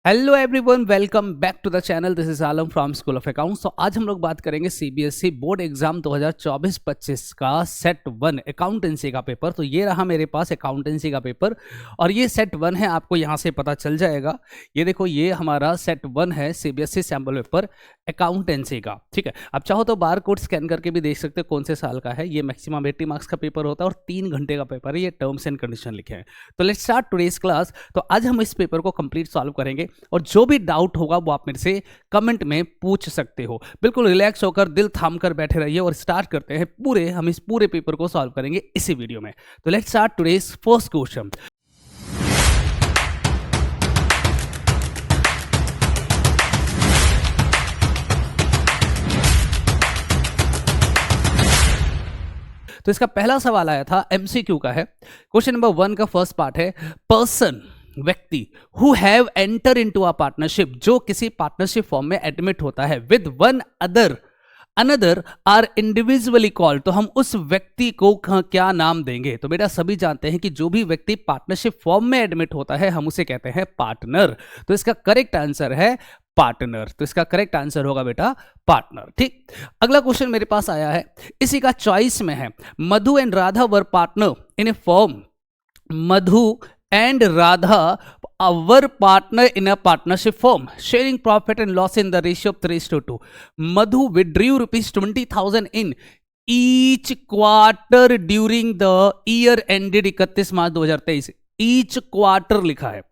Hello everyone, welcome back to the channel. This is Alam from school of accounts. तो आज हम लोग बात करेंगे सीबीएसई बोर्ड एग्जाम 2024-25 का सेट 1 अकाउंटेंसी का पेपर। तो ये रहा मेरे पास अकाउंटेंसी का पेपर और ये सेट 1 है, आपको यहाँ से पता चल जाएगा। ये देखो, ये हमारा सेट 1 है सीबीएसई सैम्पल पेपर अकाउंटेंसी का। ठीक है, आप चाहो तो बार कोड स्कैन करके भी देख सकते हो कौन से साल का है। ये मैक्सिमम 80 मार्क्स का पेपर होता है और 3 घंटे का पेपर है। ये टर्म्स एंड कंडीशन लिखे हैं। तो लेट्स स्टार्ट टुडेज क्लास। तो आज हम इस पेपर को कंप्लीट सॉल्व करेंगे और जो भी डाउट होगा वो आप मेरे से कमेंट में पूछ सकते हो। बिल्कुल रिलैक्स होकर, दिल थाम कर बैठे रहिए और स्टार्ट करते हैं। हम इस पूरे पेपर को सॉल्व करेंगे इसी वीडियो में। तो let's start today's first question. तो इसका पहला सवाल आया था, एमसीक्यू का है। क्वेश्चन नंबर 1 का फर्स्ट पार्ट है, पर्सन व्यक्ति who have enter into a partnership, जो किसी पार्टनरशिप फॉर्म में एडमिट होता है, with one another are individually called. तो हम उस व्यक्ति को क्या नाम देंगे? तो बेटा सभी जानते हैं कि जो भी व्यक्ति पार्टनरशिप फॉर्म में एडमिट होता है हम उसे कहते हैं पार्टनर। तो इसका करेक्ट आंसर है पार्टनर। तो इसका करेक्ट आंसर होगा बेटा पार्टनर। ठीक, अगला क्वेश्चन मेरे पास आया है, इसी का चॉइस में है, Madhu and Radha were partner in a firm. मधु and Radha were partner in a partnership firm, sharing profit and loss in the ratio of 3:2. Madhu withdrew rupees 20,000 in each quarter during the year ended 31 March 2023। Each quarter लिखा है।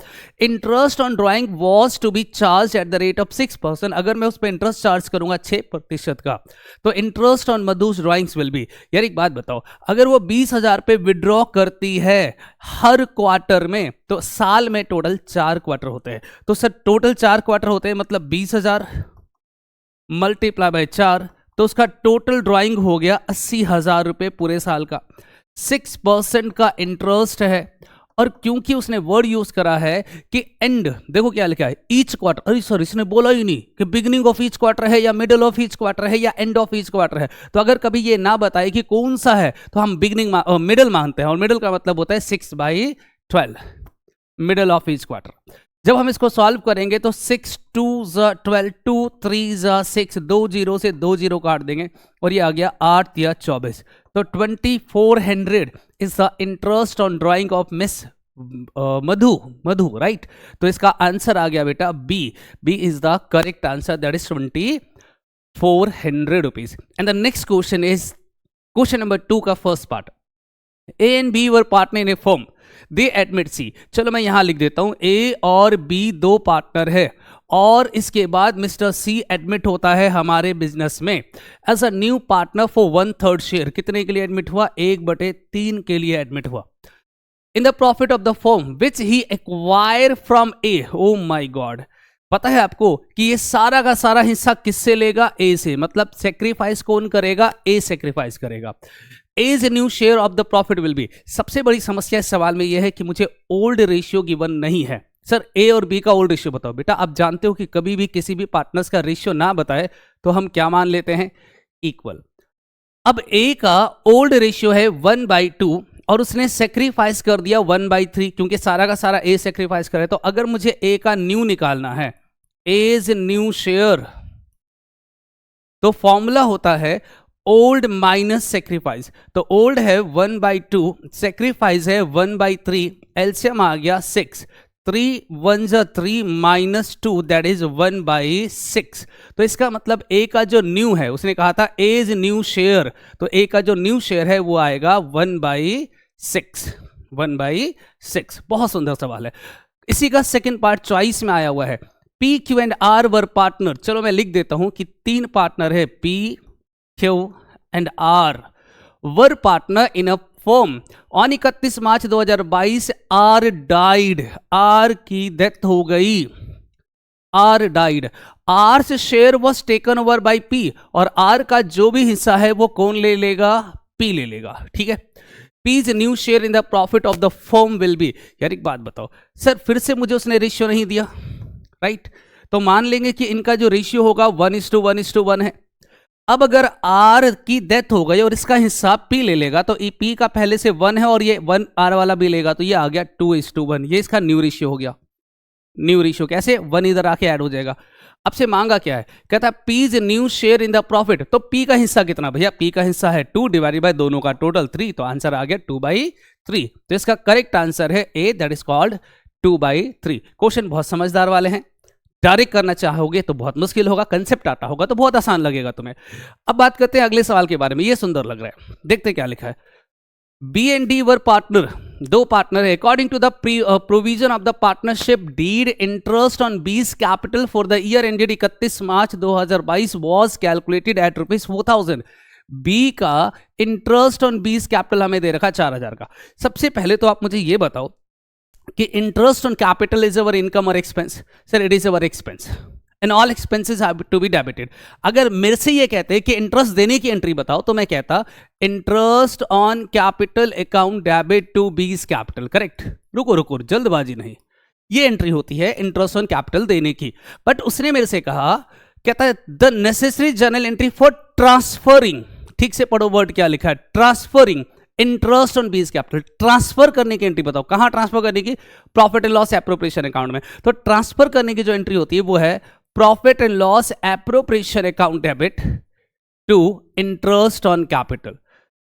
Interest on drawing was to be charge at the rate of 6%। अगर मैं उस पर interest charge करूंगा 6% का, तो interest on Madhus drawings will be. यार एक बात बताओ, अगर वो 20,000 पे विड्रॉ करती है हर क्वार्टर में, तो साल में टोटल 4 क्वार्टर होते हैं। तो सर टोटल 4 क्वार्टर होते हैं, मतलब 20,000 मल्टीप्लाई बाय 4, तो उसका टोटल ड्राइंग हो गया 80,000 रुपए पूरे साल का। 6% का इंटरेस्ट है। और क्योंकि उसने वर्ड यूज करा है कि एंड, देखो क्या लिखा है, ईच क्वार्टर। अरे सर इसने बोला ही नहीं कि बिगिनिंग ऑफ ईच क्वार्टर है या मिडिल ऑफ ईच क्वार्टर है या एंड ऑफ ईच क्वार्टर है। तो अगर कभी ये ना बताए कि कौन सा है, तो हम बिगिनिंग मिडिल मानते हैं, और मिडिल का मतलब होता है 6/12, मिडिल ऑफ ईच क्वार्टर। जब हम इसको सॉल्व करेंगे तो 6 2 12, 2 3 6, 2 0 से 2 0 काट देंगे और ये आ गया 8 या 24। तो 2400 is the interest on drawing of Miss Madhu, right. तो इसका आंसर आ गया बेटा B is the correct answer, that is 2400 rupees. And the next question is question number 2 का first part, A and B were partner in a firm, they admit C. चलो मैं यहां लिख देता हूं, ए और बी दो पार्टनर है और इसके बाद मिस्टर सी एडमिट होता है हमारे बिजनेस में as a new partner for 1/3 share. कितने के लिए एडमिट हुआ? 1/3 के लिए एडमिट हुआ। In the profit of the firm which he acquire from A. Oh my god, पता है आपको कि ये सारा का सारा हिस्सा किससे लेगा? ए से। मतलब सेक्रीफाइस कौन करेगा? ए सेक्रीफाइस करेगा। As a new share of the profit will be. सबसे बड़ी समस्या इस सवाल में यह है कि मुझे ओल्ड रेशियो गिवन नहीं है। सर ए और बी का ओल्ड रेशियो बताओ। बेटा आप जानते हो कि कभी भी किसी भी पार्टनर्स का रेशियो ना बताए तो हम क्या मान लेते हैं? इक्वल। अब ए का ओल्ड रेशियो है 1/2 और उसने सेक्रीफाइस कर दिया 1/3, क्योंकि सारा का सारा ए सेक्रीफाइस करे। तो अगर मुझे ए का न्यू निकालना है, एज न्यू शेयर, तो फॉर्मूला होता है ओल्ड माइनस सेक्रीफाइस। तो ओल्ड है 1/2, सेक्रीफाइस है 1/3, एलसीएम आ गया 6, 3 1 3 -2, दैट इज 1/6। तो इसका मतलब ए का जो न्यू है, उसने कहा था एज न्यू शेयर, तो ए का जो न्यू शेयर है वो आएगा 1/6, 1/6। बहुत सुंदर सवाल है। इसी का सेकंड पार्ट चॉइस में आया हुआ है, P Q and R were partner. चलो मैं लिख देता हूं कि 3 पार्टनर है, P Q and R were partner in a form on 31 March 2022। R died, R की डेथ हो गई, आर डाइड। आर से share was taken over by P, और आर का जो भी हिस्सा है वो कौन ले लेगा? पी ले लेगा। ठीक है, P's new share in the profit of the firm will be. यार एक बात बताओ, सर फिर से मुझे उसने रेशियो नहीं दिया, राइट। तो मान लेंगे कि इनका जो रेशियो होगा 1:1:1 है। अब अगर आर की डेथ हो गई और इसका हिस्सा पी ले लेगा, तो पी का पहले से 1 है और ये 1 आर वाला भी लेगा, तो ये आ गया 2:1। ये इसका न्यू रेशियो हो गया। न्यू रेशियो कैसे, 1 इधर आके ऐड हो जाएगा। अब से मांगा क्या है, कहता है P is new share in the profit, तो पी का हिस्सा कितना भैया, पी का हिस्सा है 2 डिवाइडेड बाय दोनों का टोटल 3, तो आंसर आ गया 2/3। तो इसका करेक्ट आंसर है ए, दैट इज कॉल्ड 2/3। क्वेश्चन बहुत समझदार वाले हैं, डायरेक्ट करना चाहोगे तो बहुत मुश्किल होगा, कंसेप्ट आता होगा तो बहुत आसान लगेगा तुम्हें। अब बात करते हैं अगले सवाल के बारे में, ये सुंदर लग रहा है, देखते क्या लिखा है। B and D were partner, दो पार्टनर है। According to the provision of the partnership deed, interest on B's capital for the year ended 31 March 2022 was calculated at ₹4,000। B का इंटरेस्ट ऑन बीस कैपिटल हमें दे रखा 4,000 का। सबसे पहले तो आप मुझे ये बताओ कि interest on capital is our income और expense? Sir it is our expense and all expenses have to be debited. अगर मेरे से ये कहते हैं कि इंटरेस्ट देने की एंट्री बताओ, तो मैं कहता interest on capital account debit to B's capital. Correct, रुको रुको, जल्दबाजी नहीं, ये एंट्री होती है इंटरेस्ट ऑन कैपिटल देने की। बट उसने मेरे से कहा, कहता है the necessary journal entry for transferring, ठीक से पढ़ो वर्ड क्या लिखा है, transferring interest on B's capital, transfer करने की एंट्री बताओ। कहां ट्रांसफर करने की? Profit and loss appropriation account में। तो ट्रांसफर करने की जो एंट्री होती है वो है profit and loss appropriation account debit to interest on capital.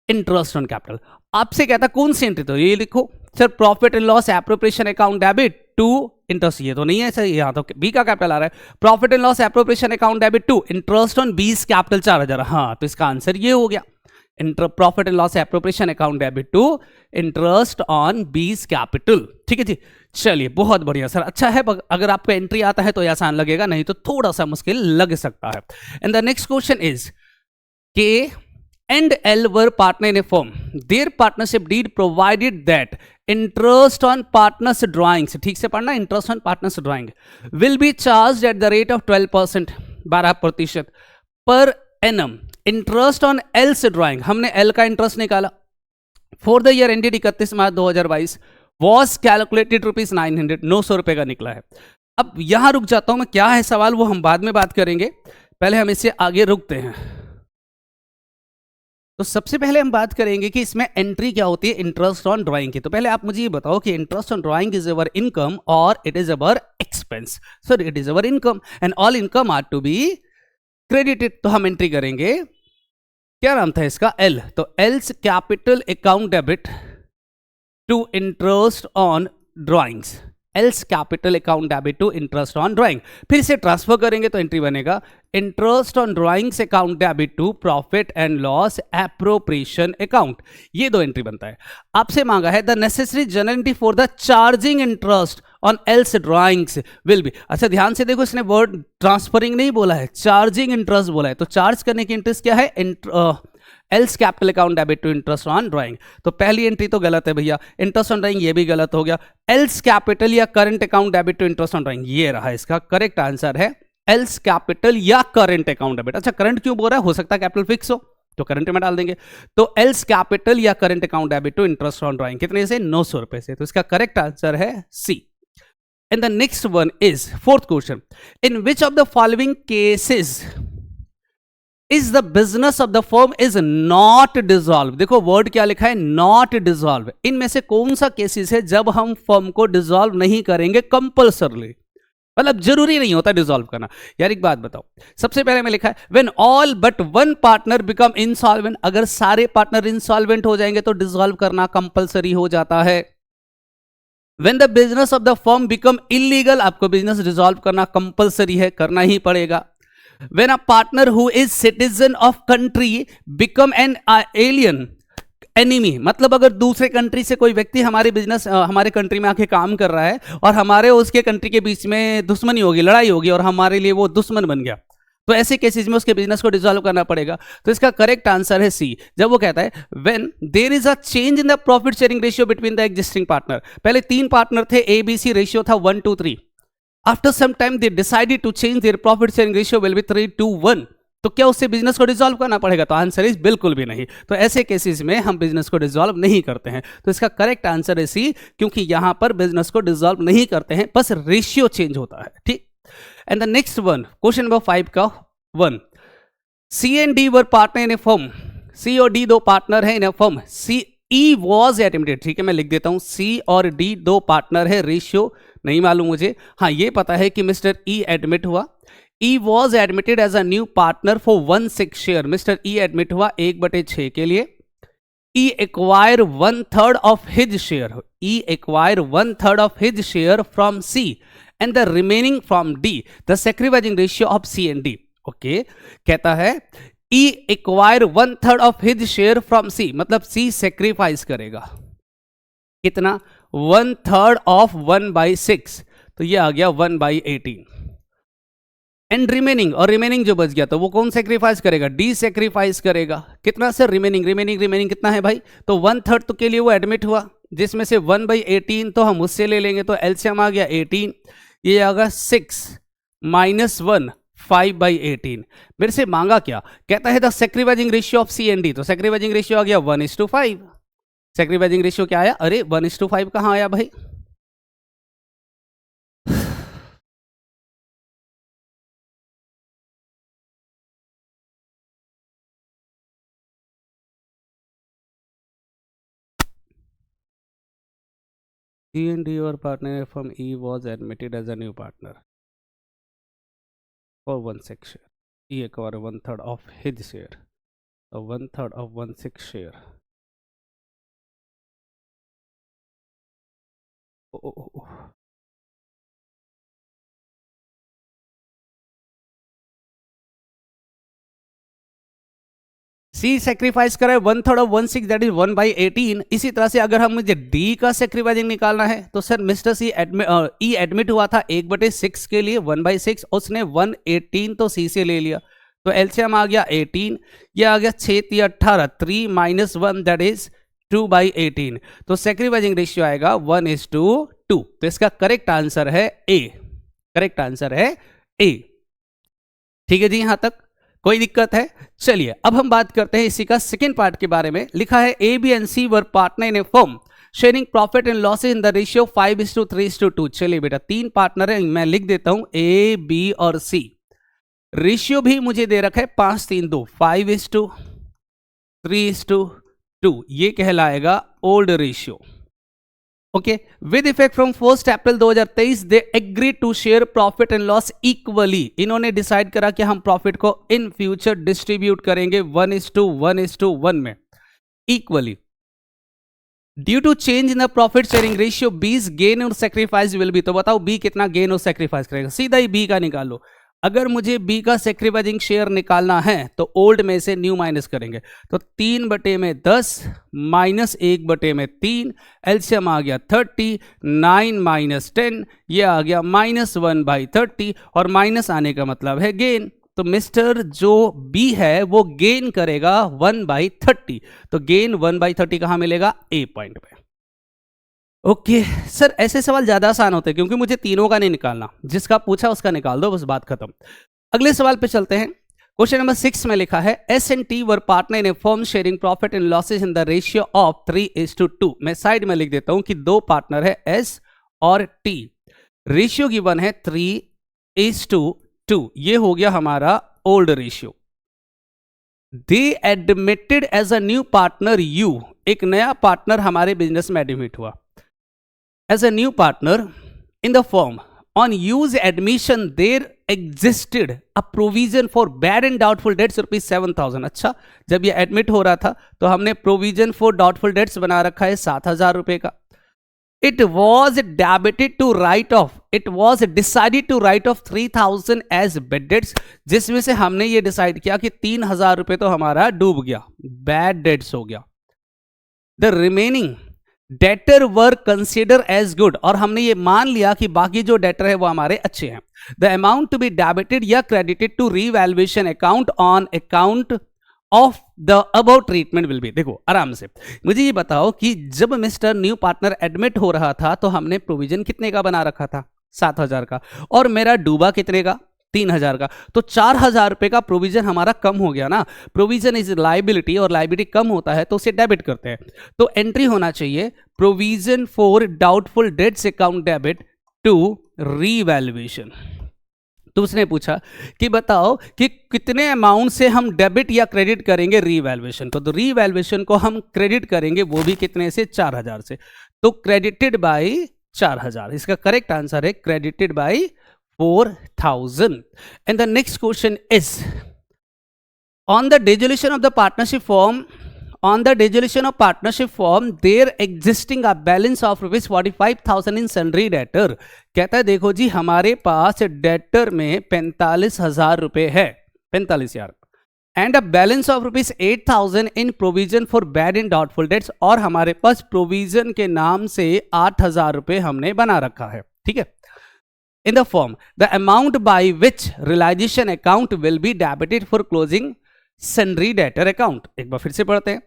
Interest on capital आपसे कहता कौन सी एंट्री, तो ये लिखो sir, profit and loss appropriation account debit to interest, ये तो नहीं है सर, यहां तो बी का कैपिटल आ रहा है। Profit and loss appropriation account debit to interest on B's capital 4,000। हाँ, तो इसका आंसर ये हो गया, profit and loss appropriation account debit to interest on B's capital. ठीक है जी, चलिए बहुत बढ़िया सर, अच्छा है, अगर आपको एंट्री आता है तो ये आसान लगेगा, नहीं तो थोड़ा सा मुश्किल लग सकता है। And the next question is K and L were partner in a firm, their partnership deed provided that interest on partners drawings, ठीक से पढ़ना, interest on partners drawing will be charge at the rate of 12%, 12% per annum. Interest on L से drawing, हमने L का interest निकाला for the year ended 31 March 2022 was calculated ₹900, 900 रुपए का निकला है। अब यहां रुक जाता हूं मैं, क्या है सवाल वो हम बाद में बात करेंगे, पहले हम इससे आगे रुकते हैं। तो सबसे पहले हम बात करेंगे कि इसमें एंट्री क्या होती है इंटरेस्ट ऑन ड्राइंग की। तो पहले आप मुझे ये बताओ कि interest on drawing is our income और it is our expense? Sir it is our income and all income are to be credited. तो हम एंट्री करेंगे, क्या नाम था इसका, एल, तो L's capital account debit to interest on drawings, L's capital account debit to interest on drawing. फिर से ट्रांसफर करेंगे तो एंट्री बनेगा interest on drawings account debit to profit and loss appropriation account, ये दो एंट्री बनता है। आपसे मांगा है the necessary journal entry for the charging interest on L's drawings will be. अच्छा ध्यान से देखो, इसने वर्ड ट्रांसफरिंग नहीं बोला है, चार्जिंग इंटरेस्ट बोला है। तो चार्ज करने की इंटरेस्ट क्या है, L's capital account debit to interest on drawing. तो पहली एंट्री तो गलत है भैया, इंटरेस्ट ऑन ड्राइंग ये भी गलत हो गया। एल्स कैपिटल या current account debit to interest on drawing, ये रहा इसका करेक्ट आंसर है एल्स कैपिटल या करंट अकाउंट डेबिट। अच्छा करंट क्यों बोल रहा है, हो सकता है कैपिटल फिक्स हो तो करंट में डाल देंगे। तो एल्स कैपिटल या current account debit to interest on drawing कितने से, 900 रुपए से। तो इसका करेक्ट आंसर है सी। And the next one is fourth question. In which of the following cases is the business of the firm is not dissolved? देखो word क्या लिखा है, not dissolved। इनमें से कौन सा केसेस है जब हम फर्म को डिसॉल्व नहीं करेंगे कंपल्सरली, मतलब जरूरी नहीं होता डिसॉल्व करना। यार एक बात बताओ, सबसे पहले में लिखा है when all but one partner become insolvent, अगर सारे पार्टनर इंसॉल्वेंट हो जाएंगे तो डिसॉल्व करना कंपल्सरी हो जाता है। When the business of the firm become illegal, आपको बिजनेस डिसॉल्व करना कंपलसरी है, करना ही पड़ेगा। When a partner who is citizen of country become an alien enemy, मतलब अगर दूसरे कंट्री से कोई व्यक्ति हमारे बिजनेस हमारे कंट्री में आके काम कर रहा है और हमारे उसके कंट्री के बीच में दुश्मनी होगी, लड़ाई होगी और हमारे लिए वो दुश्मन बन गया, तो ऐसे केसेस में उसके बिजनेस को डिसॉल्व करना पड़ेगा। तो इसका करेक्ट आंसर है सी, जब वो कहता है when there is a change in the profit sharing ratio between the existing partner. पहले 3 पार्टनर थे, ABC रेशियो था 1:3। After some time they decided to change their profit sharing ratio will be 3:1। तो क्या उससे बिजनेस को dissolve करना पड़ेगा? तो आंसर इज बिल्कुल भी नहीं। तो ऐसे केसेस में हम बिजनेस को डिसॉल्व नहीं करते हैं। तो इसका करेक्ट आंसर है सी, क्योंकि यहां पर बिजनेस को डिसॉल्व नहीं करते हैं, बस रेशियो चेंज होता है। ठीक। And the next one, question number 5 का 1, C and D were partner in a firm, C और D दो पार्टनर है in a firm, E was at immediate, ठीक है मैं लिख देता हूं, C और D दो पार्टनर है, रेशियो नहीं मालूम मुझे। हाँ ये पता है कि मिस्टर ई एडमिट हुआ। E was admitted as a new partner for 1/6 share. Mr E admit हुआ 1/6 के लिए। E acquire 1/3 of his share. E acquire 1/3 of his share from C and the remaining from D. The sacrificing ratio of C and D. Okay, कहता है E acquire 1/3 of his share from C. मतलब C sacrifice करेगा कितना? 1/3 of 1/6, तो ये आ गया 1/18। And remaining, और रिमेनिंग जो बच गया तो वो कौन सेक्रीफाइस करेगा? डी सेक्रीफाइस करेगा। कितना सर? रिमेनिंग कितना है भाई? तो 1/3 तो के लिए वो एडमिट हुआ, जिसमें से 1/18 तो हम उससे ले लेंगे, तो एलसीएम आ गया 18, ये आ गया 6 - 1 5/18। मेरे से मांगा क्या? कहता है the sacrificing ratio of C and D, तो सेक्रीफाइसिंग रेशियो आ गया 1:5। सेक्रीफाइसिंग रेशियो क्या आया? अरे 1:5 कहाँ आया भाई? E and D were partner from E was admitted as a new partner for 1/6 share. E acquired 1/3 of his share. So 1/3 of 1/6 share. Oh. C sacrifice करा है 1/3 ऑफ 1/6, दैट इज 1/18। इसी तरह से अगर हम मुझे डी का सेक्रीफाइसिंग निकालना है तो सर मिस्टर सी ई एडमिट हुआ था 1/6 के लिए 1/6, उसने 1/18 तो सी से ले लिया, तो एलसीएम आ गया 18, ये आ गया 6 × 18, 3 - 1 दैट इज 2/18। तो सेक्रीफाइसिंग रेशियो आएगा 1:2। तो इसका करेक्ट आंसर है ए। करेक्ट आंसर है ए। ठीक है जी, यहां तक कोई दिक्कत है? चलिए अब हम बात करते हैं इसी का सेकेंड पार्ट के बारे में। लिखा है A B and C were partner in a firm sharing profit and losses in the ratio 5:3:2। चलिए बेटा, 3 पार्टनर है, मैं लिख देता हूं ए बी और सी। रेशियो भी मुझे दे रखा है 5:3:2, 5:3:2। ये कहलाएगा old ratio. Okay, with effect from 1 April 2023 they agree to share profit and loss equally. इन्होंने डिसाइड करा कि हम प्रॉफिट को इन फ्यूचर डिस्ट्रीब्यूट करेंगे 1:1:1 में equally. Due to change in the profit sharing ratio B's gain और sacrifice will be. तो बताओ बी कितना गेन और सेक्रीफाइस करेगा? सीधा ही बी का निकालो। अगर मुझे बी का सेक्रीफाइसिंग शेयर निकालना है तो ओल्ड में से न्यू माइनस करेंगे, तो 3/10 - 1/3, एलसीएम आ गया 30, 9 - 10, ये आ गया -1/30, और माइनस आने का मतलब है गेन। तो मिस्टर जो बी है वो गेन करेगा 1/30, तो गेन 1/30 कहां मिलेगा? ए पॉइंट पे। ओके सर, ऐसे सवाल ज्यादा आसान होते हैं क्योंकि मुझे तीनों का नहीं निकालना, जिसका पूछा उसका निकाल दो, बस बात खत्म। अगले सवाल पे चलते हैं। क्वेश्चन नंबर 6 में लिखा है S and T were partner in a firm sharing profit and losses in the ratio of 3:2। मैं साइड में लिख देता हूं कि 2 पार्टनर है एस और टी, रेशियो गिवन है 3:2। ये हो गया हमारा old ratio. They admitted as a new partner U, एक नया पार्टनर हमारे बिजनेस में एडमिट हुआ as a new partner in the firm. On use admission there existed a provision for bad and doubtful debts ₹7,000। अच्छा, जब ये admit हो रहा था तो हमने प्रोविजन फॉर डाउटफुल डेट्स बना रखा है 7,000 का। It was debited to write off, it was decided to write off 3,000 as bad debts, जिसमें से हमने ये डिसाइड किया कि 3,000 रुपए तो हमारा डूब गया, बैड डेट्स हो गया। The remaining debtor were consider as good, और हमने ये मान लिया कि बाकी जो डेटर है वो हमारे अच्छे हैं। The amount to be debited या credited to revaluation account on account of the above treatment will be. देखो आराम से मुझे ये बताओ कि जब मिस्टर न्यू पार्टनर एडमिट हो रहा था तो हमने प्रोविजन कितने का बना रखा था? 7,000 का, और मेरा डूबा कितने का? 3,000 का। तो 4,000 रुपए का प्रोविजन हमारा कम हो गया ना। प्रोविजन इज लाइबिलिटी, और लाइबिलिटी कम होता है तो उसे डेबिट करते हैं। तो एंट्री होना चाहिए provision for doubtful debts account debit to revaluation. तो उसने पूछा कि बताओ कि कितने अमाउंट से हम डेबिट या क्रेडिट करेंगे रीवैल्यूएशन को। तो रीवैल्यूएशन को हम क्रेडिट करेंगे, वो भी कितने से? 4,000 से। तो क्रेडिटेड बाय 4000। इसका करेक्ट आंसर है credited bye 4000। And the next question is on the dissolution of the partnership form, on the dissolution of partnership form, there existing a balance of rupees 45,000 in sundry debtor। कहता है देखो जी हमारे पास debtor में 45,000 रुपए है, 45,000, and a balance of rupees 8,000 in provision for bad and doubtful debts, और हमारे पास provision के नाम से 8,000 रुपए हमने बना रखा है, ठीक है। In the form the amount by which realisation account will be debited for closing sundry debtor account. एक बार फिर से पढ़ते हैं,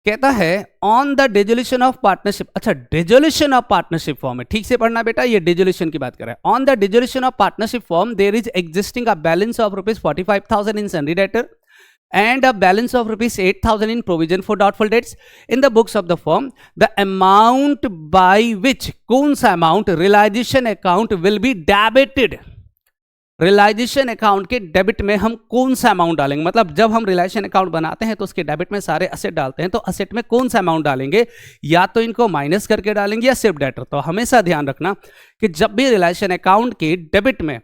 कहता है on the dissolution of partnership, अच्छा डिसोल्यूशन ऑफ पार्टनरशिप फॉर्म है, ठीक से पढ़ना बेटा, ये डिसोल्यूशन की बात कर रहा है। On the dissolution of partnership form there is existing a balance of rupees 45,000 in sundry debtor and a balance of rupees 8,000 in provision for doubtful debts in the books of the firm, the amount by which, कौन सा amount realization account will be debited, realisation account के debit में हम कौन सा amount डालेंगे, मतलब जब हम रियलाइजेशन अकाउंट बनाते हैं तो उसके डेबिट में सारे असेट डालते हैं, तो असेट में कौन सा अमाउंट डालेंगे, या तो इनको माइनस करके डालेंगे या सिर्फ डेटर। तो हमेशा ध्यान रखना कि जब भी रियलाइजेशन अकाउंट के डेबिट में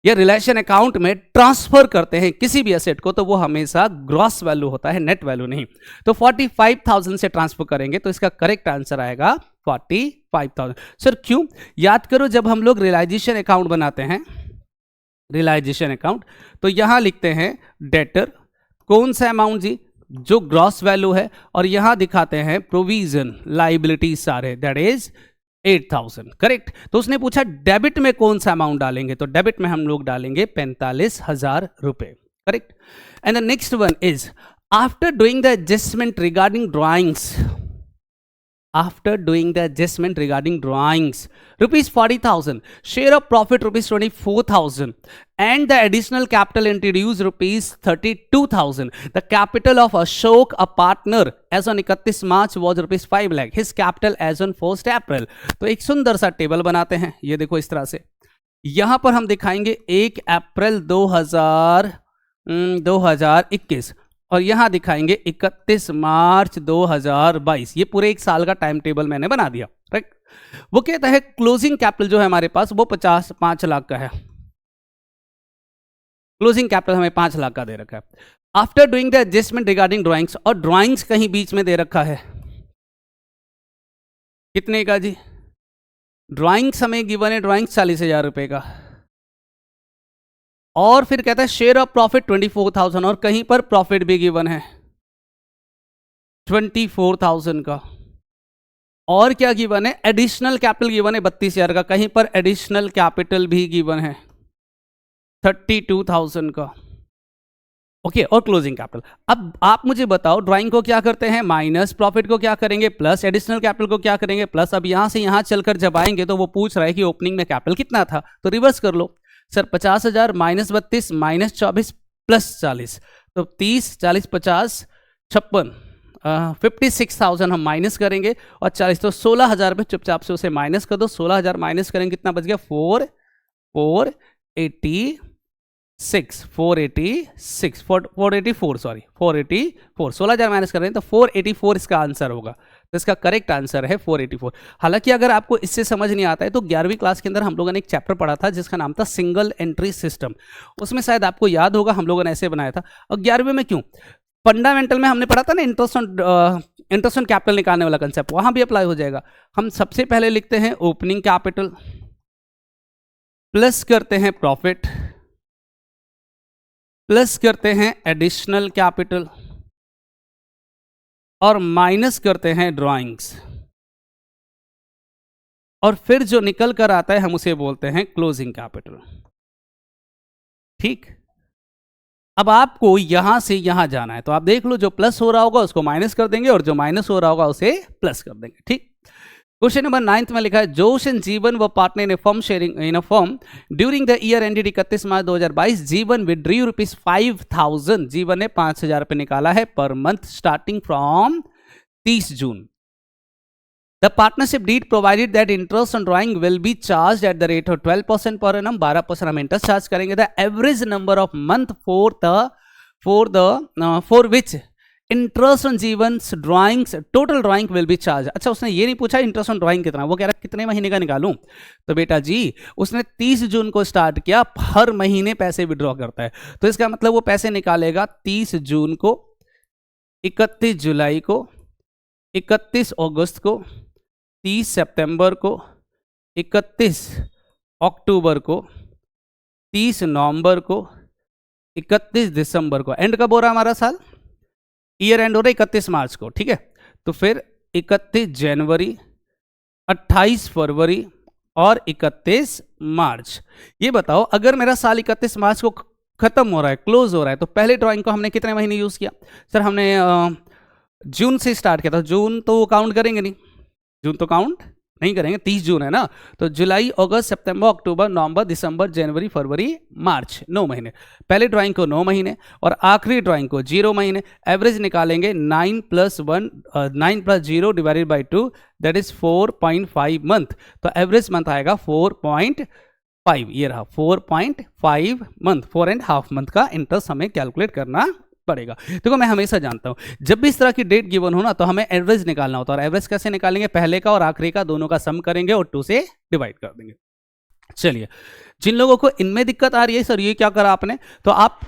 या रिलेशन अकाउंट में ट्रांसफर करते हैं किसी भी एसेट को, तो वो हमेशा ग्रॉस वैल्यू होता है, नेट वैल्यू नहीं। तो 45,000 से ट्रांसफर करेंगे तो इसका करेक्ट आंसर आएगा 45,000। सर क्यों? याद करो जब हम लोग रियलाइजेशन अकाउंट बनाते हैं, रियलाइजेशन अकाउंट, तो यहां लिखते हैं डेटर, कौन सा अमाउंट जी, जो ग्रॉस वैल्यू है, और यहां दिखाते हैं प्रोविजन लाइबिलिटी सारे, दैट इज 8,000, करेक्ट। तो उसने पूछा डेबिट में कौन सा अमाउंट डालेंगे, तो डेबिट में हम लोग डालेंगे 45,000 रुपए, correct. And the next one is after doing the adjustment regarding drawings, after doing the adjustment regarding drawings rupees 40,000, share of profit rupees 24,000 and the additional capital introduced rupees 32,000. The capital of Ashok, a partner, as on 31 March was rupees 5 lakh. His capital as on 1st April. तो एक सुंदर सा table बनाते हैं, ये देखो इस तरह से। यहां पर हम दिखाएंगे 1 अप्रैल 2021 और यहां दिखाएंगे 31 मार्च 2022। ये पूरे एक साल का टाइम टेबल मैंने बना दिया, राइट। वो कहता है क्लोजिंग कैपिटल जो है हमारे पास वो 5 लाख का है, क्लोजिंग कैपिटल हमें 5 लाख का दे रखा है। After doing the adjustment regarding drawings, और ड्राइंग्स कहीं बीच में दे रखा है कितने का जी, ड्राइंग्स हमें गिवन है, ड्राइंग्स 40,000 रुपए का, और फिर कहता है शेयर ऑफ प्रॉफिट 24,000, और कहीं पर प्रॉफिट भी गिवन है 24,000 का, और क्या गिवन है, एडिशनल कैपिटल गिवन है 32,000 का, कहीं पर एडिशनल कैपिटल भी गिवन है 32,000 का, ओके। और क्लोजिंग कैपिटल, अब आप मुझे बताओ ड्राइंग को क्या करते हैं माइनस, प्रॉफिट को क्या करेंगे प्लस, एडिशनल कैपिटल को क्या करेंगे प्लस। अब यहां से यहां चलकर जब आएंगे तो वो पूछ रहा है कि ओपनिंग में कैपिटल कितना था, तो रिवर्स कर लो सर, 50,000 माइनस 32 माइनस 24 प्लस 40, तो 30 40 50 56, 56,000 हम माइनस करेंगे और 40, तो 16,000 रुपये चुपचाप से उसे माइनस कर दो। 16,000 माइनस करेंगे कितना बच गया, 484 सॉरी 484, 16,000 माइनस कर रहे हैं तो 484 इसका आंसर होगा। तो इसका करेक्ट आंसर है 484। हालांकि अगर आपको इससे समझ नहीं आता है तो 11वीं क्लास के अंदर हम लोगों ने एक चैप्टर पढ़ा था जिसका नाम था सिंगल एंट्री सिस्टम, उसमें शायद आपको याद होगा हम लोगों ने ऐसे बनाया था। और 11वीं में क्यों, फंडामेंटल में हमने पढ़ा था ना इंटरेस्ट ऑन कैपिटल निकालने वाला कंसेप्ट, वहां भी अप्लाई हो जाएगा। हम सबसे पहले लिखते हैं ओपनिंग कैपिटल, प्लस करते हैं प्रॉफिट, प्लस करते हैं एडिशनल कैपिटल, और माइनस करते हैं ड्राइंग्स, और फिर जो निकल कर आता है हम उसे बोलते हैं क्लोजिंग कैपिटल, ठीक। अब आपको यहां से यहां जाना है तो आप देख लो जो प्लस हो रहा होगा उसको माइनस कर देंगे और जो माइनस हो रहा होगा उसे प्लस कर देंगे, ठीक। क्वेश्चन नंबर 9 में लिखा है जोश एंड जीवन व partner in a firm sharing in a firm during the year ended 31 March 2022। जीवन विड्रू रुपीज 5,000, जीवन ने 5,000 रुपये निकाला है पर month starting from 30 June. The partnership deed provided that interest on drawing will be charge at the rate of 12% per annum, 12% हम interest charge करेंगे। The average number of month for which interest on Jeevan's drawings total drawing will be charge. अच्छा, उसने ये नहीं पूछा interest on drawing कितना, वो कह रहा कितने महीने का निकालूं। तो बेटा जी उसने 30 जून को स्टार्ट किया, हर महीने पैसे विड्रॉ करता है, तो इसका मतलब वो पैसे निकालेगा 30 जून को, 31 जुलाई को, 31 अगस्त को, 30 सितंबर को, 31 अक्टूबर को, 30 नवंबर को, 31 दिसंबर को। एंड कब हो रहा है हमारा साल, ईयर एंड हो रहा है 31 मार्च को, ठीक है। तो फिर 31 जनवरी, 28 फरवरी और 31 मार्च। ये बताओ अगर मेरा साल 31 मार्च को खत्म हो रहा है, क्लोज हो रहा है, तो पहले ड्राइंग को हमने कितने महीने यूज किया? सर हमने जून से स्टार्ट किया था। जून तो वो काउंट करेंगे नहीं, जून तो काउंट नहीं करेंगे, 30 जून है ना। तो जुलाई, अगस्त, सितंबर, अक्टूबर, नवंबर, दिसंबर, जनवरी, फरवरी, मार्च, 9 महीने। पहले ड्राइंग को 9 महीने और आखिरी ड्राइंग को 0 महीने। एवरेज निकालेंगे 9 + 0 divided by 2, that is 4.5 month. तो एवरेज मंथ आएगा 4.5, ये रहा 4.5 मंथ, 4.5 मंथ का इंटरेस्ट हमें कैलकुलेट करना पड़ेगा। देखो मैं हमेशा जानता हूं जब भी इस तरह की डेट गिवन हो ना तो हमें एवरेज निकालना होता है, और एवरेज कैसे निकालेंगे? पहले का और आखिरी का दोनों का सम करेंगे और 2 से डिवाइड कर देंगे। चलिए, जिन लोगों को इनमें दिक्कत आ रही है सर ये क्या करा आपने, तो आप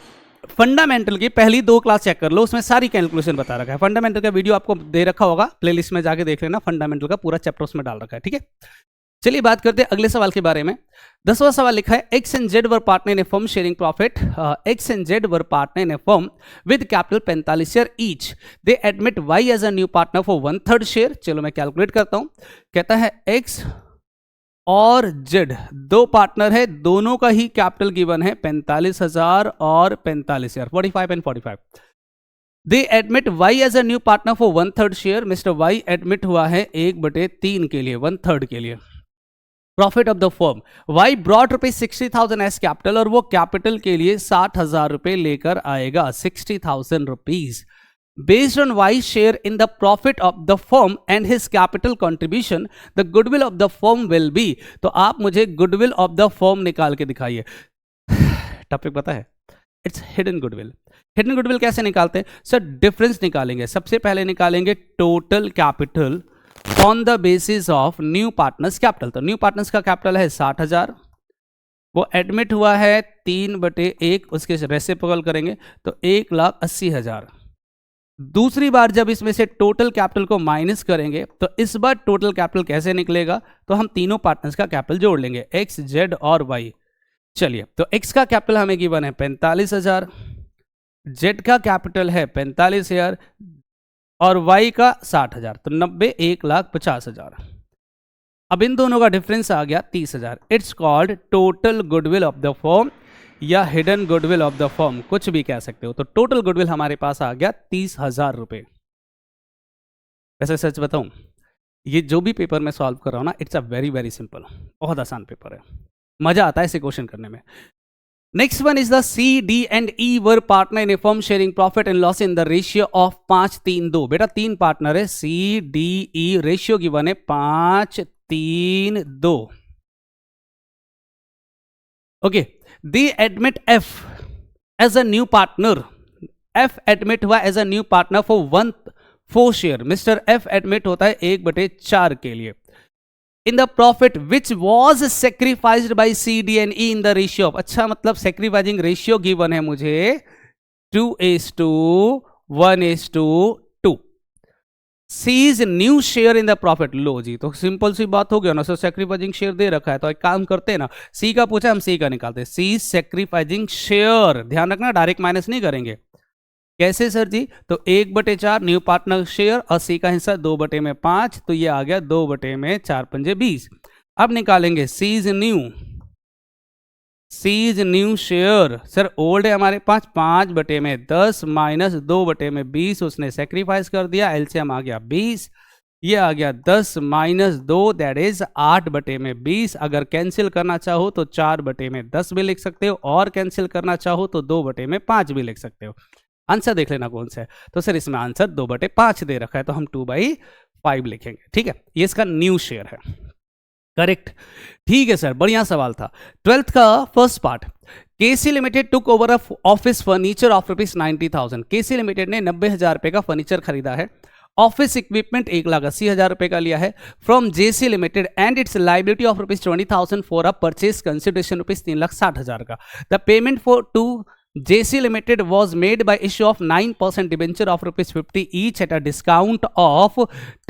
फंडामेंटल की पहली 2 क्लास चेक कर लो, उसमें सारी कैलकुलेशन बता रखा है। फंडामेंटल का वीडियो आपको दे रखा होगा, प्लेलिस्ट में जाके देख लेना, फंडामेंटल का पूरा चैप्टर उसमें डाल रखा है, ठीक है। चलिए बात करते हैं अगले सवाल के बारे में। 10वां सवाल लिखा है X and Z were partner in a firm sharing profit. X and Z were partner in a firm with capital 45 share each. They admit Y as a new partner for 1/3 share. चलो मैं calculate करता हूं। कहता है X और Z 2 partner है, दोनों का ही कैपिटल गिवन है 45,000 और 45,000, 45 and 45। They admit Y as a new partner for 1/3 share. Mister Y admit हुआ है 1/3 के लिए, 1/3 के लिए। Profit of the firm, Y brought ₹60,000 as capital, और वो कैपिटल के लिए 60,000 रुपए लेकर आएगा, 60,000 rupees. Based on Y share in the profit of the firm and his capital contribution the goodwill of the firm will be. तो आप मुझे गुडविल ऑफ द फर्म निकाल के दिखाइए। टॉपिक पता है, it's hidden goodwill. Hidden goodwill कैसे निकालते हैं सर? डिफरेंस निकालेंगे। सबसे पहले निकालेंगे total capital on the basis of new partners capital. तो न्यू पार्टनर्स का कैपिटल है 60,000, वो एडमिट हुआ है 3/1, उसके रेसिप्रोकल करेंगे तो 1,80,000। दूसरी बार जब इसमें से टोटल कैपिटल को माइनस करेंगे तो इस बार टोटल कैपिटल कैसे निकलेगा? तो हम तीनों पार्टनर्स का कैपिटल जोड़ लेंगे, X, Z और Y। चलिए, तो X का कैपिटल हमें गिवन है 45,000, Z का कैपिटल है 45,000 और Y का 60,000, तो 90, 1,50,000। अब इन दोनों का डिफरेंस आ गया 30,000। It's called total goodwill of the firm या hidden goodwill of the firm, कुछ भी कह सकते हो। तो टोटल गुडविल हमारे पास आ गया 30,000 रुपए। वैसे सच बताऊं, ये जो भी पेपर में सॉल्व कर रहा हूं ना, it's a very very simple, बहुत आसान पेपर है, मजा आता है इसे क्वेश्चन करने में। Next one is the C, D and E were partner in a firm sharing profit and loss in the ratio of 5-3-2। बेटा 3 पार्टनर है, C, D, E, ratio given है 5-3-2। Okay, they admit F as a new partner. F admit हुआ as a new partner for 1/4 share. मिस्टर F admit होता है 1/4 के लिए। In the profit which was sacrificed by C, D and E in the ratio of. अच्छा, मतलब sacrificing ratio given है मुझे 2:1:2। C is new share in the profit. लो जी, तो सिंपल सी बात हो गया ना सर, सेक्रीफाइजिंग शेयर दे रखा है तो एक काम करते हैं ना, C का पूछा हम C का निकालते हैं। C सेक्रीफाइजिंग शेयर, ध्यान रखना डायरेक्ट माइनस नहीं करेंगे। कैसे सर जी? तो 1/4 न्यू पार्टनर शेयर और C का हिस्सा 2/5, तो ये आ गया 2/4×5=20। अब निकालेंगे C is new share. Sir old है हमारे पास, 5/10 माइनस 2/20, उसने सेक्रीफाइस कर दिया, एलसीएम आ गया 20, ये आ गया 10 माइनस 2, दैट इज 8/20। अगर कैंसिल करना चाहो तो 4/10 भी लिख सकते हो, और कैंसिल करना चाहो तो 2/5 भी लिख सकते हो। आंसर देख लेना कौन सा है। तो सर इसमें आंसर 2/5 दे रखा है, तो हम 2/5 लिखेंगे, ठीक है। ये इसका न्यू शेयर है, करेक्ट। ठीक है सर, बढ़िया सवाल था। 12th का first part, KC limited took over a office furniture of ₹90,000। KC limited ने 90,000 रुपए का फर्नीचर खरीदा है। ऑफिस इक्विपमेंट 1,80,000 रुपए का लिया है from JC limited and its liability of ₹20,000 for a purchase consideration ₹3,60,000 का। The payment for to JC Limited was made by issue of 9% debenture of ₹50 each at a discount of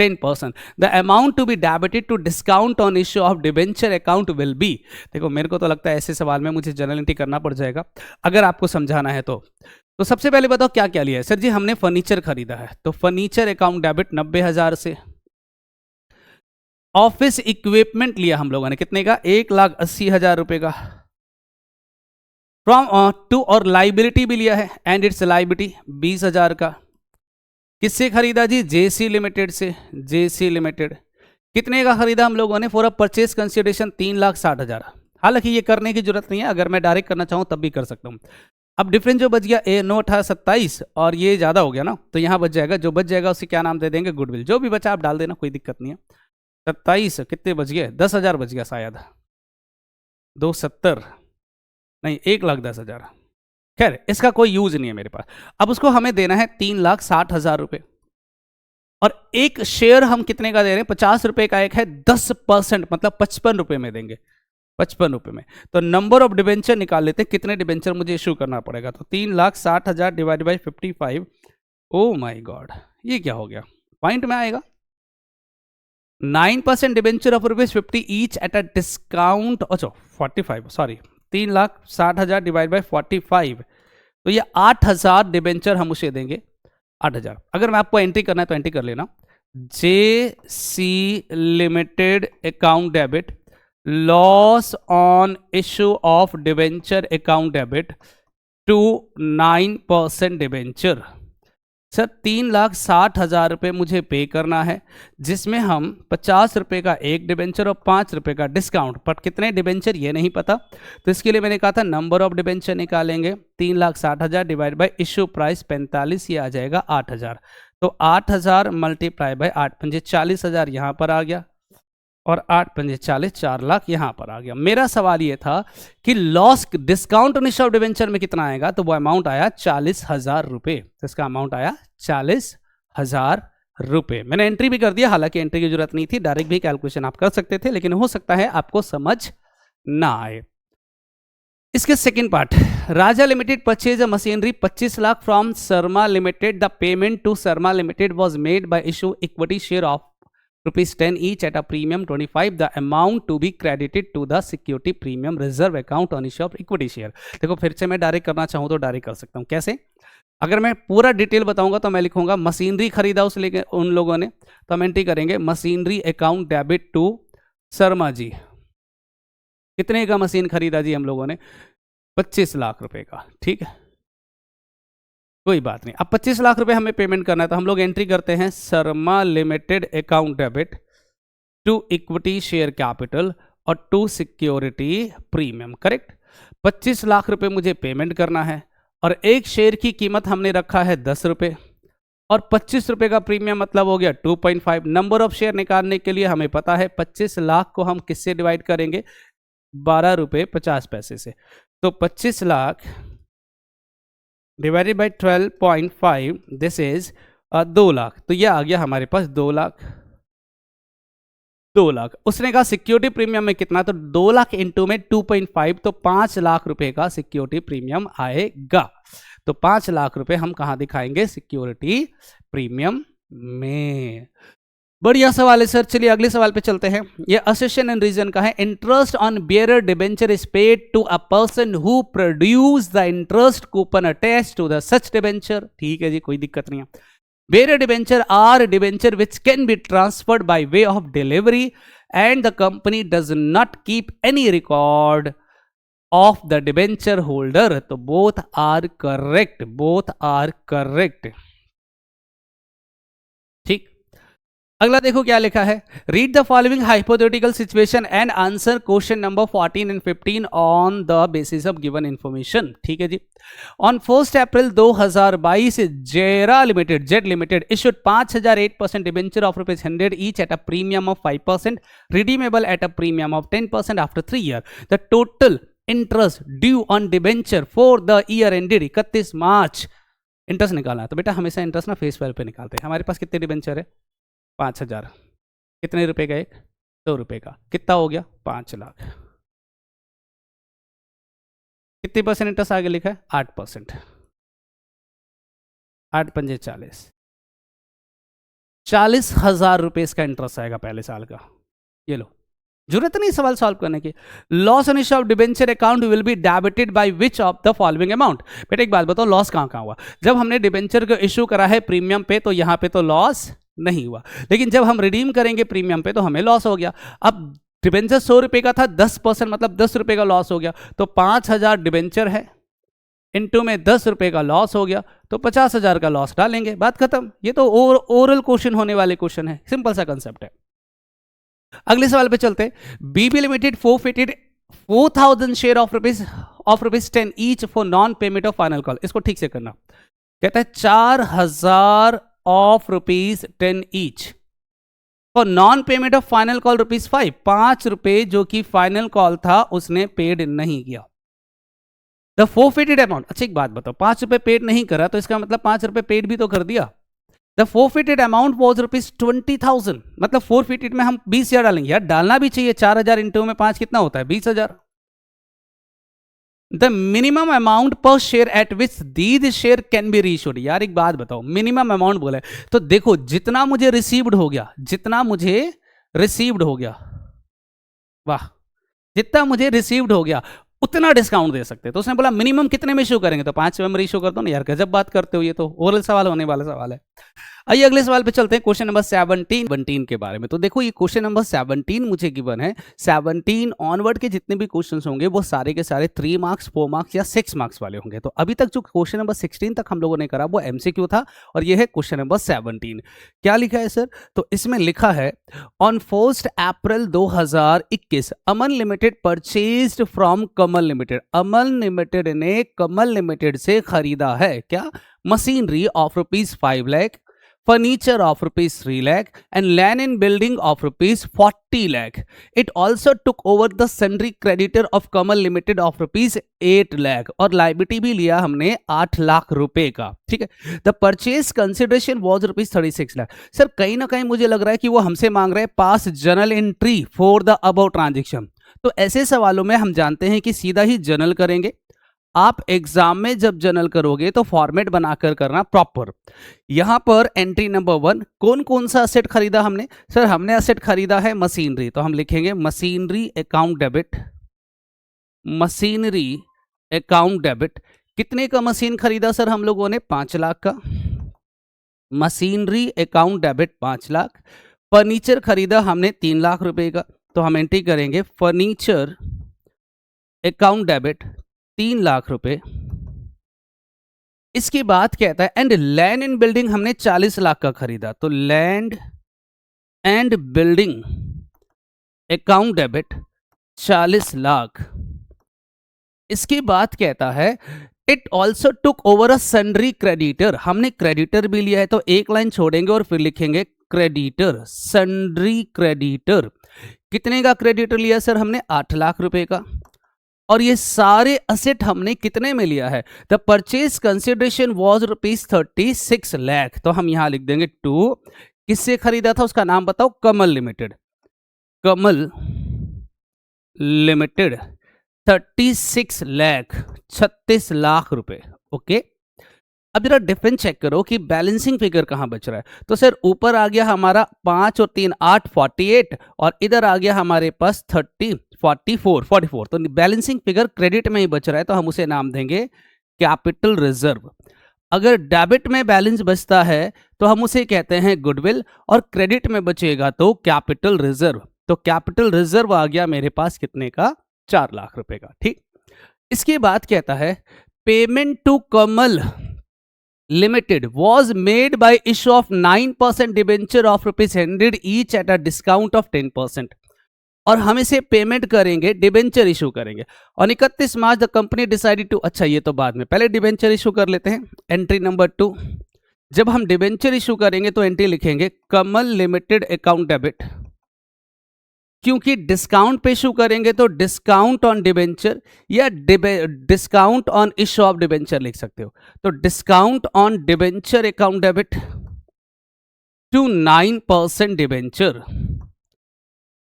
10%. The amount to be debited to discount on issue of debenture account will be, देखो मेरे को तो लगता है ऐसे सवाल में मुझे जर्नल एंट्री करना पड़ जाएगा अगर आपको समझाना है तो सबसे पहले बताओ क्या क्या लिया है। सर जी हमने फर्नीचर खरीदा है, तो फर्नीचर अकाउंट डेबिट 90,000 से। ऑफिस इक्विपमेंट लिया हम लोगों ने कितने का, 1,80,000 रुपए का। फ्रॉम टू और लाइबिलिटी भी लिया है एंड इट्स लाइबिलिटी 20,000 का। किससे खरीदा जी, जेसी लिमिटेड से। जेसी लिमिटेड कितने का खरीदा हम लोगों ने, फॉर अ परचेज कंसिडरेशन 3,60,000। हालांकि ये करने की जरूरत नहीं है, अगर मैं डायरेक्ट करना चाहूँ तब भी कर सकता हूँ। अब डिफरेंस जो बच गया, 9,18,27 और ये ज़्यादा हो गया ना, तो यहाँ बच जाएगा, जो बच जाएगा उसे क्या नाम दे देंगे, गुडविल। जो भी बचा आप डाल देना, कोई दिक्कत नहीं है। 27 कितने बच गए, 10,000 बच गया शायद, 270 नहीं 1,10,000। खैर इसका कोई यूज नहीं है मेरे पास। अब उसको हमें देना है 3,60,000 रुपए और एक शेयर हम कितने का दे रहे हैं, 50 रुपए का एक है, 10% मतलब 55 रुपए में देंगे, 55 रुपए में। तो नंबर ऑफ डिबेंचर निकाल लेते हैं, कितने डिबेंचर मुझे इशू करना पड़ेगा। तो 3,60,000 divide by 55। Oh my God, ये क्या हो गया, पॉइंट में आएगा। 9% debenture of ₹50 each at a discount, अच्छा 45 सॉरी, 3,60,000 डिवाइड बाई 45, तो ये 8,000 डिबेंचर हम उसे देंगे, 8,000। अगर मैं आपको एंट्री करना है तो एंट्री कर लेना, JC limited account debit, loss on issue of debenture account debit to 9% debenture. Sir 3,60,000 रुपये मुझे पे करना है, जिसमें हम 50 रुपये का एक डिबेंचर और 5 रुपये का डिस्काउंट, पर कितने डिबेंचर ये नहीं पता, तो इसके लिए मैंने कहा था नंबर ऑफ डिबेंचर निकालेंगे। 3,60,000 डिवाइड बाई इशू प्राइस 45, ये आ जाएगा 8,000। तो 8,000 मल्टीप्लाई बाई 8 पंजे 40,000 यहाँ पर आ गया और 8 पंजे 40, 4 लाख यहाँ पर आ गया। मेरा सवाल ये था कि loss discount on issue of debenture में कितना आएगा, तो वो अमाउंट आया 40,000 रुपये। तो इसका अमाउंट आया 40,000 रुपये। मैंने एंट्री भी कर दिया, हालांकि एंट्री की जरूरत नहीं थी, डायरेक्ट भी कैलकुलेशन आप कर सकते थे, लेकिन हो सकता है आपको समझ ना आए। इसके second part, Raja limited purchase a machinery 25 lakh from Sharma limited. The payment to Sharma limited was made by issue equity share of ₹10 each at a premium 25, the amount to be credited to the security premium reserve account on issue of equity share। देखो फिर से मैं direct करना चाहूँ तो direct कर सकता हूँ। कैसे, अगर मैं पूरा डिटेल बताऊंगा तो मैं लिखूंगा मशीनरी खरीदा उस लेके उन लोगों ने, तो हम एंट्री करेंगे machinery account debit to Sharma ji. कितने का मशीन खरीदा जी हम लोगों ने, 25 लाख रुपए का, ठीक है कोई बात नहीं। अब 25 लाख रुपए हमें पेमेंट करना है, तो हम लोग एंट्री करते हैं Sharma limited account debit to equity share capital और to security premium, correct. 25 lakh रुपए मुझे पेमेंट करना है और एक शेयर की कीमत हमने रखा है 10 रुपए और 25 रुपए का प्रीमियम मतलब हो गया 2.5। नंबर ऑफ शेयर निकालने के लिए हमें पता है 25 लाख को हम किससे डिवाइड करेंगे, 12 रुपए 50 पैसे से। तो 25 lakh divided by 12.5, this is 2 lakh. तो यह आ गया हमारे पास 2 लाख। 2 लाख उसने कहा सिक्योरिटी प्रीमियम में कितना, तो 2 लाख इंटू में 2.5, तो 5 लाख रुपए का सिक्योरिटी प्रीमियम आएगा। तो 5 लाख रुपए हम कहां दिखाएंगे, सिक्योरिटी प्रीमियम में। बढ़िया सवाल है सर। चलिए अगले सवाल पे चलते हैं। ये असेशन एंड रीजन का है। Interest on bearer debenture is paid to a person who produce the interest coupon attach to the such debenture. ठीक है जी, कोई दिक्कत नहीं है। Bearer debenture are debenture which can be transferred by way of delivery and the company does not keep any record of the debenture holder. तो both are correct, both are correct. ठीक, अगला देखो क्या लिखा है। Read the following hypothetical situation and answer question number 14 and 15 on the basis of given information. ठीक है जी। On 1 अप्रैल 2022 जेरा limited, Z limited issued 5,000 8% debenture of ₹100 each at a premium of 5%, redeemable eight a premium of 10% after 3 year. The total interest due on debenture for the year ended 31 March. Interest निकालना है तो बेटा हमेशा interest ना face value पे निकालते हैं। हमारे पास कितने डिबेंचर है? 5000। कितने रुपए का? एक 2 रुपए का। कितना हो गया? 5 लाख। कितनी परसेंट इंटरेस्ट आगे लिखा है? 8%। 8 पंजे 40। 40,000 रुपए इसका इंटरेस्ट आएगा पहले साल का। ये लो, जरूरत नहीं सवाल सॉल्व करने की। Loss on issue of debenture account will be debited by which of the following amount. बेटा एक बात बताओ, लॉस कहां हुआ? जब हमने डिबेंचर को इश्यू करा है प्रीमियम पे तो यहां पे तो लॉस नहीं हुआ, लेकिन जब हम रिडीम करेंगे प्रीमियम पे तो हमें लॉस हो गया। अब डिबेंचर 100 रुपए का था, 10% मतलब 10 रुपए का लॉस हो गया। तो 5000 डिबेंचर है, इनटू में 10 रुपए का लॉस हो गया, तो 50,000 का लॉस डालेंगे, बात खत्म। ये तो ओरल क्वेश्चन होने वाले क्वेश्चन है, सिंपल सा कंसेप्ट है। अगले सवाल पे चलते हैं। BB limited forfeited 4000 share of rupees 10 each for non payment of final call. इसको ठीक से करना। कहता है 4000 of rupees 10 each for non payment of final call ₹5। 5 रुपए जो कि फाइनल कॉल था उसने पेड नहीं किया। The forfeited amount. अच्छा एक बात बताओ, 5 रुपए पेड नहीं करा तो इसका मतलब 5 रुपए पेड भी तो कर दिया। द फोरफिटेड अमाउंट वॉज ₹20,000, मतलब फोरफिटेड में हम 20,000 डालेंगे। यार डालना भी चाहिए, 4000 इंटू में 5 कितना होता है? 20,000। द मिनिमम अमाउंट पर share eight which these share can be reissued. यार एक बात बताओ, मिनिमम अमाउंट बोला है तो देखो जितना मुझे रिसीव्ड हो गया, जितना मुझे रिसीव्ड हो गया, वाह, जितना मुझे रिसीव्ड हो गया उतना डिस्काउंट दे सकते हैं। तो उसने बोला मिनिमम कितने में इशू करेंगे? तो 5 में इशू कर दो ना। यार गजब बात करते हो, ये तो ओरल सवाल होने वाला सवाल है। आइए अगले सवाल पे चलते हैं, क्वेश्चन नंबर 17 के बारे में। तो देखो ये क्वेश्चन नंबर 17 मुझे गिवन है। 17 ऑनवर्ड के जितने भी क्वेश्चन होंगे वो सारे के सारे 3 मार्क्स 4 मार्क्स या 6 मार्क्स वाले होंगे। तो अभी तक जो क्वेश्चन नंबर 16 तक हम लोगों ने करा वो एमसीक्यू था, और ये है क्वेश्चन नंबर 17। क्या लिखा है सर? तो इसमें लिखा है on 1 April 2021 Aman limited purchased from Kamal limited. Aman limited ने कमल लिमिटेड से खरीदा है क्या? Machinery of ₹5 lakh, furniture of ₹3 lakh and land in building of ₹40 lakh. It also took over the sundry creditor of Kamal Limited of ₹8 lakh और liability भी लिया हमने 8 लाख रुपए का। ठीक है। The purchase consideration was ₹36 lakh। Sir कहीं ना कहीं मुझे लग रहा है कि वो हमसे मांग रहे हैं पास journal entry for the above transaction. तो ऐसे सवालों में हम जानते हैं कि सीधा ही जर्नल करेंगे। आप एग्जाम में जब जर्नल करोगे तो फॉर्मेट बनाकर करना प्रॉपर। यहां पर एंट्री नंबर 1, कौन कौन सा असेट खरीदा हमने? सर हमने असेट खरीदा है मशीनरी, तो हम लिखेंगे machinery account debit. Machinery account debit. कितने का मशीन खरीदा सर हम लोगों ने? 5 लाख का। Machinery account debit 5 lakh. Furniture खरीदा हमने 3 लाख रुपए का, तो हम एंट्री करेंगे फर्नीचर अकाउंट डेबिट 3 लाख रुपए। इसके बाद कहता है एंड लैंड एंड बिल्डिंग हमने 40 लाख का खरीदा, तो land and building account debit 40 lakh. इसके बाद कहता है it also took over a sundry creditor. हमने क्रेडिटर भी लिया है, तो एक लाइन छोड़ेंगे और फिर लिखेंगे क्रेडिटर, सन्ड्री क्रेडिटर। कितने का क्रेडिटर लिया सर हमने? 8 लाख रुपए का। और ये सारे असेट हमने कितने में लिया है? The purchase consideration was ₹36 lakh. तो हम यहां लिख देंगे 2। किससे खरीदा था उसका नाम बताओ? कमल लिमिटेड। कमल लिमिटेड 36 लाख, 36 लाख रुपए। ओके, अब जरा डिफरेंस चेक करो कि बैलेंसिंग फिगर कहां बच रहा है। तो सर ऊपर आ गया हमारा 5 और 3 8 48, और इधर आ गया हमारे पास 30 44। तो बैलेंसिंग फिगर क्रेडिट में ही बच रहा है, तो हम उसे नाम देंगे कैपिटल रिजर्व। अगर डेबिट में बैलेंस बचता है तो हम उसे कहते हैं गुडविल, और क्रेडिट में बचेगा तो कैपिटल रिजर्व। तो कैपिटल रिजर्व आ गया मेरे पास कितने का? 4 लाख रुपए का। ठीक, इसके बाद कहता है payment to Kamal limited was made by issue of 9% debenture of ₹100 each at a discount of 10%। और हम इसे पेमेंट करेंगे, डिबेंचर इशू करेंगे। और 31 मार्च द कंपनी डिसाइडेड टू, अच्छा ये तो बाद में, पहले डिबेंचर इशू कर लेते हैं। एंट्री नंबर 2, जब हम डिबेंचर इशू करेंगे तो एंट्री लिखेंगे कमल लिमिटेड अकाउंट डेबिट क्योंकि डिस्काउंट पे इशू करेंगे तो डिस्काउंट ऑन डिबेंचर या discount on issue of debenture लिख सकते हो। तो discount on debenture account debit to 9% debenture,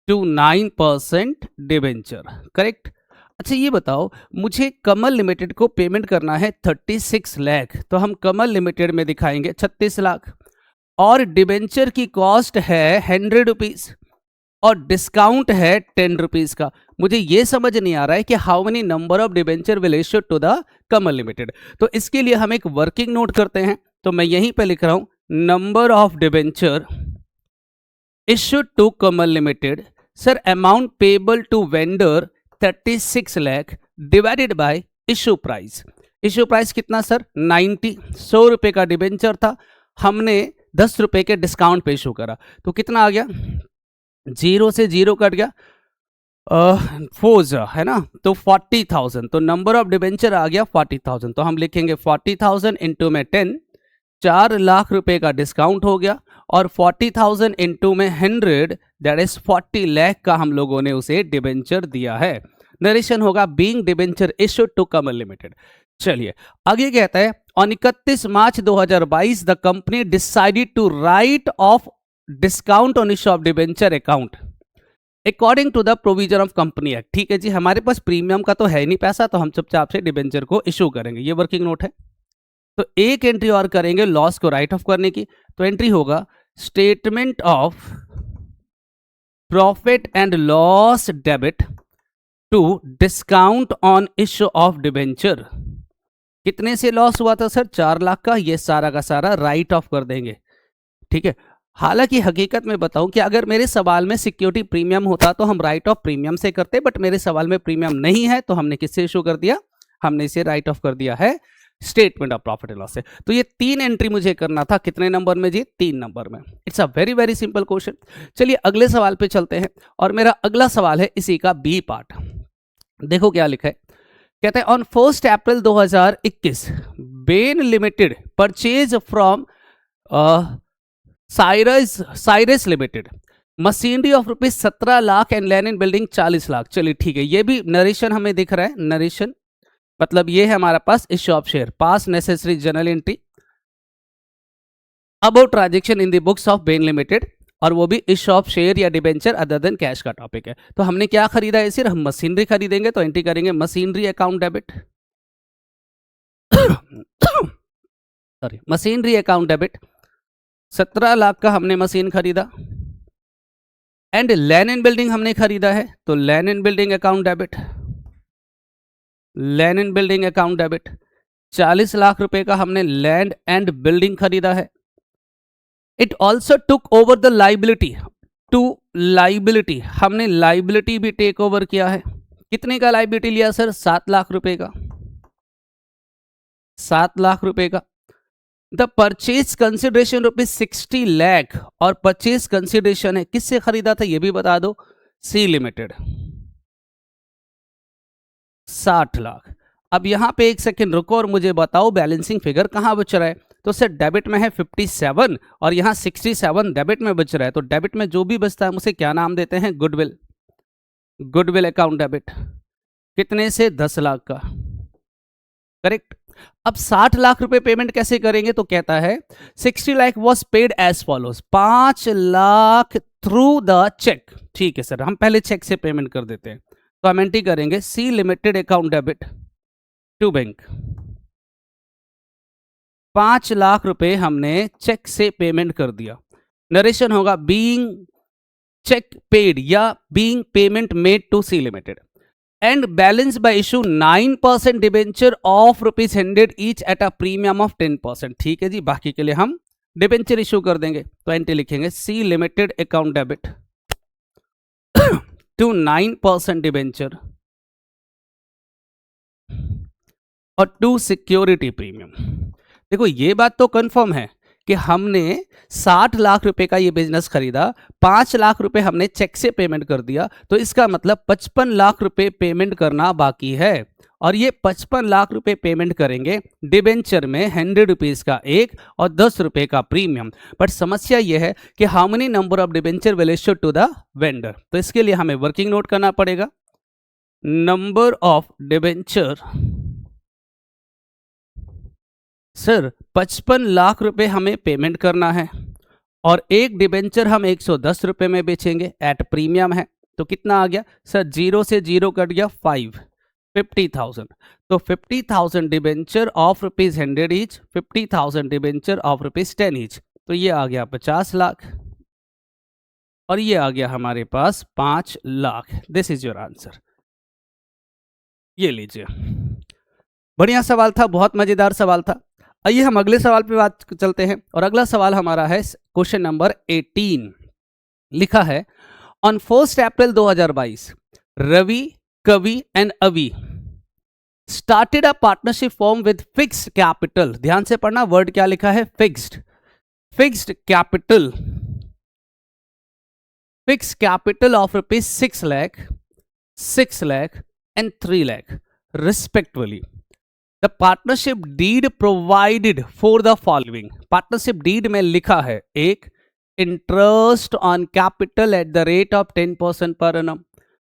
to 9% debenture, correct. अच्छा ये बताओ, मुझे कमल लिमिटेड को पेमेंट करना है 36 लाख, तो हम कमल लिमिटेड में दिखाएंगे 36 लाख, और डिबेंचर की कॉस्ट है 100 रुपीज और डिस्काउंट है 10 रुपीज का। मुझे ये समझ नहीं आ रहा है कि how many number of debenture will issue to the Kamal limited. तो इसके लिए हम एक वर्किंग नोट करते हैं, तो मैं यहीं पे लिख रहा हूं number of debenture issued to Kamal limited, sir amount payable to vendor 36 lakh divided by issue price. Issue price कितना सर 90, 100 रुपए का डिबेंचर था, हमने 10 रुपए के डिस्काउंट पे इशू करा, तो कितना आ गया, 0 से 0 कट गया, 4 है ना, तो 40,000, तो नंबर ऑफ डिबेंचर आ गया 40,000। तो हम लिखेंगे 40,000 इंटू में 10, 4 लाख रुपए का डिस्काउंट हो गया, और 40,000 इंटू में 100 दैट इज 40 लाख का हम लोगों ने उसे डिबेंचर दिया है। नरेशन होगा being debenture issued to Kamal limited. चलिए आगे कहता है on 31 March 2022 the company decided to write off discount on issue of debenture account according to the provision of company act. ठीक है जी, हमारे पास प्रीमियम का तो है नहीं पैसा, तो हम चुपचाप से डिबेंचर को इशू करेंगे, ये वर्किंग नोट है। तो एक एंट्री और करेंगे लॉस को राइट ऑफ करने की, तो एंट्री होगा statement of profit and loss debit to discount on issue of debenture. कितने से लॉस हुआ था सर 4 लाख का, ये सारा का सारा राइट ऑफ कर देंगे। ठीक है, हालांकि हकीकत में बताऊं कि अगर मेरे सवाल में सिक्योरिटी प्रीमियम होता तो हम राइट ऑफ प्रीमियम से करते, बट मेरे सवाल में प्रीमियम नहीं है, तो हमने किससे इशू कर दिया, हमने इसे राइट ऑफ कर दिया है statement of profit and loss से। तो ये 3 एंट्री मुझे करना था, कितने नंबर में जी, 3 नंबर में। It's a very very simple question. चलिए अगले सवाल पे चलते हैं, और मेरा अगला सवाल है इसी का बी पार्ट। देखो क्या लिखा है, कहते हैं on 1 April 2021 Ben limited purchase from Cyrus limited machinery of rupees 17 lakh and land and building 40 lakh. चलिए ठीक है, ये भी नरेशन हमें दिख रहा है, नरेशन मतलब ये है हमारा पास issue of share, pass necessary journal entry about transaction in the books of Ben limited, और वो भी इश्यू ऑफ शेयर या डिबेंचर अदर देन कैश का टॉपिक है। तो हमने क्या खरीदा है, सिर्फ हम मशीनरी खरीदेंगे, तो एंट्री करेंगे machinery account debit sorry machinery account debit 17 lakh का हमने मशीन खरीदा, एंड लैंड एंड बिल्डिंग हमने खरीदा है, तो land and building account debit, land and building account debit 40 lakh रुपए का हमने लैंड एंड बिल्डिंग खरीदा है। It also took over the liability to liability, हमने लाइबिलिटी भी टेक ओवर किया है। कितने का लाइबिलिटी लिया सर, 7 लाख रुपए का, 7 लाख रुपए का। The purchase consideration rupees 60 lakh, और परचेज कंसिडरेशन है किससे खरीदा था ये भी बता दो, सी लिमिटेड 60 लाख। अब यहां पे एक सेकंड रुको और मुझे बताओ बैलेंसिंग फिगर कहां बच रहा है। तो सर डेबिट में है 57 और यहां 67 डेबिट में बच रहा है, तो डेबिट में जो भी बचता है उसे क्या नाम देते हैं, गुडविल, गुडविल अकाउंट डेबिट। कितने से, 10 लाख का, करेक्ट। अब 60 लाख रुपए पेमेंट कैसे करेंगे, तो कहता है 60 lakh was paid as follows, 5 lakh through the cheque. ठीक है सर, हम पहले चेक से पेमेंट कर देते हैं, तो हम एंट्री करेंगे C limited account debit to bank, 5 lakh रुपए हमने चेक से पेमेंट कर दिया। नरेशन होगा बीइंग चेक पेड या being payment made to C limited, and balance by issue 9% debenture of rupees 100 each at a premium of 10%। ठीक है जी, बाकी के लिए हम डिबेंचर इशू कर देंगे, तो एंट्री लिखेंगे C limited account debit to 9% debenture और टू सिक्योरिटी प्रीमियम। देखो ये बात तो कंफर्म है कि हमने 60 लाख रुपए का ये बिजनेस खरीदा, 5 लाख रुपए हमने चेक से पेमेंट कर दिया, तो इसका मतलब 55 लाख रुपए पेमेंट करना बाकी है, और ये 55 लाख रुपए पेमेंट करेंगे डिबेंचर में 100 रुपीज का एक और 10 रुपए का प्रीमियम। बट समस्या ये है कि how many number of debenture will issue to the vendor, तो इसके लिए हमें वर्किंग नोट करना पड़ेगा। Number of debenture, sir 55 lakh रुपए हमें पेमेंट करना है और एक डिबेंचर हम 110 रुपए में बेचेंगे, एट प्रीमियम है, तो कितना आ गया सर, 0 से 0 कट गया 50,000। तो 50,000 debenture of rupees 100 each, 50,000 debenture of rupees 10 each, तो ये आ गया 50 लाख और ये आ गया हमारे पास 5 lakh. This is your answer. ये लीजिए, बढ़िया सवाल था, बहुत मजेदार सवाल था। आइए हम अगले सवाल पे बात चलते हैं और अगला सवाल हमारा है क्वेश्चन नंबर 18। लिखा है on 1 April 2022 Ravi, Kavi and Avi started a partnership form with fixed capital. ध्यान से पढ़ना, वर्ड क्या लिखा है, fixed capital, fixed capital of rupees 6 lakh, 6 lakh and 3 lakh respectively. The partnership deed provided for the following. Partnership deed में लिखा है, एक, interest on capital at the rate of 10% per annum,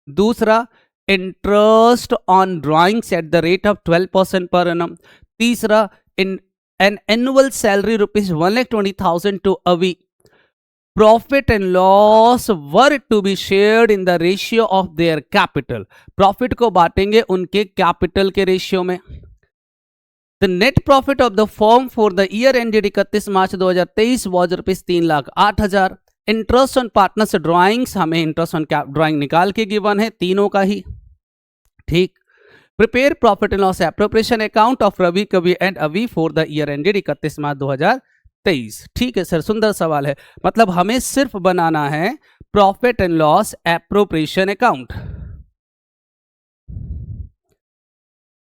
दूसरा interest on drawings at the rate of 12% per annum, तीसरा in an annual salary rupees 1,20,000 to Avi, profit and loss were to be shared in the ratio of their capital. Profit को बांटेंगे उनके capital के ratio में। The net profit of the firm for the year ended 31 March 2023 was rupees 3,08,000। Interest on partners drawings, हमें interest on drawing निकाल के given है, तीनों का ही, ठीक। Prepare profit and loss appropriation account of Ravi, Kavi and अवी for the year ended 31 March 2023। ठीक है सर, सुंदर सवाल है। मतलब हमें सिर्फ बनाना है profit and loss appropriation account.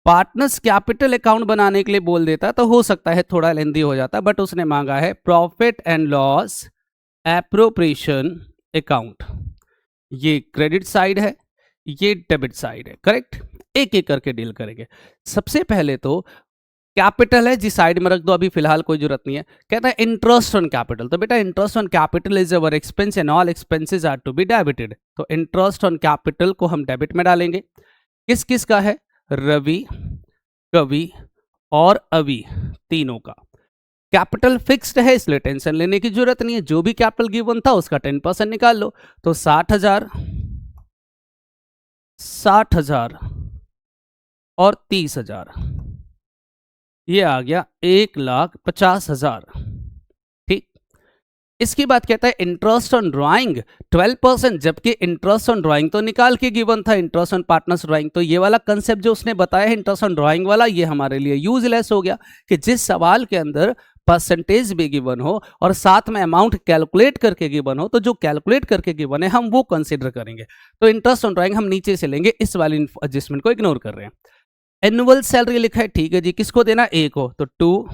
Partners capital account बनाने के लिए बोल देता तो हो सकता है थोड़ा लेंदी हो जाता, बट उसने मांगा है profit and loss appropriation account. ये क्रेडिट साइड है, ये डेबिट साइड है, करेक्ट। एक एक करके डील करेंगे। सबसे पहले तो कैपिटल है जी साइड में रख दो, अभी फिलहाल कोई जरूरत नहीं है। कहता है इंटरेस्ट ऑन कैपिटल, तो बेटा interest on capital is our expense and all expenses are to be debited, तो इंटरेस्ट ऑन कैपिटल को हम डेबिट में डालेंगे। किस किस का है, रवि, कवि और अवी, तीनों का। कैपिटल फिक्स्ड है इसलिए टेंशन लेने की जरूरत नहीं है, जो भी कैपिटल गिवन था उसका 10% निकाल लो, तो 60,000, 60,000 और 30,000, ये आ गया 1,50,000। ठीक, इसके बाद कहता है इंटरेस्ट ऑन ड्राइंग 12%, जबकि इंटरेस्ट ऑन ड्राइंग तो निकाल के गिवन था, इंटरेस्ट ऑन पार्टनर्स ड्राइंग, तो ये वाला कंसेप्ट जो उसने बताया है इंटरेस्ट ऑन ड्राइंग वाला, ये हमारे लिए यूजलेस हो गया कि जिस सवाल के अंदर परसेंटेज भी गिवन हो और साथ में अमाउंट कैलकुलेट करके गिवन हो, तो जो कैलकुलेट करके गिवन है हम वो कंसिडर करेंगे। तो इंटरेस्ट ऑन ड्राइंग हम नीचे से लेंगे, इस वाली एडजस्टमेंट को इग्नोर कर रहे हैं। एनुअल सैलरी लिखा है, ठीक है जी, किसको देना, ए को, तो 2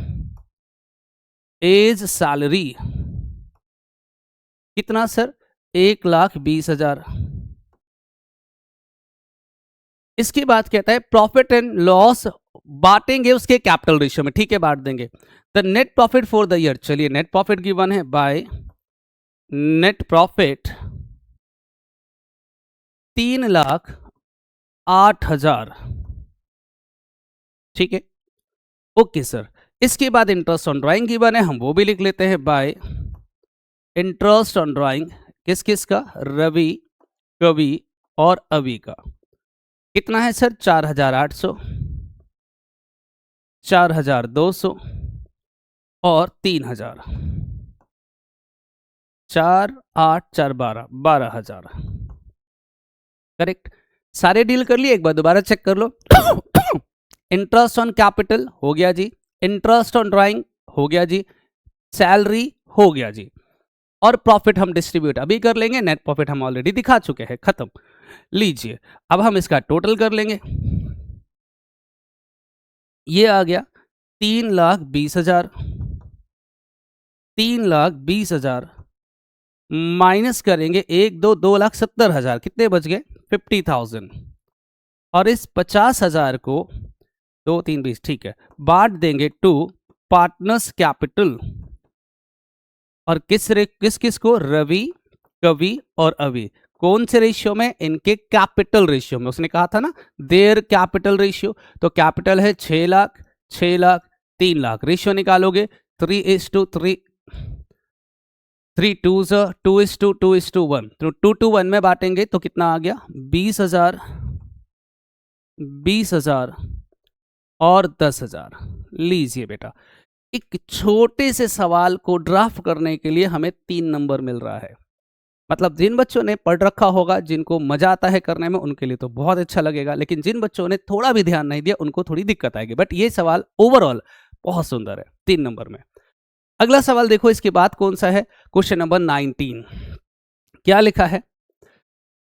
एज सैलरी कितना सर, 1,20,000। इसके बाद कहता है प्रॉफिट एंड लॉस बांटेंगे उसके कैपिटल रेशियो में, ठीक है बांट देंगे। The net profit for the year, चलिए नेट प्रॉफिट गिवन है बाय नेट प्रॉफिट 3,08,000, ठीक है, ओके सर। इसके बाद इंटरेस्ट ऑन ड्राइंग गिवन है, हम वो भी लिख लेते हैं बाय इंटरेस्ट ऑन ड्राइंग, किस किस का, रवि, कवि और अवी का। कितना है सर, 4,800, 4,200 और 3,000, 4, 8, 4, 12, 12,000, करेक्ट। सारे डील कर लिए, एक बार दोबारा चेक कर लो। इंटरेस्ट ऑन कैपिटल हो गया जी, इंटरेस्ट ऑन ड्राइंग हो गया जी, सैलरी हो गया जी, और प्रॉफिट हम डिस्ट्रीब्यूट अभी कर लेंगे, नेट प्रॉफिट हम ऑलरेडी दिखा चुके हैं, खत्म। लीजिए अब हम इसका टोटल कर लेंगे, ये आ गया 3,20,000, 3,20,000 माइनस करेंगे 1, 2, 2,70,000, कितने बच गए, 50,000, और इस 50,000 को 2 3 20 ठीक है बांट देंगे टू पार्टनर्स कैपिटल। और किस किस को? रवि, कवि और अवि। कौन से रेशियो में? इनके कैपिटल रेशियो में। उसने कहा था ना देयर कैपिटल रेशियो, तो कैपिटल है 6 लाख, 6 लाख, 3 लाख। रेशियो निकालोगे 3:3, 3:2:2:1, तो 2:1 में बांटेंगे तो कितना आ गया? 20,000, 20,000 और 10,000। लीजिए बेटा, एक छोटे से सवाल को ड्राफ्ट करने के लिए हमें 3 नंबर मिल रहा है। मतलब जिन बच्चों ने पढ़ रखा होगा, जिनको मजा आता है करने में, उनके लिए तो बहुत अच्छा लगेगा, लेकिन जिन बच्चों ने थोड़ा भी ध्यान नहीं दिया उनको थोड़ी दिक्कत आएगी। बट ये सवाल ओवरऑल बहुत सुंदर है 3 नंबर में। अगला सवाल देखो, इसके बाद कौन सा है? Question number 19। क्या लिखा है?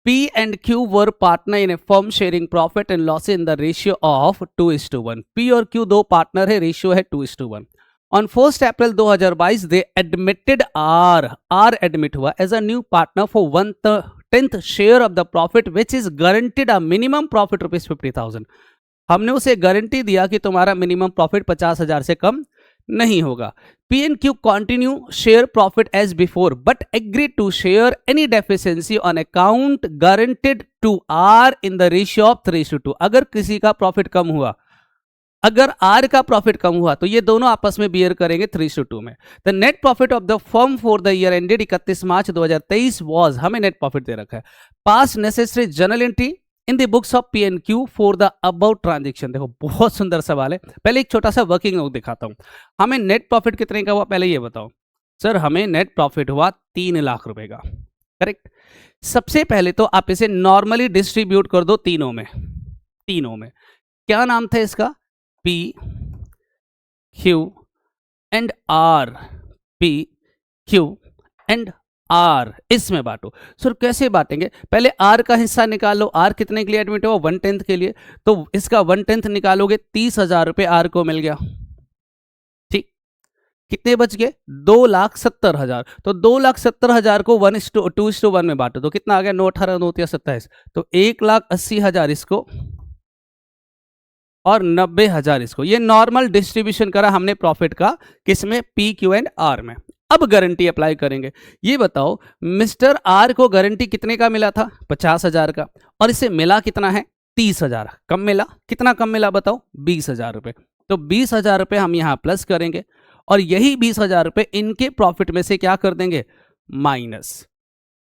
P and Q were partner in a firm sharing profit and loss in the ratio of 2:1। P और Q दो पार्टनर है, रेशियो है 2:1। On 1st April 2022 they admitted R admit हुआ as a new partner for 1/10 share of the profit which is guaranteed a minimum profit rupees 50,000। हमने उसे guarantee दिया कि तुम्हारा मिनिमम प्रॉफिट 50,000 से कम नहीं होगा। P and Q continue share profit as before but agree to share any deficiency on account guaranteed to R in the ratio of 3:2। अगर किसी का प्रॉफिट कम हुआ, अगर R का प्रॉफिट कम हुआ तो ये दोनों आपस में बियर करेंगे 3:2 में। The net profit of the firm for the year ended 31 March 2023 was, हमें नेट प्रॉफिट दे रखा है, pass necessary journal entry in the books of P and Q for the about transaction. देखो बहुत सुंदर सवाल है। पहले एक छोटा सा वर्किंग नोट दिखाता हूं। हमें नेट प्रॉफिट कितने का हुआ पहले ये बताओ। सर हमें नेट प्रॉफिट हुआ 3 लाख रुपए का, करेक्ट। सबसे पहले तो आप इसे नॉर्मली डिस्ट्रीब्यूट कर दो तीनों में। क्या नाम था इसका? P, Q and R, P, Q and R, इसमें बांटो। सर कैसे बांटेंगे? पहले R का हिस्सा निकालो। R कितने के लिए एडमिट हुआ? 1/10 के लिए, तो इसका 1/10 निकालोगे, 30,000 रुपए R को मिल गया। ठीक, कितने बच गए? 2,70,000। तो 2,70,000 को 1:2:1 में बांटो तो कितना आ गया? 9 18 9 27, तो 1,80,000 इसको और 90,000 इसको। ये नॉर्मल डिस्ट्रीब्यूशन करा हमने प्रॉफिट का, किसमें? P, Q एंड R में। अब गारंटी अप्लाई करेंगे। ये बताओ मिस्टर R को गारंटी कितने का मिला था? 50,000 का, और इसे मिला कितना है? 30,000। कम मिला, कितना कम मिला बताओ? 20,000 रुपए। तो 20,000 रुपए हम यहां प्लस करेंगे और यही 20,000 रुपए इनके प्रॉफिट में से क्या कर देंगे? माइनस।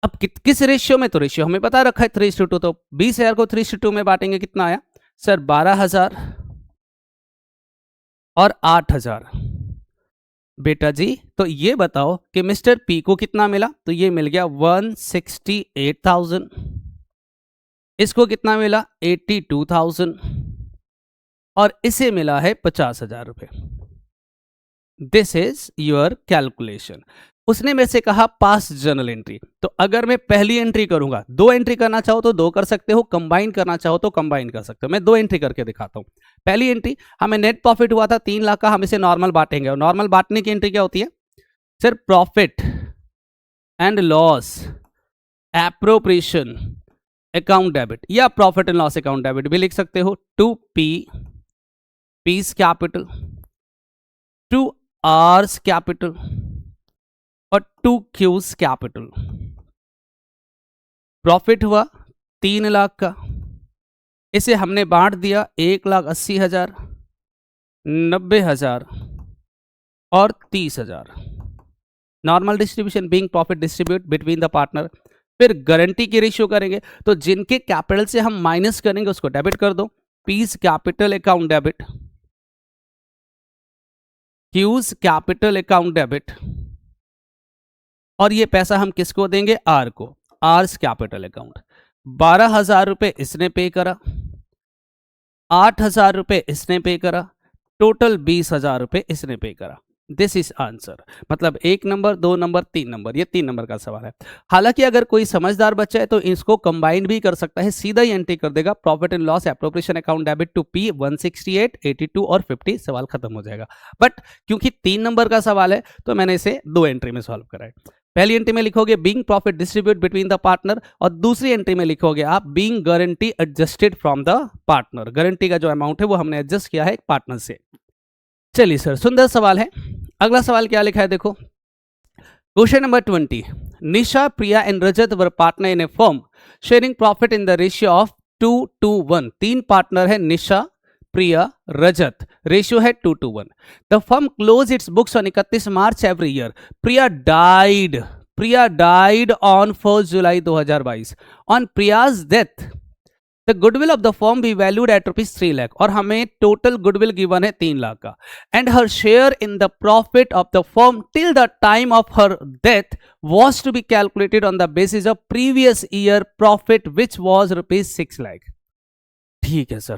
अब किस रेशियो में? तो रेशियो हमें पता रखा है 3:2, तो 20,000 को 3:2 में बांटेंगे, कितना आया सर? 12,000 और 8,000। बेटा जी तो ये बताओ कि मिस्टर पी को कितना मिला? तो ये मिल गया 168,000। इसको कितना मिला? 82,000। और इसे मिला है 50,000 रुपए। This is your calculation. उसने मेरे से कहा पास जर्नल एंट्री। तो अगर मैं पहली एंट्री करूंगा, 2 एंट्री करना चाहो तो 2 कर सकते हो, कंबाइन करना चाहो तो कंबाइन कर सकते हो। मैं 2 एंट्री करके दिखाता हूं। पहली एंट्री, हमें नेट प्रॉफिट हुआ था 3 लाख का, हम इसे नॉर्मल बांटेंगे। और नॉर्मल बांटने की एंट्री क्या होती है? Sir profit and loss appropriation account debit, या profit and loss account debit भी लिख सकते हो। To P's capital, to R's capital और 2 क्यूज कैपिटल। प्रॉफिट हुआ 3 लाख का, इसे हमने बांट दिया 1,80,000, 90,000 और 30,000। Normal distribution being profit distribute between the partner. फिर गारंटी की रेशियो करेंगे, तो जिनके कैपिटल से हम माइनस करेंगे उसको डेबिट कर दो। Piece capital account debit, cues capital account debit, और ये पैसा हम किसको देंगे? आर को, आर्स कैपिटल अकाउंट। 12,000 रुपए इसने पे करा, 8,000 रुपए इसने पे करा, टोटल 20,000 रुपए इसने पे करा। This is answer. मतलब 1 नंबर, 2 नंबर, 3 नंबर, ये 3 नंबर का सवाल है। हालांकि अगर कोई समझदार बच्चा है तो इसको कंबाइन भी कर सकता है, सीधा ही एंट्री कर देगा profit and loss appropriation account debit to P 168, 82 और 50, सवाल खत्म हो जाएगा। बट क्योंकि 3 नंबर का सवाल है तो मैंने इसे 2 एंट्री में सॉल्व करा है। पहली एंट्री में लिखोगे being profit distribute between the partner, और दूसरी एंट्री में लिखोगे आप being guarantee adjusted from the partner. Guarantee का जो अमाउंट है वो हमने एडजस्ट किया है पार्टनर से। चलिए सर, सुंदर सवाल है। अगला सवाल क्या लिखा है देखो, question number 20, Nisha, Priya and Rajat were partner in a firm sharing profit in the ratio of 2:1। तीन पार्टनर है, निशा, प्रिया, रजत, रेशियो है 2:1। The firm close it's books on 31 March every year. Priya died on 1 July 2022। On Priya's death the goodwill of the firm B valued eight ₹3 lakh, और हमें total goodwill given है 3 लाख का। And her share in the profit of the firm till the time of her death was to be calculated on the basis of previous year profit which was ₹6 lakh. ठीक है sir,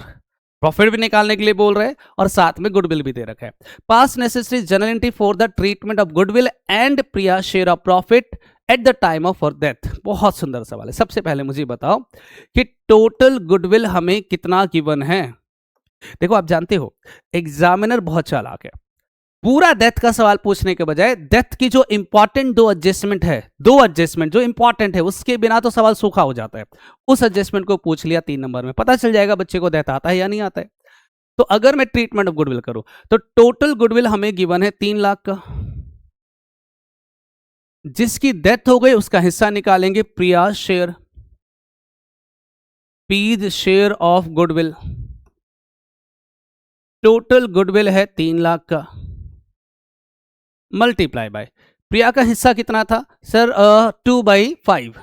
profit भी निकालने के लिए बोल रहे हैं और साथ में गुडविल भी दे रखा है। Pass necessary journal entry for the treatment of goodwill and Priya share of profit at the time of her death. बहुत सुंदर सवाल है। सबसे पहले मुझे बताओ कि टोटल गुडविल हमें कितना गिवन है। देखो, आप जानते हो एग्जामिनर बहुत चालाक है। पूरा डेथ का सवाल पूछने के बजाय डेथ की जो इंपॉर्टेंट दो एडजस्टमेंट जो इंपॉर्टेंट है उसके बिना तो सवाल सूखा हो जाता है, उस एडजस्टमेंट को पूछ लिया 3 नंबर में। पता चल जाएगा बच्चे को डेथ आता है या नहीं आता है। तो अगर मैं ट्रीटमेंट ऑफ गुडविल करूं तो टोटल गुडविल हमें गिवन है 3 लाख का। जिसकी डेथ हो गई उसका हिस्सा निकालेंगे, Priya share, P's share of goodwill. Total goodwill है 3 लाख का, मल्टीप्लाई बाय प्रिया का हिस्सा कितना था सर? 2/5।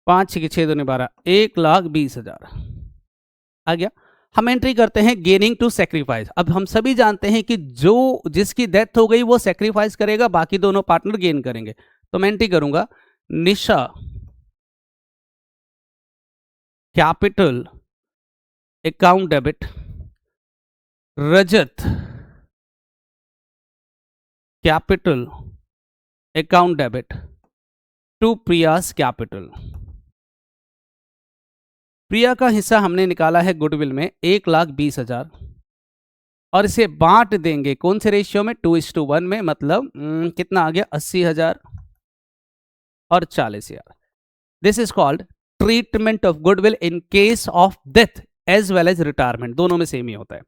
5 6 6 2 12, 1,20,000 आ गया। हम एंट्री करते हैं गेनिंग टू सेक्रीफाइस। अब हम सभी जानते हैं कि जो जिसकी डेथ हो गई वो सेक्रीफाइस करेगा, बाकी दोनों पार्टनर गेन करेंगे। तो मैं एंट्री करूंगा Nisha capital account debit, Rajat capital account debit to Priya's capital. Priya का हिस्सा हमने निकाला है गुडविल में 1,20,000, और इसे बांट देंगे कौन से रेशियो में? 2:1 में। मतलब कितना आ गया? 80,000 और 40,000। This is called treatment of goodwill in case of death as well as retirement, दोनों में सेम ही होता है।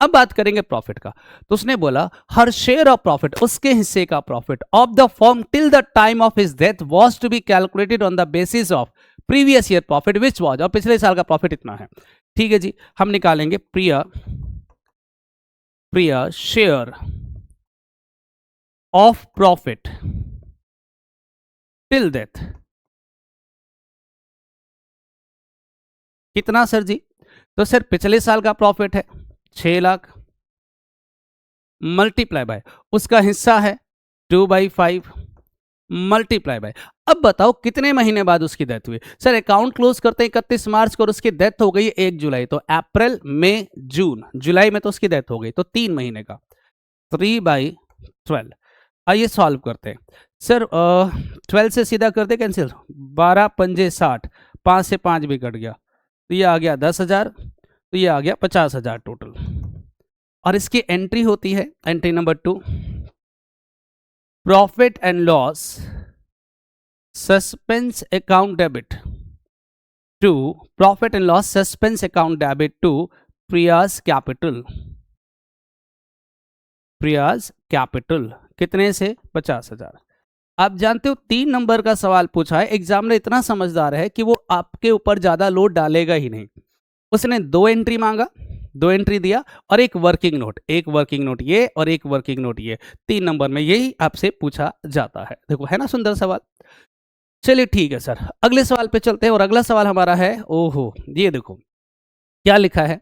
अब बात करेंगे प्रॉफिट का। तो उसने बोला हर शेयर ऑफ प्रॉफिट, उसके हिस्से का profit of the firm till the time of his death was to be calculated on the basis of previous year profit which was, और पिछले साल का प्रॉफिट इतना है। ठीक है जी, हम निकालेंगे Priya share of profit till death कितना सर जी? तो सर पिछले साल का प्रॉफिट है 6 लाख, मल्टीप्लाई बाय उसका हिस्सा है 2/5 मल्टीप्लाई बाय। अब बताओ कितने महीने बाद उसकी डेथ हुई? सर अकाउंट क्लोज करते हैं 31 मार्च को और उसकी डेथ हो गई 1 जुलाई, तो अप्रैल मई जून, जुलाई में तो उसकी डेथ हो गई, तो 3 महीने का 3/12। आइए सॉल्व करते हैं सर। 12 से सीधा करते कैंसिल, 12 पंजे 60, 5 से 5 भी कट गया, तो ये आ गया 10,000, तो ये आ गया 50,000 टोटल। और इसकी एंट्री होती है entry number 2, profit and loss suspense account debit to profit and loss suspense account debit to Priya's capital. कितने से? 50,000। आप जानते हो 3 नंबर का सवाल पूछा है, एग्जामिनर इतना समझदार है कि वो आपके ऊपर ज्यादा लोड डालेगा ही नहीं। उसने 2 एंट्री मांगा, 2 एंट्री दिया और एक वर्किंग नोट ये और एक वर्किंग नोट ये। 3 नंबर में यही आपसे पूछा जाता है। देखो है ना सुंदर सवाल। चलिए ठीक है सर, अगले सवाल पे चलते हैं। और अगला सवाल हमारा है, ओहो ये देखो क्या लिखा है।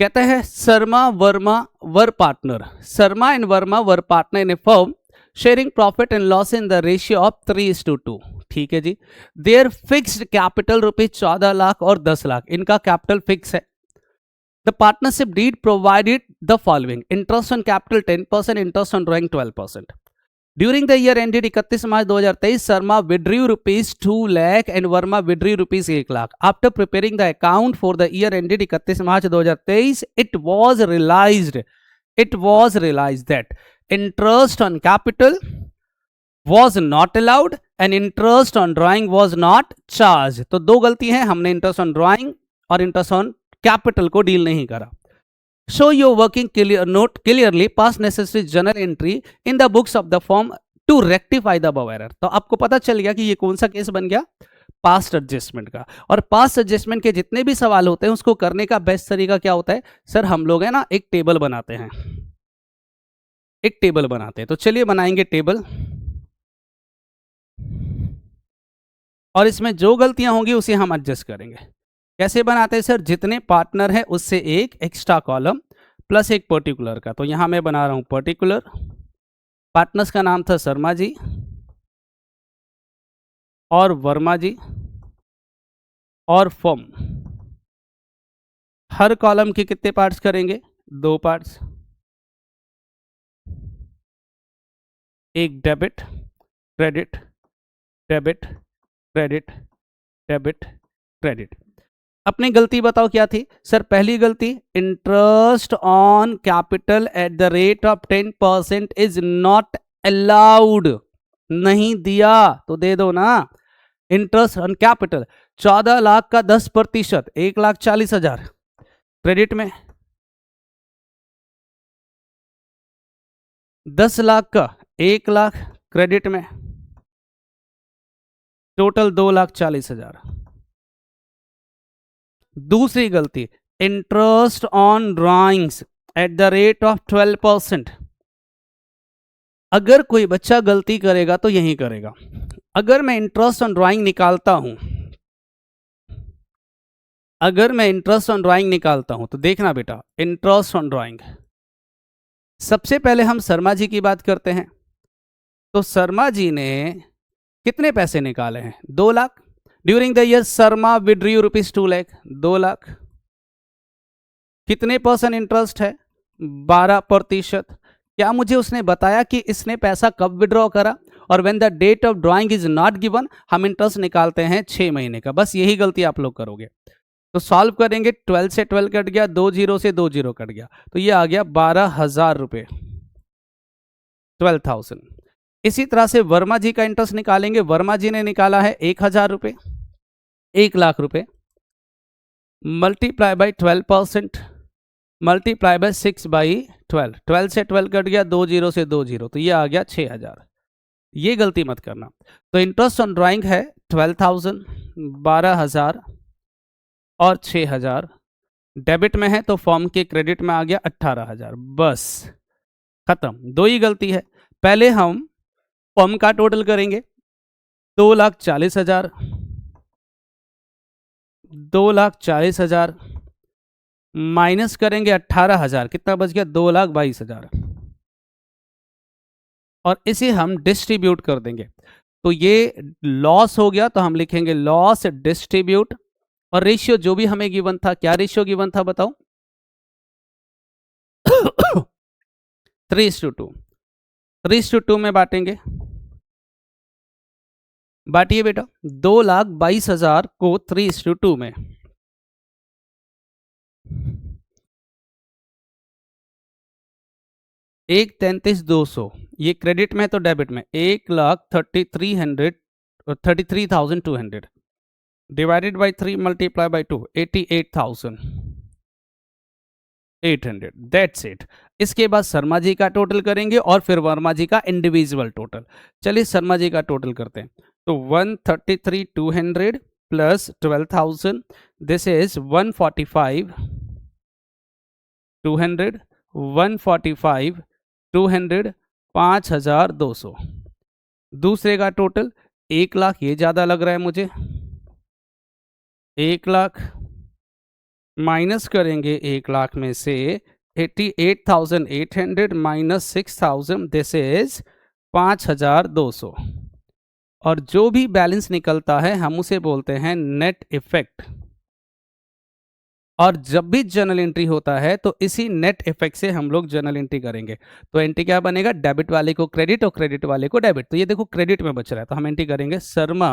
कहता है Sharma Verma were partner, Sharma and Verma were partner in a firm sharing profit and loss in the ratio of 3:2। ठीक है जी। देयर फिक्स्ड कैपिटल ₹14 लाख और 10 लाख, इनका कैपिटल फिक्स है। The partnership deed provided the following: interest on capital 10%, interest on drawing 12%। During the year ended 31 March 2023, Sharma withdrew ₹2 lakh and Verma withdrew ₹1 lakh. After preparing the account for the year ended 31 March 2023, it was realized that interest on capital was not allowed and interest on drawing was not charged. तो दो गलती है, हमने interest on drawing और interest on capital को deal नहीं करा. Show your working note clearly past necessary journal entry in the books of the firm to rectify the above error. तो आपको पता चल गया कि ये कौन सा केस बन गया, पास्ट एडजस्टमेंट का. और पास्ट एडजस्टमेंट के जितने भी सवाल होते हैं उसको करने का बेस्ट तरीका क्या होता है सर, हम लोग है ना एक टेबल बनाते हैं, एक टेबल बनाते हैं. तो चलिए बनाएंगे टेबल, और इसमें जो गलतियां होंगी उसे हम एडजस्ट करेंगे. कैसे बनाते हैं सर, जितने पार्टनर है उससे एक एक्स्ट्रा कॉलम प्लस एक पर्टिकुलर का. तो यहां मैं बना रहा हूं पर्टिकुलर. पार्टनर्स का नाम था शर्मा जी और वर्मा जी और फर्म. हर कॉलम के कितने पार्ट्स करेंगे, 2 पार्ट्स. एक debit credit debit credit debit credit. अपनी गलती बताओ क्या थी सर. पहली गलती, interest on capital at the rate of 10% is not allowed. नहीं दिया तो दे दो ना. इंटरेस्ट ऑन कैपिटल 14 लाख का 10%, 1,40,000. क्रेडिट में 10 लाख का 1 लाख. क्रेडिट में टोटल 2,40,000. दूसरी गलती, interest on drawings eight the rate of 12%. अगर कोई बच्चा गलती करेगा तो यही करेगा. अगर मैं इंटरेस्ट ऑन ड्राइंग निकालता हूं, अगर मैं इंटरेस्ट ऑन ड्राइंग निकालता हूं तो देखना बेटा, इंटरेस्ट ऑन ड्राइंग सबसे पहले हम शर्मा जी की बात करते हैं. तो शर्मा जी ने कितने पैसे निकाले हैं, 2 lakh. During the year Sharma withdrew rupees 2 lakh. 2 lakh. कितने % इंटरेस्ट है, 12%. क्या मुझे उसने बताया कि इसने पैसा कब विड्रॉ करा, और when the date of drawing is not given हम इंटरेस्ट निकालते हैं 6 महीने का. बस यही गलती आप लोग करोगे. तो सॉल्व करेंगे, 12 से 12 कट गया, 2 जीरो से 2 जीरो कट गया, तो ये आ गया 12,000 रुपये, 12,000. इसी तरह से वर्मा जी का इंटरेस्ट निकालेंगे. वर्मा जी ने निकाला है 1,000 रुपये, 1 लाख रुपए, मल्टीप्लाई बाई 12%, मल्टीप्लाई बाई 6/12. 12 से 12 कट गया, 2 जीरो से 2 जीरो, तो ये आ गया 6,000. ये गलती मत करना. तो इंटरेस्ट ऑन ड्राइंग है 12,000, 12,000 और 6,000. डेबिट में है तो फॉर्म के क्रेडिट में आ गया 18,000. बस खत्म. 2 ही गलती है. पहले हम फॉर्म का टोटल करेंगे, 2,40,000, 2,40,000 माइनस करेंगे 18,000, कितना बच गया, 2,22,000. और इसे हम डिस्ट्रीब्यूट कर देंगे. तो ये लॉस हो गया, तो हम लिखेंगे लॉस डिस्ट्रीब्यूट. और रेशियो जो भी हमें गिवन था, क्या रेशियो गिवन था बताओ, 3:2. 3:2 में बांटेंगे. बांटिए बेटा, 2,22,000 को 3:2 में. एक 33,200, ये क्रेडिट में तो डेबिट में 1,33,200 divided by 3 multiply by 2, 88,800. That's it. इसके बाद शर्मा जी का टोटल करेंगे और फिर वर्मा जी का इंडिविजुअल टोटल. चलिए शर्मा जी का टोटल करते हैं. तो 133,200 प्लस 12,000, दिस इज 145,200, 145,200, 5,200. दूसरे का टोटल 1 लाख, ये ज़्यादा लग रहा है मुझे. 1 लाख माइनस करेंगे 1 लाख में से 88,800 माइनस 6,000, दिस इज 5,200. और जो भी बैलेंस निकलता है हम उसे बोलते हैं नेट इफेक्ट. और जब भी जर्नल एंट्री होता है तो इसी नेट इफेक्ट से हम लोग जर्नल एंट्री करेंगे. तो एंट्री क्या बनेगा, डेबिट वाले को क्रेडिट और क्रेडिट वाले को डेबिट. तो ये देखो क्रेडिट में बच रहा है, तो हम एंट्री करेंगे शर्मा.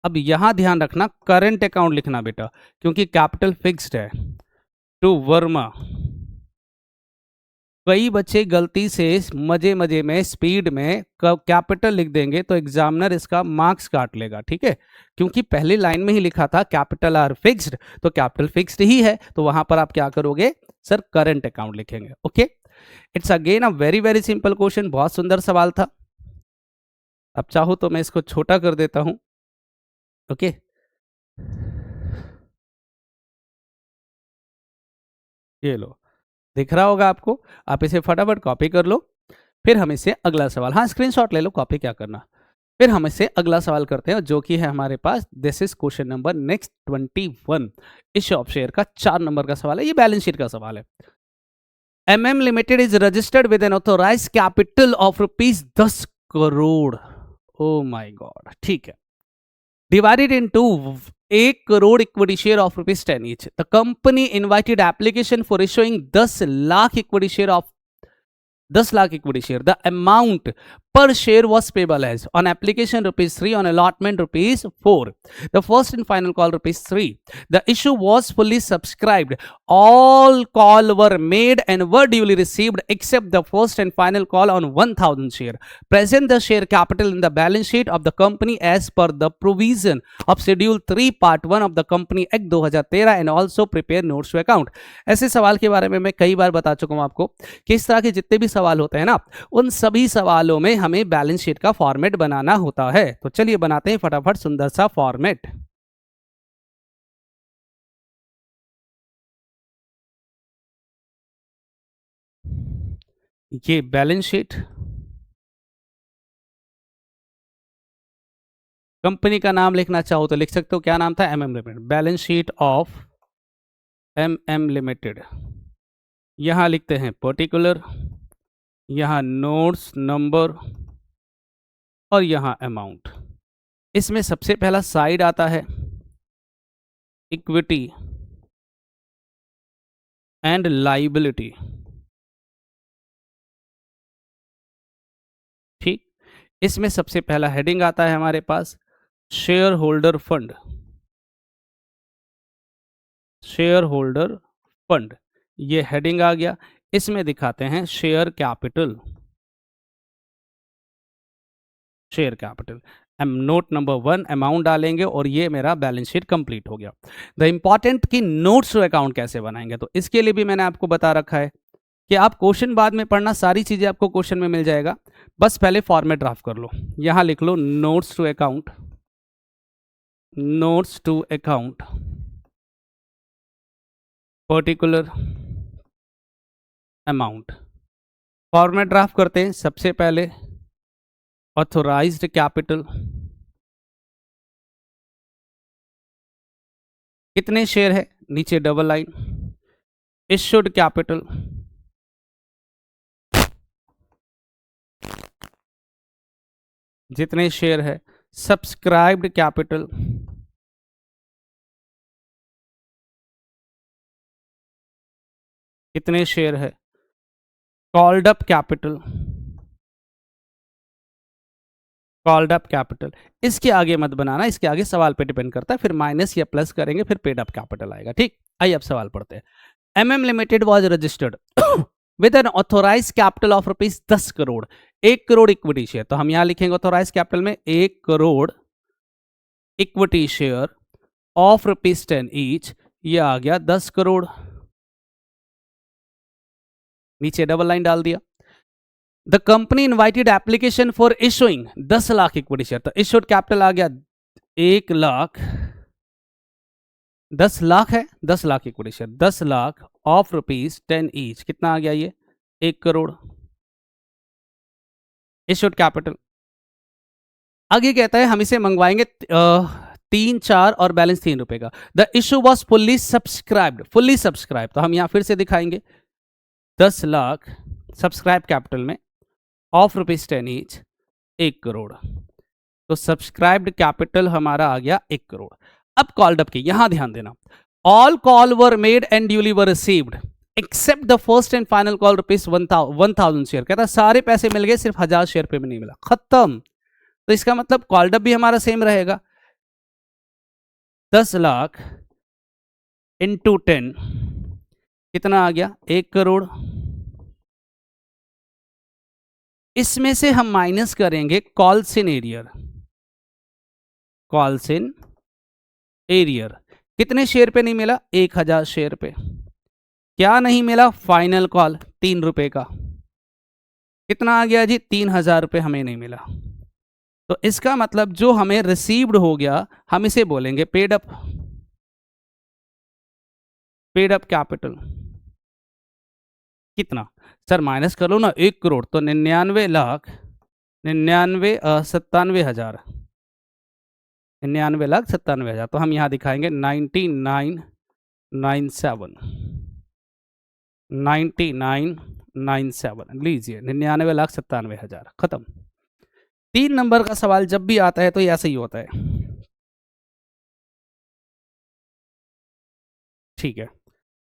अब यहां ध्यान रखना करंट अकाउंट लिखना बेटा, क्योंकि कैपिटल फिक्स्ड है, टू वर्मा कई बच्चे गलती से मजे मजे में स्पीड में कैपिटल लिख देंगे तो एग्जामिनर इसका मार्क्स काट लेगा, ठीक है। क्योंकि पहली लाइन में ही लिखा था कैपिटल आर फिक्स्ड, तो कैपिटल फिक्स्ड ही है, तो वहां पर आप क्या करोगे सर, करंट अकाउंट लिखेंगे। Okay, it's again a very very simple question, बहुत सुंदर सवाल था। अब चाहो तो मैं इसको छोटा कर देता हूं। ओके, ये लो, दिख रहा होगा आपको, आप इसे फटाफट कॉपी कर लो। फिर हम इससे अगला सवाल, हाँ स्क्रीनशॉट ले लो, कॉपी क्या करना। फिर हम इससे अगला सवाल करते हैं जो कि है हमारे पास, this is question number next 21। इस शॉप शेयर का 4 नंबर का सवाल है, ये बैलेंस शीट का सवाल है। MM limited is registered with an authorised capital of rupees 10 crore. Oh my God, ठीक है। Divided into 1 crore equity share of rupees 10 each. The company invited application for issuing 10 lakh equity share of 10 lakh equity share. The amount per share was payable as on application rupees 3, on allotment rupees 4. The first and final call rupees 3. The issue was fully subscribed. All call were made and were duly received except the first and final call on 1000 share. Present the share capital in the balance sheet of the company as per the provision of schedule 3 part 1 of the company act 2013 and also prepare notes to account. ऐसे सवाल के बारे में मैं कई बार बता चुका हूं आपको कि इस तरह के जितने भी सवाल होते हैं ना, उन सभी सवालों में हमें बैलेंस शीट का फॉर्मेट बनाना होता है। तो चलिए बनाते हैं फटाफट सुंदर सा फॉर्मेट। ये बैलेंस शीट, कंपनी का नाम लिखना चाहो तो लिख सकते हो, क्या नाम था, MM limited. Balance sheet of MM limited, यहां लिखते हैं पर्टिकुलर, यहां नोट्स नंबर और यहां अमाउंट। इसमें सबसे पहला साइड आता है इक्विटी एंड लाइबिलिटी, ठीक। इसमें सबसे पहला हेडिंग आता है हमारे पास share holder fund, share holder fund, ये हेडिंग आ गया। इसमें दिखाते हैं share capital, share capital. Note number 1 amount डालेंगे और ये मेरा बैलेंस शीट कंप्लीट हो गया। द इंपॉर्टेंट की नोट्स अकाउंट कैसे बनाएंगे, तो इसके लिए भी मैंने आपको बता रखा है कि आप क्वेश्चन बाद में पढ़ना, सारी चीजें आपको क्वेश्चन में मिल जाएगा, बस पहले फॉर्मेट ड्राफ्ट कर लो। यहां लिख लो notes to account, notes to account particular amount. Format draft करते हैं, सबसे पहले ऑथोराइज्ड कैपिटल, कितने शेयर है, नीचे डबल लाइन। इश्यूड कैपिटल, जितने शेयर है। सब्सक्राइब्ड कैपिटल, कितने शेयर है। Called up capital, called up capital. इसके आगे मत बनाना, इसके आगे सवाल पे डिपेंड करता है, फिर माइनस या प्लस करेंगे फिर पेड अप कैपिटल आएगा, ठीक। आइए अब सवाल पढ़ते हैं। MM limited was registered with an authorised capital of rupees 10 crore, 1 crore equity share. तो हम यहां लिखेंगे ऑथोराइज कैपिटल में 1 crore equity share of rupees 10 each, ये आ गया 10 करोड़। नीचे डबल लाइन डाल दिया। The company invited application for issuing 10 lakh equity share, तो इशूड कैपिटल आ गया 1 लाख, 10 लाख है, 10 lakh equity share, 10 lakh of rupees 10 each, कितना आ गया ये 1 करोड़। इशूड कैपिटल आगे कहता है हम इसे मंगवाएंगे 3-4 और बैलेंस 3 रुपए का। The issue was fully subscribed, fully subscribe, तो हम यहां फिर से दिखाएंगे 10 लाख सब्सक्राइब कैपिटल में ऑफ रुपीज 10 ईच 1 करोड़, तो सब्सक्राइब्ड कैपिटल हमारा आ गया 1 करोड़। अब कॉल्ड अप की यहां ध्यान देना, all call were made and duly were received accept the first and final call rupees 1000 share. कहता है सारे पैसे मिल गए, सिर्फ 1000 शेयर पे भी नहीं मिला, खत्म। तो इसका मतलब कॉल्ड अप भी हमारा सेम रहेगा, 10 लाख इंटू 10 कितना आ गया 1 करोड़। इसमें से हम माइनस करेंगे calls in arrear, calls in arrear. कितने शेयर पे नहीं मिला? 1000 शेयर पे। क्या नहीं मिला? फाइनल कॉल 3 रुपए का। कितना आ गया जी? 3000 रुपये हमें नहीं मिला। तो इसका मतलब जो हमें रिसीव्ड हो गया, हम इसे बोलेंगे paid up, paid up capital. कितना सर? माइनस कर लो ना, 1 करोड़, तो 99,97,000, 99,97,000। तो हम यहां दिखाएंगे 9997, 9997 लीजिए, 99,97,000 खत्म। 3 नंबर का सवाल जब भी आता है तो ये ऐसे ही होता है। ठीक है,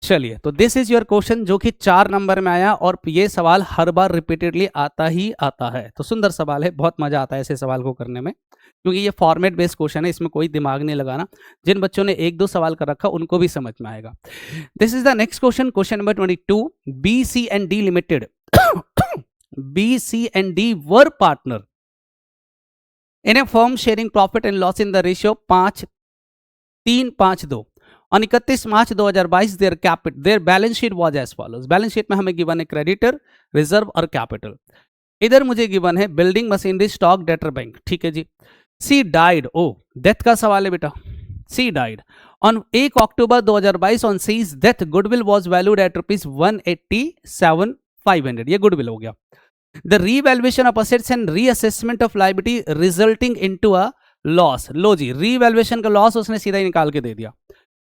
चलिए, तो दिस इज योर क्वेश्चन जो कि 4 नंबर में आया, और ये सवाल हर बार रिपीटेडली आता ही आता है। तो सुंदर सवाल है, बहुत मजा आता है ऐसे सवाल को करने में, क्योंकि ये फॉर्मेट बेस्ड क्वेश्चन है, इसमें कोई दिमाग नहीं लगाना। जिन बच्चों ने 1-2 सवाल कर रखा उनको भी समझ में आएगा। This is the next question, question number 22। B C and D limited B C and D were partner in a firm sharing profit and loss in the ratio 5-3-5-2। On 31 March 2022 their balance sheet was as follows. Balance sheet में हमें given है creditor, reserve और capital. इधर मुझे given है building machinery stock debtor bank. ठीक है जी। She died, O death का सवाल है बेटा। C died on 1 October 2022। On C's death goodwill was valued at ₹187,500। ये गुडविल हो गया। The revaluation of assets and reassessment of liability resulting into a loss. लो जी, रीवैल्यूएशन का लॉस उसने सीधा ही निकाल के दे दिया।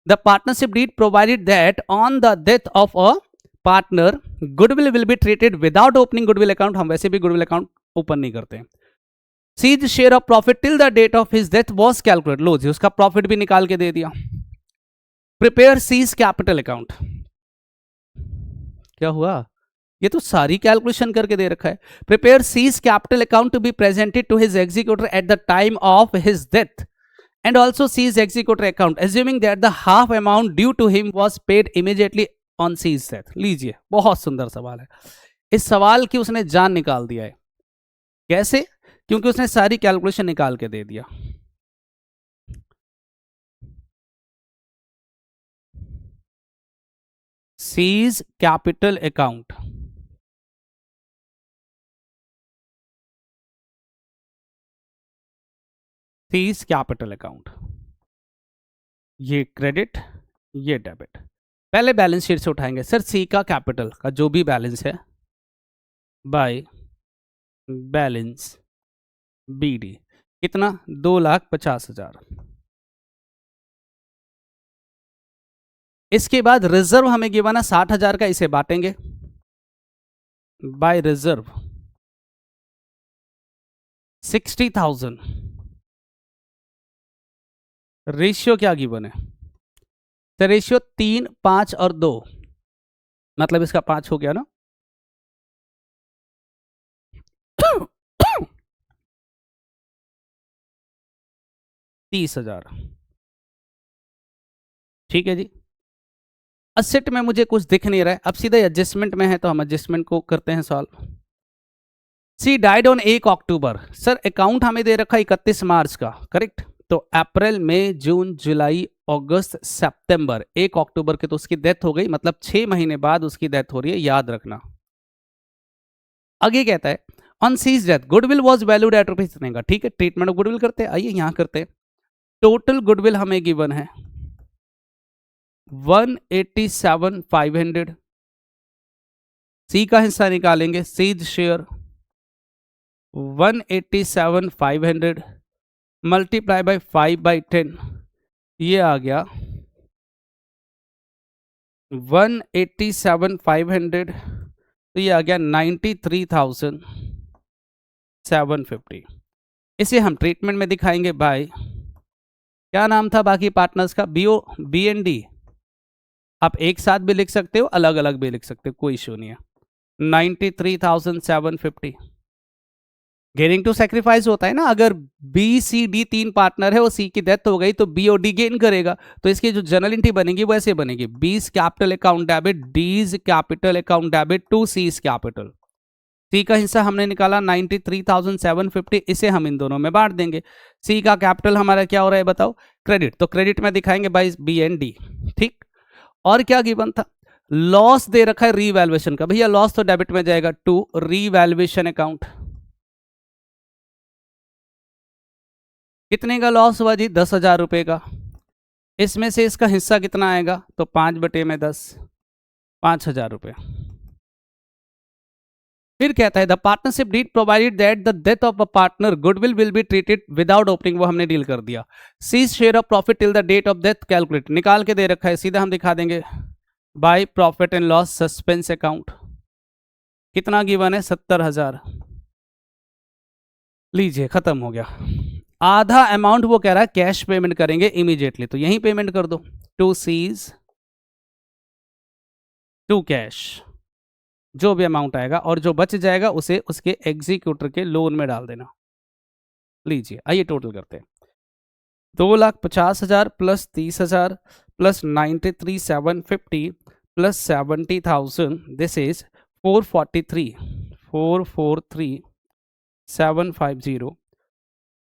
The partnership deed provided that on the death of a partner, goodwill will be treated without opening goodwill account। हम वैसे भी goodwill account ओपन नहीं करते हैं। Seized share of profit till the date of his death was calculated। लो जी, उसका profit भी निकाल के दे दिया। Prepare seized capital account। क्या हुआ? ये तो सारी कैलकुलेशन करके दे रखा है। Prepare seized capital account to be presented to his executor at the time of his death and also seize executor account assuming that the half amount due to him was paid immediately on seized death। लीजिए, बहुत सुंदर सवाल है। इस सवाल की उसने जान निकाल दिया है। कैसे? क्योंकि उसने सारी कैलकुलेशन निकाल के दे दिया। Seize capital account, seize capital account, ये क्रेडिट, ये डेबिट। पहले बैलेंस शीट से उठाएंगे सर। सी का कैपिटल का जो भी बैलेंस है बाय बैलेंस बीडी, कितना? 2,50,000। इसके बाद रिजर्व हमें गिवन है 60,000 का, इसे बांटेंगे बाय रिजर्व 60,000। रेशियो क्या गिवन है? तो रेशियो 3, 5 और 2, मतलब इसका 5 हो गया ना। ₹30,000। ठीक है जी। असेट में मुझे कुछ दिख नहीं रहा है, अब सीधा एडजस्टमेंट में है तो हम एडजस्टमेंट को करते हैं solve. C died on 1 October. Sir account हमें दे रखा है 31 मार्च का, करेक्ट। तो अप्रैल, मई, जून, जुलाई, अगस्त, सितंबर, 1 अक्टूबर के तो उसकी डेथ हो गई, मतलब 6 महीने बाद उसकी डेथ हो रही है, याद रखना। आगे कहता है on C's death goodwill was valued at rupees इतने का। ठीक है, ट्रीटमेंट ऑफ गुडविल करते हैं। आइए यहां करते हैं। टोटल गुडविल हमें गिवन है 187,500। सी का हिस्सा निकालेंगे, सीज शेयर 187,500 मल्टीप्लाई बाय 5/10, ये आ गया 187,500, तो ये आ गया 93,750। इसे हम ट्रीटमेंट में दिखाएंगे बाय, क्या नाम था बाकी पार्टनर्स का? BND। आप एक साथ भी लिख सकते हो, अलग अलग भी लिख सकते हो, कोई इश्यू नहीं है। 93,750। गेनिंग टू सेक्रीफाइस होता है ना, अगर BCD 3 पार्टनर है और सी की डेथ हो गई तो बी और डी गेन करेगा, तो इसकी जो जर्नल एंट्री बनेगी वो ऐसे बनेगी, B's capital account debit, D's capital account debit to C's capital. C का हिस्सा हमने निकाला 93,750, इसे हम इन दोनों में बांट देंगे। सी का कैपिटल हमारा क्या हो रहा है बताओ, क्रेडिट, तो क्रेडिट में दिखाएंगे बाई बी एंड डी। ठीक, और क्या गिवन था, लॉस दे रखा है रीवैल्यूएशन का, भैया लॉस तो डेबिट में जाएगा टू रीवैल्यूएशन अकाउंट। कितने का लॉस हुआ जी, 10,000 रुपए का। इसमें से इसका हिस्सा कितना आएगा, तो 5/10, 5,000 रुपए। फिर कहता है the partnership deed provided that the death of a partner goodwill will be treated without opening, वो हमने डील कर दिया। C share of profit till the date of death calculate, निकाल के दे रखा है, सीधा हम दिखा देंगे by profit and loss suspense account. कितना गिवन है, 70,000। लीजिए खत्म हो गया। आधा अमाउंट वो कह रहा है कैश पेमेंट करेंगे इमीडिएटली, तो यहीं पेमेंट कर दो, टू सीज टू कैश, जो भी अमाउंट आएगा, और जो बच जाएगा उसे उसके एग्जीक्यूटर के लोन में डाल देना। लीजिए आइए टोटल करते हैं, 2,50,000 plus 30,000 plus 93,750 plus 70,000, this is 443,750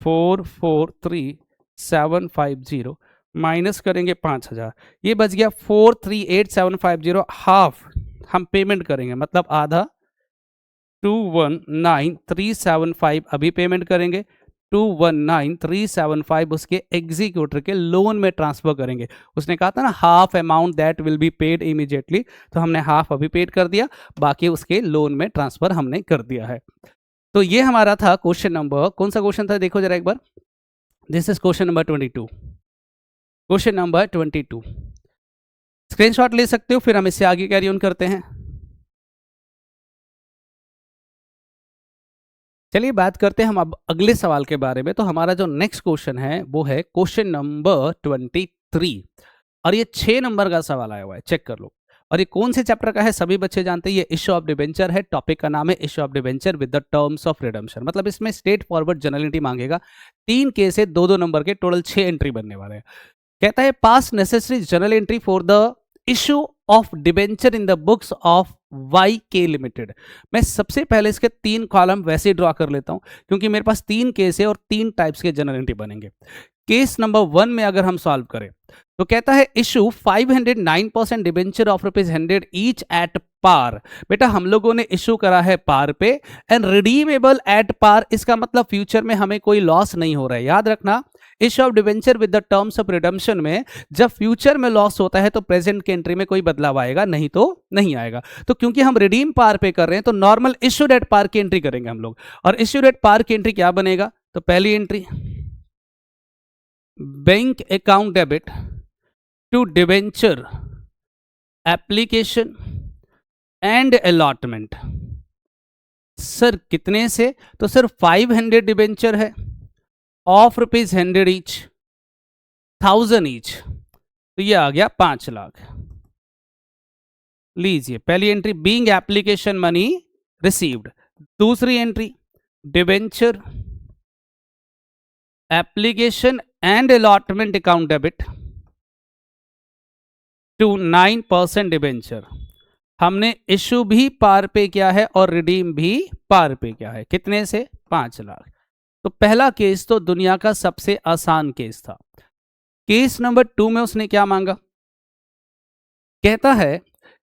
443,750 minus करेंगे 5,000, ये बच गया 438,750, हाफ हम पेमेंट करेंगे, मतलब आधा 219,375 अभी पेमेंट करेंगे, 219,375 उसके एग्जीक्यूटर के लोन में ट्रांसफर करेंगे। उसने कहा था ना half amount that will be paid immediately, तो हमने हाफ अभी पेड कर दिया, बाकी उसके लोन में ट्रांसफर हमने कर दिया है। तो ये हमारा था क्वेश्चन नंबर, कौन सा क्वेश्चन था देखो जरा एक बार, this is question number 22, question number 22। Screenshot ले सकते हो, फिर हम इससे आगे कैरी ऑन करते हैं। चलिए बात करते हैं हम अब अगले सवाल के बारे में। तो हमारा जो नेक्स्ट क्वेश्चन है वो है क्वेश्चन नंबर 23, और ये 6 नंबर का सवाल आया हुआ है, चेक कर लो। और ये कौन से चैप्टर का है, सभी बच्चे जानते हैं, ये इश्यू ऑफ डिबेंचर है, टॉपिक का नाम है issue of debenture with the terms of redemption. मतलब इसमें स्ट्रेट फॉरवर्ड जनरलिटी मांगेगा, 3 केस है, 2-2 नंबर के, टोटल 6 एंट्री बनने वाले हैं। कहता है pass necessary journal entry for the issue of debenture in the books of Y K limited. मैं सबसे पहले इसके 3 कॉलम वैसे ड्रॉ कर लेता हूं, क्योंकि मेरे पास 3 केस है और 3 टाइप्स के जनरल एंट्री बनेंगे। केस नंबर 1 में अगर हम सॉल्व करें तो कहता है issue 509% debenture of ₹100 each at par. बेटा हम लोगों ने इशू करा है पार पे, एंड रिडीमेबल एट पार, इसका मतलब फ्यूचर में हमें कोई लॉस नहीं हो रहा है। याद रखना issue of debenture with the terms of redemption में जब फ्यूचर में लॉस होता है तो प्रेजेंट के एंट्री में कोई बदलाव आएगा, नहीं तो नहीं आएगा। तो क्योंकि हम रिडीम पार पे कर रहे हैं तो नॉर्मल इश्यूड एट पार की एंट्री करेंगे हम लोग, और इश्यूड एट पार की एंट्री क्या बनेगा, तो पहली entry bank account debit to debenture application and allotment. Sir कितने से, तो सर 500 डिबेंचर है ऑफ ₹100 ईच, 1000 ईच, तो ये आ गया 5 लाख। लीजिए पहली entry being application money received, दूसरी entry debenture application and allotment account debit to 9% debenture. हमने इशू भी पार पे किया है और रिडीम भी पार पे किया है, कितने से, 5 लाख। तो पहला केस तो दुनिया का सबसे आसान केस था। केस नंबर 2 में उसने क्या मांगा, कहता है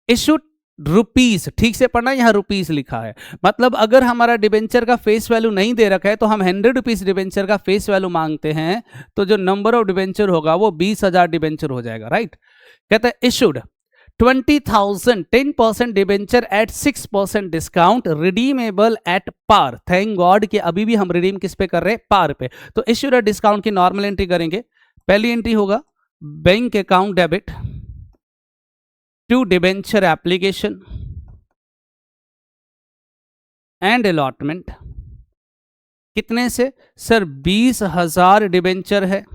इशू रुपीस, ठीक से पढ़ना, यहां रुपीस लिखा है, मतलब अगर हमारा डिबेंचर का फेस वैल्यू नहीं दे रखा है तो हम 100 रुपीस डिबेंचर का फेस वैल्यू मांगते हैं, तो जो नंबर ऑफ डिबेंचर होगा वो 20,000 डिबेंचर हो जाएगा, राइट। कहता है issued 20,000 10% debenture at 6% discount redeemable at par. Thank God कि अभी भी हम रिडीम किस पे कर रहे हैं, पार पे। तो इश्यूड एट डिस्काउंट की नॉर्मल एंट्री करेंगे। पहली एंट्री होगा bank account debit to debenture application and allotment, कितने से, सर 20,000 डिबेंचर है,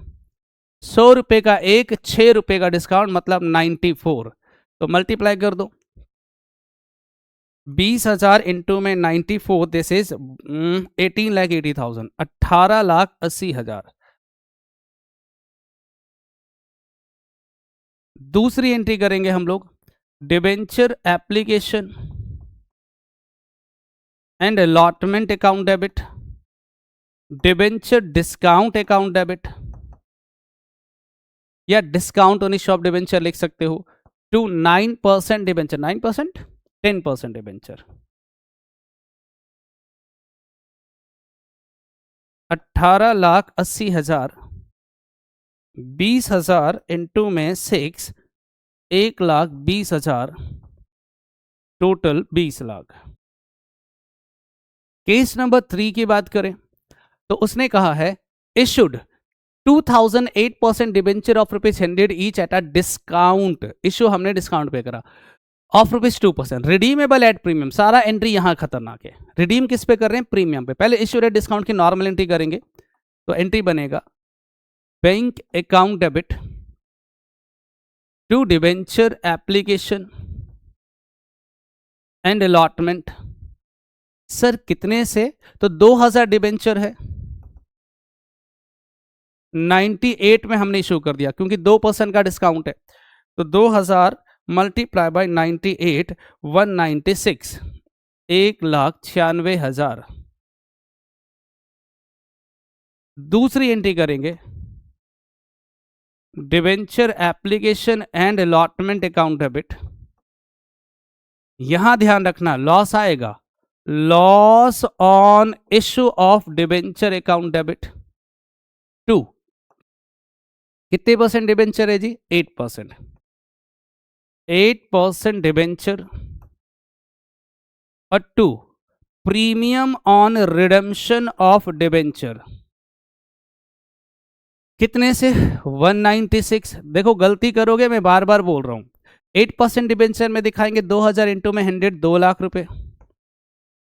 100 रुपए का एक, 6 रुपए का डिस्काउंट, मतलब 94, तो मल्टीप्लाई कर दो 20,000 इंटू में 94, दिस इज 18,80,000, 18,80,000। दूसरी एंट्री करेंगे हम लोग debenture application and allotment account debit, debenture discount account debit, या डिस्काउंट ऑन शॉप डिबेंचर लिख सकते हो, टू 9% डिबेंचर, 9%, 10% डिबेंचर, 18,80,000, 20,000 इंटू में 6, 1,20,000, टोटल 20 लाख। केस नंबर 3 की बात करें तो उसने कहा है इशुड 2008% debenture of ₹100 each at a discount, issue हमने डिस्काउंट पे करा, ऑफ ₹2%, रिडीमेबल एट प्रीमियम, सारा एंट्री यहां खतरनाक है, रिडीम किस पे कर रहे हैं, प्रीमियम पे। पहले इशू रेट डिस्काउंट की नॉर्मल एंट्री करेंगे तो एंट्री बनेगा bank account debit to debenture application and allotment. Sir कितने से, तो 2000 डिबेंचर है, 98 में हमने इशू कर दिया क्योंकि 2% का डिस्काउंट है, तो 2000 मल्टीप्लाई बाय 98, 196, 1,96,000। दूसरी एंट्री करेंगे debenture application and allotment account debit, यहां ध्यान रखना लॉस आएगा, loss on issue of debenture account debit to, कितने परसेंट डिबेंचर है जी, 8%, 8% डिबेंचर, और to premium on redemption of debenture, कितने से, 196। देखो गलती करोगे, मैं बार बार बोल रहा हूं, 8% डिबेंचर में दिखाएंगे 2000 इंटू में 100, 2 लाख रुपए।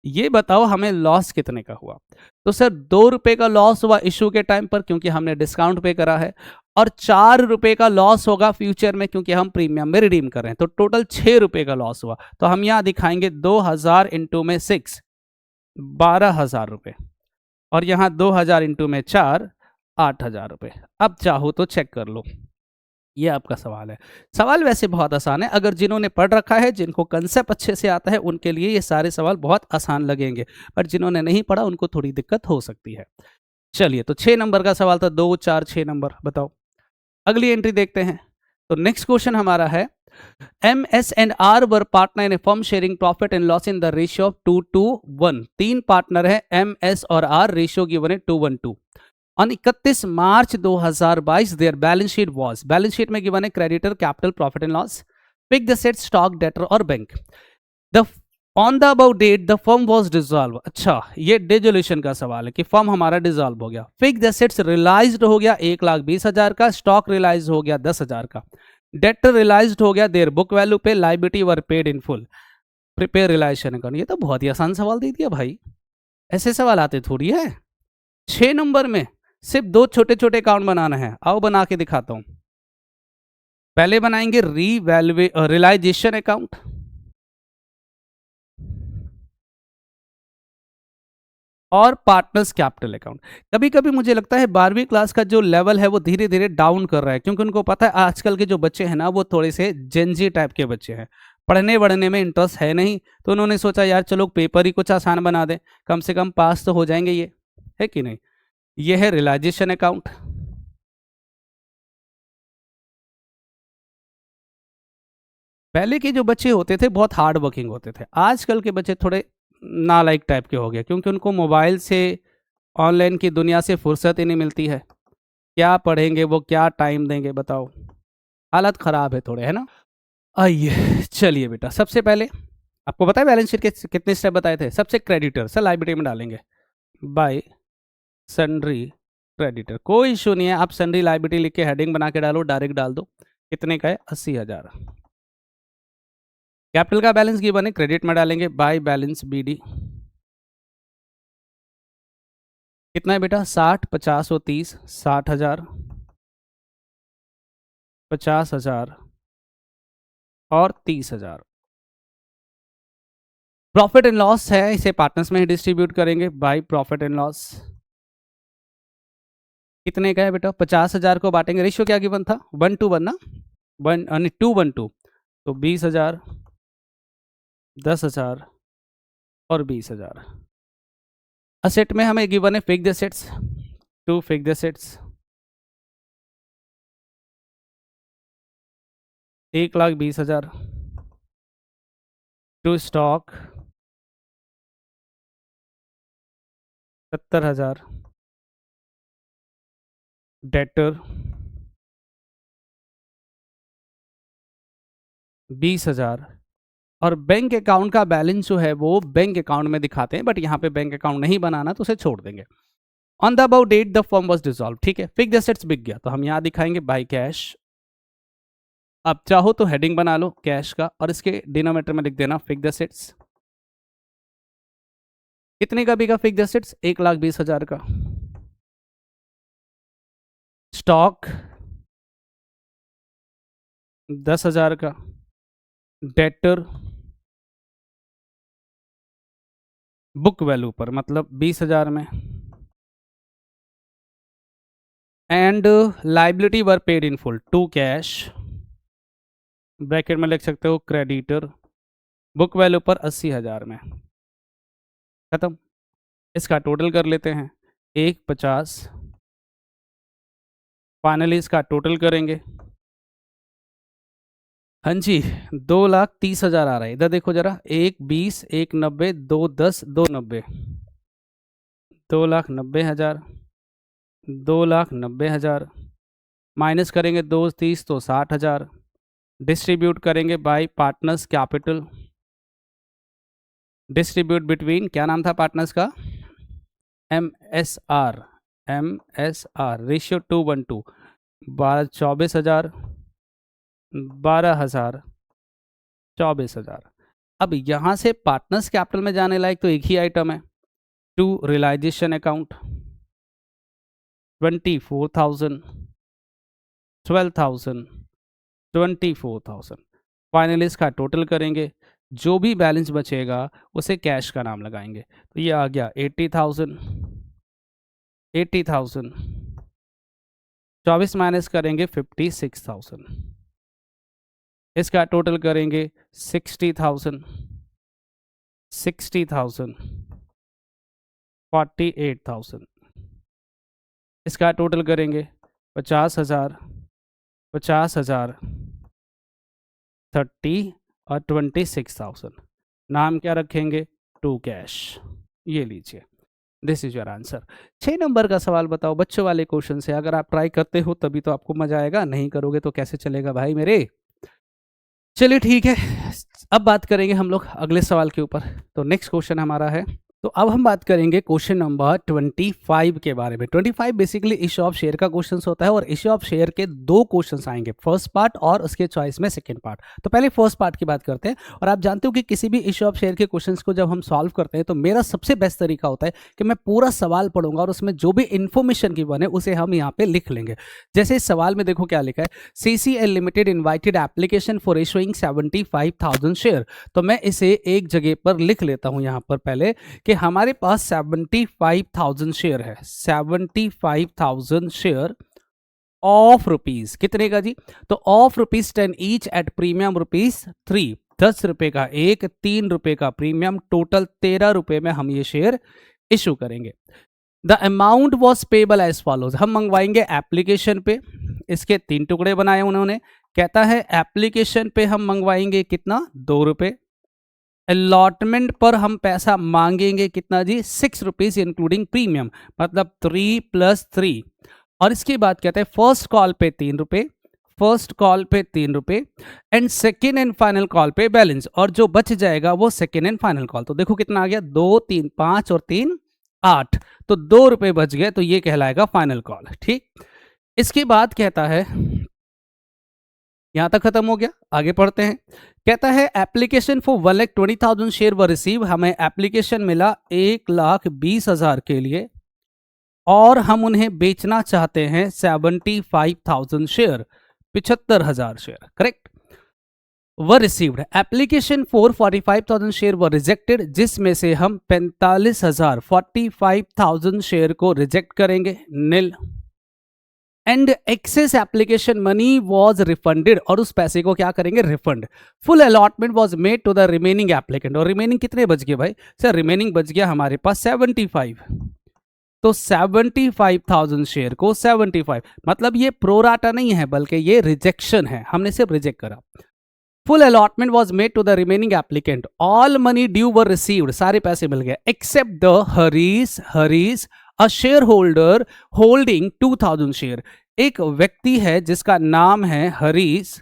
ये बताओ हमें लॉस कितने का हुआ, तो सर 2 रुपए का लॉस हुआ इशू के टाइम पर क्योंकि हमने डिस्काउंट पे करा है, और 4 रुपए का लॉस होगा फ्यूचर में क्योंकि हम प्रीमियम में रिडीम कर रहे हैं, तो टोटल 6 रुपए का लॉस हुआ। तो हम यहां दिखाएंगे 2000 इंटू में 6, 12,000 रुपए, और यहां 2000 इंटू में 4, 8,000 रुपए। अब चाहो तो चेक कर लो, ये आपका सवाल है। सवाल वैसे बहुत आसान है, अगर जिन्होंने पढ़ रखा है, जिनको कंसेप्ट अच्छे से आता है, उनके लिए ये सारे सवाल बहुत आसान लगेंगे, पर जिन्होंने नहीं पढ़ा उनको थोड़ी दिक्कत हो सकती है। चलिए, तो 6 नंबर का सवाल था, 2, 4, 6 नंबर बताओ। अगली एंट्री देखते हैं। तो नेक्स्ट क्वेश्चन हमारा है MS and R were partner in firm sharing profit and loss in the ratio of 2:1। 3 partner है MS और R, रेशियो गिवन है 2:1। On 31 March 2022 their balance sheet was, balance sheet में given है creditor, capital, profit and loss, fixed asset, stock, debtor और bank. The on the about date the firm was dissolve. अच्छा, ये dissolution का सवाल है कि फर्म हमारा डिसॉल्व हो गया। फिक्स्ड एसेट्स रियलाइज्ड हो गया 1,20,000 का, स्टॉक रियलाइज हो गया 10,000 का, डेटर रियलाइज्ड हो गया देयर बुक वैल्यू पे, liability were paid in full, prepare realisation account. ये तो बहुत ही आसान सवाल दे दिया भाई, ऐसे सवाल आते थोड़ी है। 6 नंबर में सिर्फ 2 छोटे छोटे अकाउंट बनाना है, आओ बना के दिखाता हूं। पहले बनाएंगे रियलाइजेशन अकाउंट, और पार्टनर्स कैपिटल अकाउंट। कभी कभी मुझे लगता है 12वीं क्लास का जो लेवल है वो धीरे धीरे डाउन कर रहा है, क्योंकि उनको पता है आजकल के जो बच्चे हैं ना वो थोड़े से जेनजी टाइप के बच्चे हैं, पढ़ने वढ़ने में इंटरेस्ट है नहीं, तो उन्होंने सोचा यार चलो पेपर ही कुछ आसान बना दें, कम से कम पास तो हो जाएंगे, ये है कि नहीं। ये है रियलाइजेशन अकाउंट। पहले के जो बच्चे होते थे बहुत हार्ड वर्किंग होते थे, आजकल के बच्चे थोड़े नालायक टाइप के हो गए, क्योंकि उनको मोबाइल से, ऑनलाइन की दुनिया से फुर्सत ही नहीं मिलती है। क्या पढ़ेंगे वो, क्या टाइम देंगे बताओ, हालत ख़राब है थोड़े, है ना। आइए चलिए बेटा, सबसे पहले आपको पता है बैलेंस शीट के कितने स्टेप बताए थे। सबसे क्रेडिटर, सर लाइबिलिटी में डालेंगे बाय सन्ड्री क्रेडिटर, कोई इशू नहीं है, आप सन्ड्री लाइबिलिटी लिख के हेडिंग बना के डालो, डायरेक्ट डाल दो। कितने का है, 80,000। कैपिटल का बैलेंस गिवन है, क्रेडिट में डालेंगे बाय बैलेंस BD, कितना है बेटा, 60, 50 और 30, 60,000, 50,000 और 30,000। प्रॉफिट एंड लॉस है, इसे पार्टनर्स में ही डिस्ट्रीब्यूट करेंगे बाय प्रॉफिट एंड लॉस। कितने का है बेटा, 50,000 को बांटेंगे, रेशियो क्या गिवन था, 1:1 ना, 2:1, तो 20,000, 10,000 और 20,000। असेट में हमें गिवन है fixed assets, 2 fixed assets, 1,20,000, 2 stock 70,000, debtor 20,000, और बैंक अकाउंट का बैलेंस जो है वो बैंक अकाउंट में दिखाते हैं, बट यहाँ पे बैंक अकाउंट नहीं बनाना तो उसे छोड़ देंगे। On the about date the firm was dissolve, ठीक है, फिक्स्ड एसेट्स बिक गया तो हम यहाँ दिखाएंगे बाय कैश। अब चाहो तो हेडिंग बना लो कैश का और इसके डिनोमिनेटर में लिख देना फिक्स्ड एसेट्स। कितने का बिका फिक्स्ड एसेट्स? 1,20,000 का। स्टॉक 10,000 का। डेटर बुक वैल्यू पर मतलब 20,000 में। And liability were paid in full to cash, bracket में लिख सकते हो क्रेडिटर, बुक वैल्यू पर 80,000 में। खत्म। इसका टोटल कर लेते हैं 1,50। फाइनली इसका टोटल करेंगे, हाँ जी 2,30,000 आ रहा है। इधर देखो जरा, 1,20, 1,90, 2,10, 2,90, 2,90,000, 2,90,000 माइनस करेंगे 2,30 तो 60,000। डिस्ट्रीब्यूट करेंगे bye partners capital, distribute between, क्या नाम था पार्टनर्स का? MSR, ratio 2:1, 24,000, 12,000, 24,000। अब यहां से पार्टनर्स कैपिटल में जाने लायक तो एक ही आइटम है, टू रियलाइजेशन अकाउंट 24,000, 12,000, 24,000। फाइनली इसका टोटल करेंगे, जो भी बैलेंस बचेगा उसे कैश का नाम लगाएंगे। तो ये आ गया 80,000, 80,000, 24 माइनस करेंगे 56,000। इसका टोटल करेंगे 60,000, 60,000, 48,000। इसका टोटल करेंगे 50,000, 50,000, 30 और 26,000। नाम क्या रखेंगे? To cash. ये लीजिए, this is your answer. 6 number का सवाल बताओ, बच्चों वाले क्वेश्चन से। अगर आप ट्राई करते हो तभी तो आपको मजा आएगा, नहीं करोगे तो कैसे चलेगा भाई मेरे। चलिए ठीक है, अब बात करेंगे हम लोग अगले सवाल के ऊपर। तो नेक्स्ट क्वेश्चन हमारा है, तो अब हम बात करेंगे क्वेश्चन नंबर 25 के बारे में। 25 बेसिकली इश्यू ऑफ शेयर का क्वेश्चन होता है और इश्यू ऑफ शेयर के 2 क्वेश्चन आएंगे, फर्स्ट पार्ट और उसके चॉइस में सेकंड पार्ट। तो पहले फर्स्ट पार्ट की बात करते हैं। और आप जानते हो कि किसी भी इश्यू ऑफ शेयर के क्वेश्चंस को जब हम सॉल्व करते हैं तो मेरा सबसे बेस्ट तरीका होता है कि मैं पूरा सवाल पढ़ूंगा और उसमें जो भी इंफॉर्मेशन की बने उसे हम यहाँ पे लिख लेंगे। जैसे इस सवाल में देखो क्या लिखा है, CCL limited invited application for issuing 75,000 share. तो मैं इसे एक जगह पर लिख लेता हूं यहाँ पर पहले कि हमारे पास 75,000 शेयर है, 75,000 शेयर ऑफ रुपीज, कितने का जी? तो ऑफ ₹10 ईच एट प्रीमियम ₹3, 10 रुपए का एक, 3 रुपए का प्रीमियम, टोटल 13 रुपए में हम ये शेयर इशू करेंगे। The amount was payable as follows, हम मंगवाएंगे एप्लीकेशन पे, इसके 3 टुकड़े बनाए उन्होंने। कहता है एप्लीकेशन पे हम मंगवाएंगे कितना? 2 रुपए। अलॉटमेंट पर हम पैसा मांगेंगे कितना जी? 6 रुपीज इंक्लूडिंग प्रीमियम, मतलब 3 + 3। और इसके बाद कहते हैं फर्स्ट कॉल पे 3 रुपए, फर्स्ट कॉल पे 3 रुपए, and second and final call पे बैलेंस, और जो बच जाएगा वो सेकेंड एंड फाइनल कॉल। तो देखो कितना आ गया, 2, 3, 5 और 3, 8, तो 2 रुपए बच गए, तो ये कहलाएगा फाइनल कॉल। ठीक, इसके बाद कहता है, यहां तक खत्म हो गया, आगे पढ़ते हैं। कहता है एप्लीकेशन फॉर 1,20,000 शेयर व रिसीव, हमें एप्लीकेशन मिला 1,20,000 के लिए और हम उन्हें बेचना चाहते हैं 75,000 share, 75,000 share, correct. We received application for 45,000 share we rejected, जिसमें से हम 45,000 शेयर को रिजेक्ट करेंगे, nil. And excess application money was refunded, और उस पैसे को क्या करेंगे, refund. Full allotment was made to the remaining applicant, और रिमेनिंग कितने बच गए भाई, सर रिमेनिंग बच गया हमारे पास 75। तो 75,000 शेयर को 75, मतलब ये प्रोराटा नहीं है बल्कि ये रिजेक्शन है, हमने सिर्फ रिजेक्ट करा। Full allotment was made to the remaining applicant, all money due were received, सारे पैसे मिल गए, except the Harish a share holder holding 2000 share. एक व्यक्ति है जिसका नाम है हरीश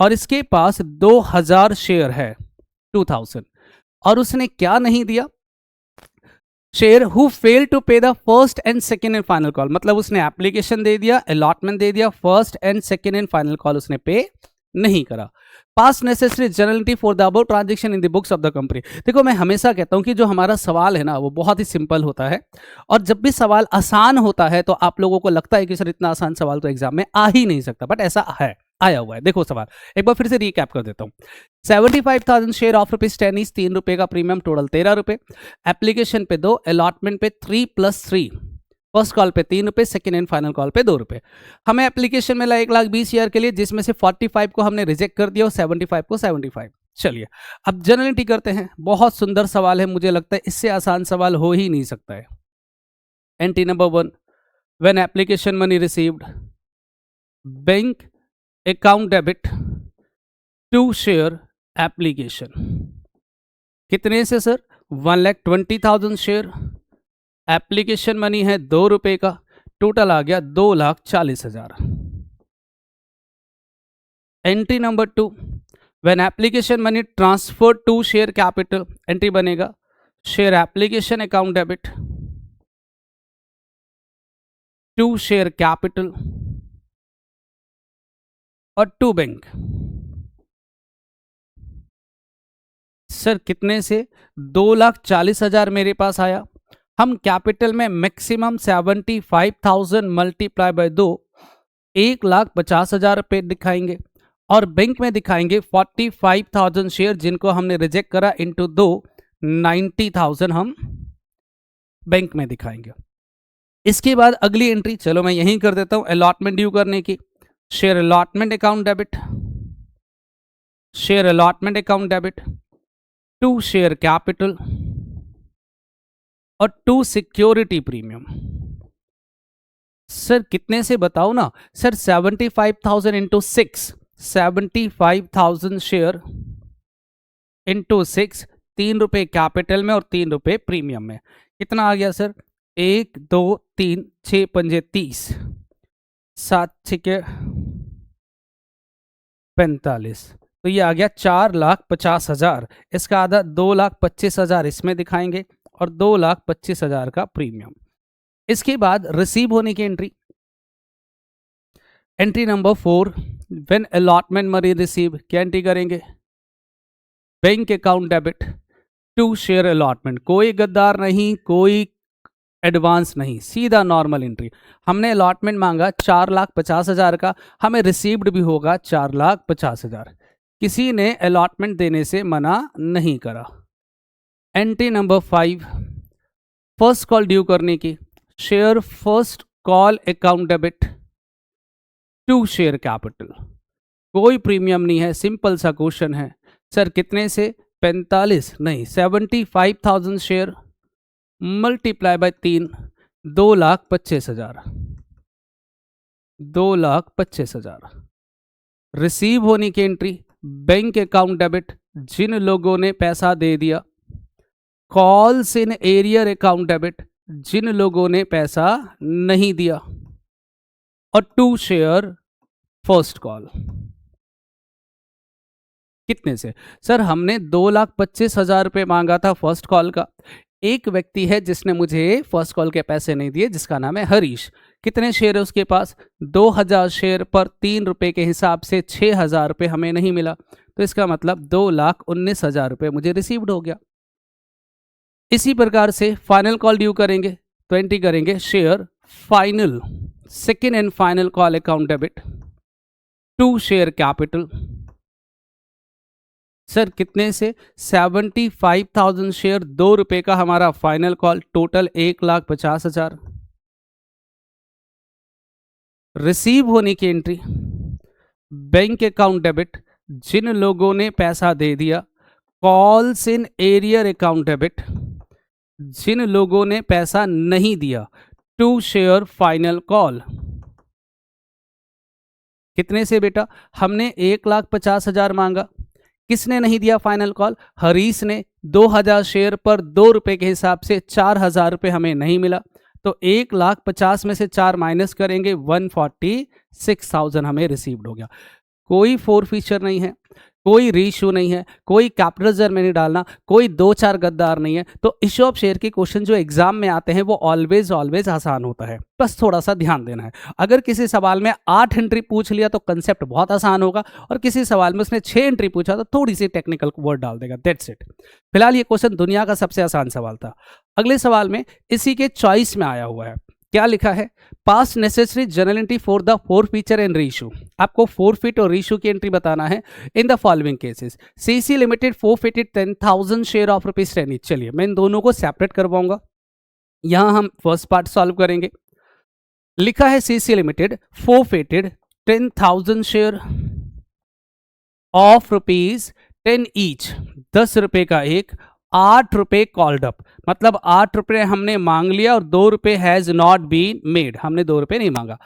और इसके पास 2000 शेयर है, 2000, और उसने क्या नहीं दिया, शेयर हु फेल टू पे the first and second and final call, मतलब उसने एप्लीकेशन दे दिया, अलॉटमेंट दे दिया, first and second and final call उसने पे नहीं करा। पास necessary generality for the above transaction in the books of the company. देखो मैं हमेशा कहता हूं कि जो हमारा सवाल है ना वो बहुत ही सिंपल होता है, और जब भी सवाल आसान होता है तो आप लोगों को लगता है कि सर इतना आसान सवाल तो एग्जाम में आ ही नहीं सकता, बट ऐसा है, आया हुआ है। देखो सवाल एक बार फिर से रिकैप कर देता हूं। 75,000 शेयर ऑफ ₹10 ईच, 3 रुपए का प्रीमियम, टोटल 13 रुपए। एप्लीकेशन पे 2, अलॉटमेंट पे 3 + 3, फर्स्ट कॉल पे 3 रुपए, सेकेंड एंड फाइनल कॉल पे 2 रुपए। हमें एप्लीकेशन में 1,20,000 के लिए, जिसमें से 45 को हमने रिजेक्ट कर दिया और 75 को 75। चलिए अब जनरलिटी करते हैं, बहुत सुंदर सवाल है, मुझे लगता है इससे आसान सवाल हो ही नहीं सकता है। Entry number 1, when application money received, bank account debit to share application, कितने से सर, 1,20,000 शेयर, एप्लीकेशन मनी है 2 रुपए का, टोटल आ गया 2,40,000। Entry number 2, when application money transfer to share capital, entry बनेगा share application account debit to share capital और to bank. Sir कितने से, 2,40,000 मेरे पास आया। हम कैपिटल में मैक्सिमम 75,000 मल्टीप्लाई बाय 2, 1,50,000 रुपये दिखाएंगे, और बैंक में दिखाएंगे 45,000 शेयर जिनको हमने रिजेक्ट करा, इंटू 2, 90,000 हम बैंक में दिखाएंगे। इसके बाद अगली एंट्री, चलो मैं यहीं कर देता हूं, अलॉटमेंट ड्यू करने की, share allotment account debit, share allotment account debit to share capital और टू सिक्योरिटी प्रीमियम। सर कितने से बताओ ना, सर 75,000 इंटू 6, 75,000 शेयर इंटू 6, 3 रुपए कैपिटल में और 3 रुपए प्रीमियम में, कितना आ गया सर, 1 2 3 6 पंजे 30, 7 6 45, तो ये आ गया 4,50,000। इसका आधा 2,25,000 इसमें दिखाएंगे और 2,25,000 का प्रीमियम। इसके बाद रिसीव होने की entry, entry number 4, when allotment money receive, क्या एंट्री करेंगे, bank account debit to share allotment, कोई गद्दार नहीं, कोई एडवांस नहीं, सीधा नॉर्मल एंट्री। हमने अलॉटमेंट मांगा 4,50,000 का, हमें रिसीव्ड भी होगा 4,50,000, किसी ने अलॉटमेंट देने से मना नहीं करा। Entry number 5, first call due करने की, share first call account debit to share capital, कोई प्रीमियम नहीं है, सिंपल सा क्वेश्चन है। सर कितने से, 45 नहीं 75,000 शेयर मल्टीप्लाई बाय 3, 2,25,000, 2,25,000। रिसीव होने की एंट्री, बैंक अकाउंट डेबिट, जिन लोगों ने पैसा दे दिया, calls in arrear account debit, जिन लोगों ने पैसा नहीं दिया, और टू शेयर फर्स्ट कॉल। कितने से, सर हमने 2,25,000 रुपये मांगा था फर्स्ट कॉल का, एक व्यक्ति है जिसने मुझे फर्स्ट कॉल के पैसे नहीं दिए, जिसका नाम है हरीश, कितने शेयर है उसके पास, 2,000 शेयर पर 3 रुपए के हिसाब से 6,000 रुपये हमें नहीं मिला, तो इसका मतलब 2,19,000 रुपये मुझे रिसीव्ड हो गया। इसी प्रकार से फाइनल कॉल ड्यू करेंगे तो एंट्री करेंगे share final second and final call account debit to share capital. Sir कितने से, 75,000 शेयर, 2 रुपए का हमारा फाइनल कॉल, टोटल 1,50,000। रिसीव होने की एंट्री, बैंक अकाउंट डेबिट, जिन लोगों ने पैसा दे दिया, calls in arrear account debit, जिन लोगों ने पैसा नहीं दिया, टू शेयर फाइनल कॉल। कितने से बेटा? हमने 1,50,000 मांगा, किसने नहीं दिया फाइनल कॉल? हरीश ने। 2,000 शेयर पर 2 रुपए के हिसाब से 4,000 रुपए हमें नहीं मिला, तो 1,50,000 में से 4 माइनस करेंगे, 146,000 हमें रिसीव्ड हो गया। कोई फोर फीचर नहीं है, कोई रीइश्यू नहीं है, कोई कैपिटल रिजर्व में नहीं डालना, कोई 2-4 गद्दार नहीं है। तो इश्यू ऑफ शेयर के क्वेश्चन जो एग्जाम में आते हैं वो ऑलवेज आसान होता है, बस थोड़ा सा ध्यान देना है। अगर किसी सवाल में 8 एंट्री पूछ लिया तो कंसेप्ट बहुत आसान होगा, और किसी सवाल में उसने 6 एंट्री पूछा तो थोड़ी सी टेक्निकल वर्ड डाल देगा, दैट्स इट। फिलहाल ये क्वेश्चन दुनिया का सबसे आसान सवाल था। अगले सवाल में इसी के चॉइस में आया हुआ है, क्या लिखा है? Pass necessary journal entry for the four feature and reissue. आपको फोरफिट और रीइश्यू की एंट्री बताना है in the following cases. CC limited forfeited 10,000 share of ₹10 each. चलिए मैं इन दोनों को सेपरेट करवाऊंगा, यहां हम फर्स्ट पार्ट सॉल्व करेंगे। लिखा है CC limited forfeited 10,000 share of ₹10 each, 10 रुपए का एक, 8 रुपए कॉल्ड अप, मतलब 8 रुपए हमने मांग लिया और 2 रुपए हैज नॉट बीन मेड, हमने 2 रुपए नहीं मांगा।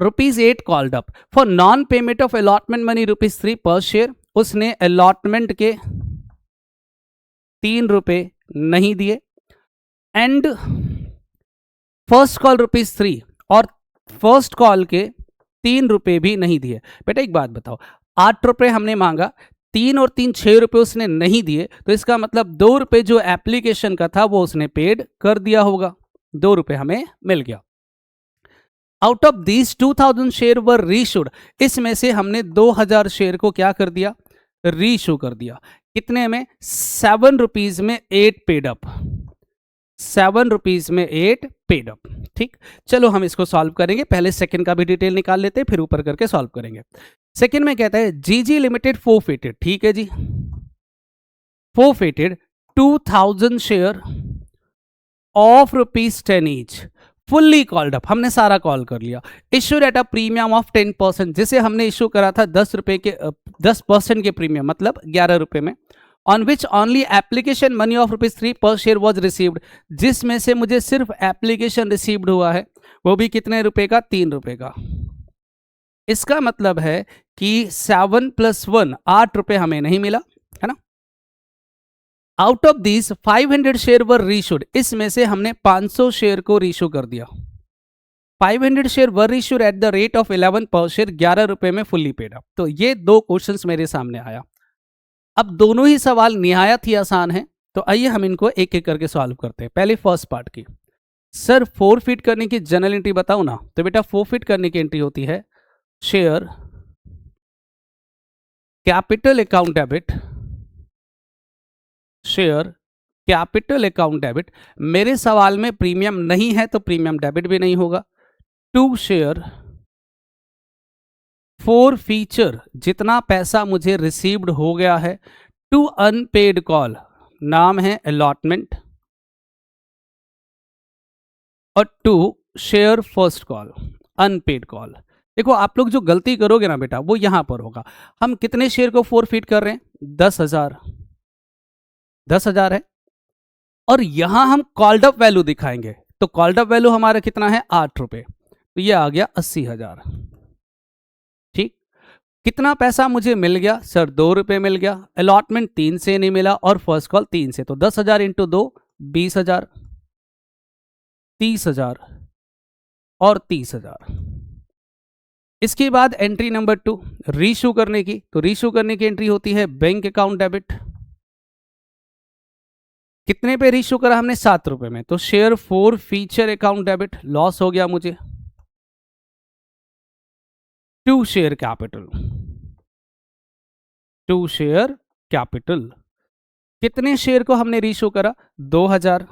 ₹8 called up for non payment of allotment money ₹3 पर शेयर, उसने अलॉटमेंट के 3 रुपए नहीं दिए। एंड फर्स्ट कॉल ₹3 और फर्स्ट कॉल के 3 रुपए भी नहीं दिए। बेटा एक बात बताओ, 8 रुपए हमने मांगा, 3 और 3 6 रुपए उसने नहीं दिए, तो इसका मतलब 2 रुपए जो एप्लीकेशन का था वो उसने पेड कर दिया होगा, 2 रुपए हमें मिल गया। Out of these 2,000 share were reissued, इसमें से हमने 2,000 शेयर को क्या कर दिया? रीइश्यू कर दिया। कितने में? 7 रुपीज में 8 पेड अप, 7 रुपीज में 8 पेड अप। ठीक, चलो हम इसको सॉल्व करेंगे। पहले सेकंड का भी डिटेल निकाल लेते हैं, फिर ऊपर करके सॉल्व करेंगे। सेकंड में कहता है जीजी लिमिटेड फोरफिटेड, ठीक है जी, forfeited 2,000 share of ₹10 each, fully called up, हमने सारा कॉल कर लिया। Issued at a premium of 10%, जिसे हमने इश्यू करा था 10 रुपए के 10% के प्रीमियम, मतलब 11 रुपए में। On which only application money of ₹3 पर शेयर वॉज रिसीव्ड, जिसमें से मुझे सिर्फ एप्लीकेशन रिसीव्ड हुआ है, वो भी कितने रुपए का? 3 रुपए का। इसका मतलब है कि 7 + 1 8 रुपए हमें नहीं मिला, है ना। Out of this 500 share were reissued, इसमें से हमने 500 शेयर को रीइश्यू कर दिया। 500 share were reissued eight the rate of 11 पर शेयर, 11 रुपए में फुल्ली पेड अप। तो ये दो क्वेश्चंस मेरे सामने आया। अब दोनों ही सवाल निहायत ही आसान है, तो आइए हम इनको एक एक करके सॉल्व करते हैं। पहले फर्स्ट पार्ट की, सर फोरफिट करने की जनरल एंट्री बताओ ना। तो बेटा फोरफिट करने की एंट्री होती है share capital account debit, share capital account debit. मेरे सवाल में प्रीमियम नहीं है तो प्रीमियम डेबिट भी नहीं होगा। टू शेयर फोर फीचर, जितना पैसा मुझे रिसीव्ड हो गया है। टू अनपेड कॉल, नाम है अलॉटमेंट। और to share first call, unpaid call. देखो आप लोग जो गलती करोगे ना बेटा वो यहां पर होगा। हम कितने शेयर को फोरफिट कर रहे हैं? 10,000, 10,000 है, और यहां हम कॉल्ड अप वैल्यू दिखाएंगे, तो कॉल्ड अप वैल्यू हमारा कितना है? 8 रुपए, तो ये आ गया 80,000। ठीक, कितना पैसा मुझे मिल गया? सर 2 रुपए मिल गया, अलॉटमेंट 3 से नहीं मिला और फर्स्ट कॉल 3 से, तो 10,000 इंटू 2 20,000, 30,000 और 30,000। इसके बाद एंट्री नंबर 2 रीइश्यू करने की, तो रीइश्यू करने की एंट्री होती है बैंक अकाउंट डेबिट। कितने पे रीइश्यू करा हमने? 7 रुपए में, तो share forfeiture account debit, loss हो गया मुझे। To share capital, to share capital, कितने शेयर को हमने रीइश्यू करा? 2,000,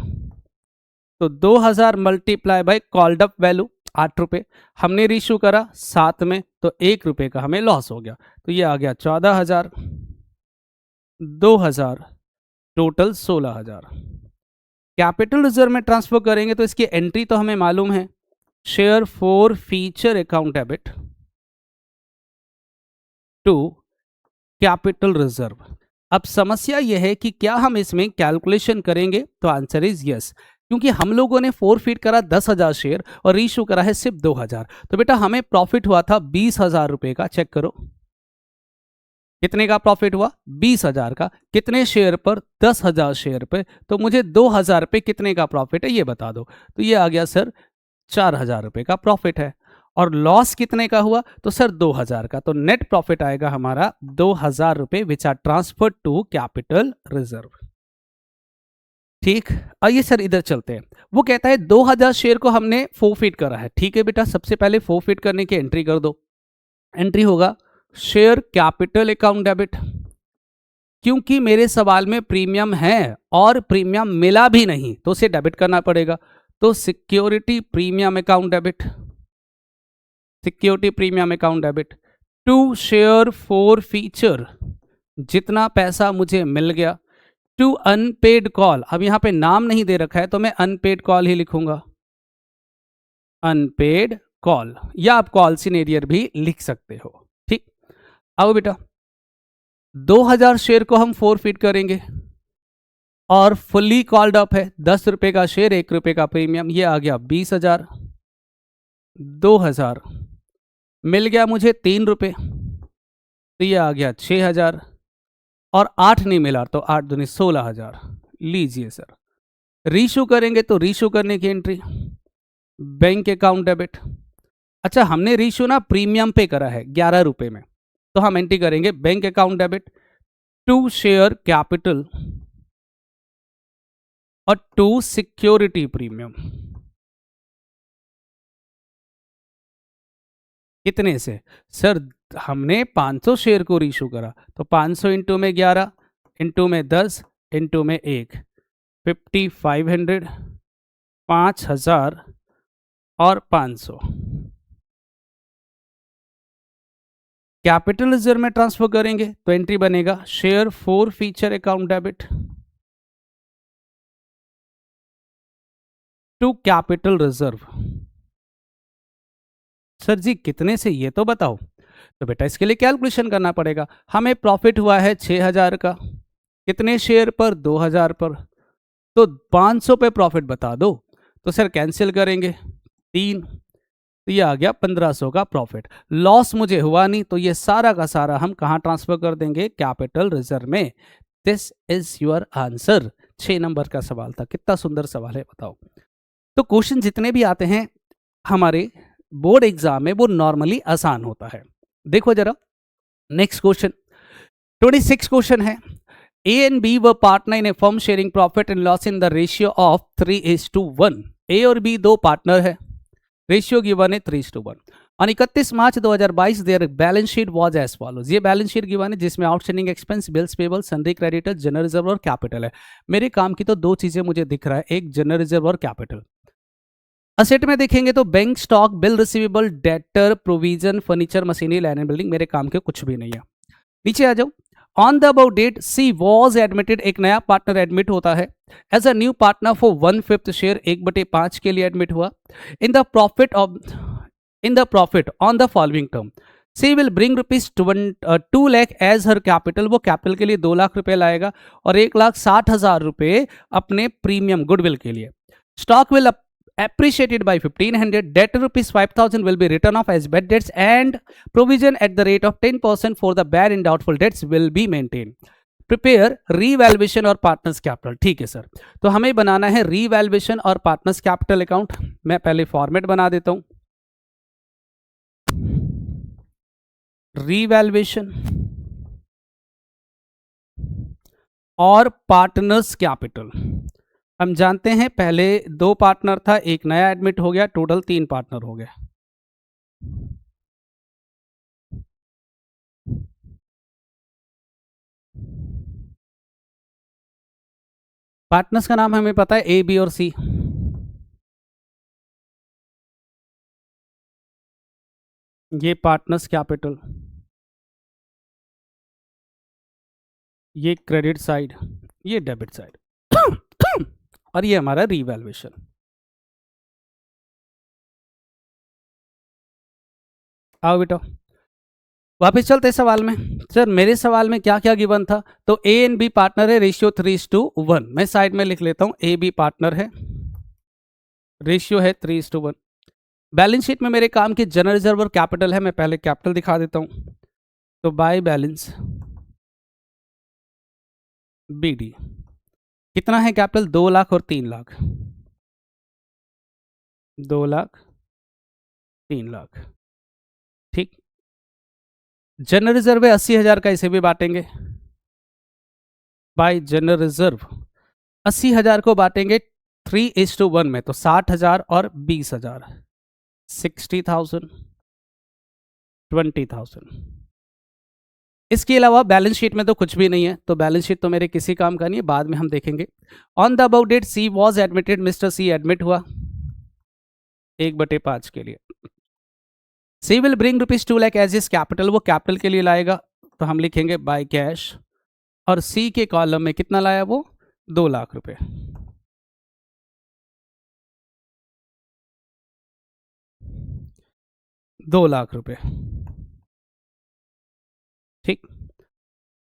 तो 2,000 multiply by called up value 8 रुपए, हमने रीइश्यू करा 7 में, तो 1 रुपए का हमें लॉस हो गया, तो ये आ गया 14,000, 2,000, टोटल 16,000। कैपिटल रिजर्व में ट्रांसफर करेंगे तो इसकी एंट्री तो हमें मालूम है, share forfeiture account debit to capital reserve. अब समस्या यह है कि क्या हम इसमें कैलकुलेशन करेंगे, तो आंसर इज यस, क्योंकि हम लोगों ने फोरफीट करा 10,000 शेयर और रीशू करा है सिर्फ 2,000। तो बेटा हमें प्रॉफिट हुआ था 20,000 रुपए का। चेक करो कितने का प्रॉफिट हुआ, 20,000 का। कितने शेयर पर, 10,000 शेयर पे। तो मुझे 2,000 पे कितने का प्रॉफिट है ये बता दो। तो ये आ गया सर 4,000 रुपए का प्रॉफिट है। और लॉस कितने का हुआ, तो सर 2,000 का। तो नेट प्रॉफिट आएगा हमारा 2,000 रुपए which are transfer to capital reserve. ठीक, आइए सर इधर चलते हैं। वो कहता है 2,000 शेयर को हमने फोरफीट करा है। ठीक है बेटा, सबसे पहले फोरफीट करने की एंट्री कर दो। एंट्री होगा शेयर कैपिटल अकाउंट डेबिट। क्योंकि मेरे सवाल में प्रीमियम है और प्रीमियम मिला भी नहीं तो उसे डेबिट करना पड़ेगा। तो security premium account debit, security premium account debit to share forfeiture, जितना पैसा मुझे मिल गया, टू अनपेड कॉल। अब यहां पे नाम नहीं दे रखा है तो मैं अनपेड कॉल ही लिखूंगा, अनपेड कॉल, या आप कॉल सिनेरियर भी लिख सकते हो। ठीक, आओ बेटा 2,000 शेयर को हम फोरफीट करेंगे और फुल्ली कॉल्ड अप है, 10 रुपए का शेयर, 1 रुपए का प्रीमियम, ये आ गया 20,000। 2,000 मिल गया मुझे 3 रुपए, तो ये आ गया 6,000। और 8 नहीं मिला तो 8 दूनी 16,000। लीजिए सर, रीशू करेंगे तो रीशू करने की एंट्री बैंक अकाउंट डेबिट। अच्छा हमने रीशू ना प्रीमियम पे करा है 11 रुपए में, तो हम एंट्री करेंगे bank account debit to share capital और टू सिक्योरिटी प्रीमियम। कितने से, सर हमने 500 शेयर को रीशू करा तो 500 इंटू में 11 इंटू में 10 इंटू में 1, 5,500, 5,000 और 500। कैपिटल रिजर्व में ट्रांसफर करेंगे तो एंट्री बनेगा share forfeiture account debit to capital reserve. Sir जी कितने से ये तो बताओ। तो बेटा इसके लिए कैलकुलेशन करना पड़ेगा। हमें प्रॉफिट हुआ है 6,000 का, कितने शेयर पर, 2,000 पर। तो 500 पे प्रॉफिट बता दो। तो सर कैंसिल करेंगे 3, तो ये आ गया 1,500 का प्रॉफिट। लॉस मुझे हुआ नहीं तो ये सारा का सारा हम कहाँ ट्रांसफर कर देंगे, कैपिटल रिजर्व में। This is your answer. 6 number का सवाल था, कितना सुंदर सवाल है बताओ। तो क्वेश्चन जितने भी आते हैं हमारे बोर्ड एग्जाम में वो नॉर्मली आसान होता है। देखो जरा नेक्स्ट क्वेश्चन 26 क्वेश्चन है। ए एंड बी व partner in a firm sharing profit and loss in the ratio of 3:1। A और बी दो पार्टनर है, रेशियो गिवन है 3:1। On 31 March 2022 their balance sheet was as follows. ये balance sheet given है जिसमें outstanding expense, bills payable, sundry creditor, general reserve और capital है। मेरे काम की तो दो चीजें मुझे दिख रहा है, एक जनरल रिजर्व और कैपिटल। असेट में देखेंगे तो bank, stock, bill receivable, debtor, provision, furniture, machinery, land and building. मेरे काम के कुछ भी नहीं है। नीचे आ जाओ। On the about date C was admitted, एक नया पार्टनर एडमिट होता है as a new partner for 1/5 share, 1/5 के लिए एडमिट हुआ। In the profit on the following term C will bring rupees 2 lakh as her capital. वो कैपिटल के लिए 2 लाख रुपए लाएगा और 1,60,000 रुपए अपने प्रीमियम गुडविल के लिए। Stock will appreciated by 1,500, debt rupees 5,000 will be written off as bad debts and provision at the rate of 10% for the bad and doubtful debts will be maintained. Prepare revaluation और partners capital। ठीक है sir, तो हमें बनाना है revaluation और partners capital account। मैं पहले format बना देता हूं, revaluation और partners capital। हम जानते हैं पहले 2 पार्टनर था, एक नया एडमिट हो गया, टोटल 3 पार्टनर हो गए। पार्टनर्स का नाम हमें पता है ए, बी और सी। ये पार्टनर्स कैपिटल, ये क्रेडिट साइड, ये डेबिट साइड और ये हमारा रीवैल्यूएशन। आओ बेटा वापस चलते सवाल में। सर मेरे सवाल में क्या क्या गिवन था, तो ए एंड बी पार्टनर है, रेशियो 3:1। मैं साइड में लिख लेता हूं, ए बी पार्टनर है, रेशियो है 3:1। बैलेंस शीट में मेरे काम की जनरल रिजर्व और कैपिटल है, मैं पहले कैपिटल दिखा देता हूं। तो बाय बैलेंस बीडी कितना है कैपिटल, 2 लाख और 3 लाख, 2 लाख 3 लाख। ठीक, जनरल रिजर्व है 80,000 का, इसे भी बांटेंगे बाय जनरल रिजर्व। 80,000 को बांटेंगे 3:1 में, तो 60,000 और 20,000, 60,000, 20,000। इसके अलावा बैलेंस शीट में तो कुछ भी नहीं है, तो बैलेंस शीट तो मेरे किसी काम का नहीं है, बाद में हम देखेंगे। On the about date C was admitted, mister C admit हुआ 1/5 के लिए। C will bring ₹2 lakh as is capital, वो कैपिटल के लिए लाएगा, तो हम लिखेंगे बाय कैश। और सी के कॉलम में कितना लाया वो, 2 लाख रुपए। ₹2 लाख। ठीक,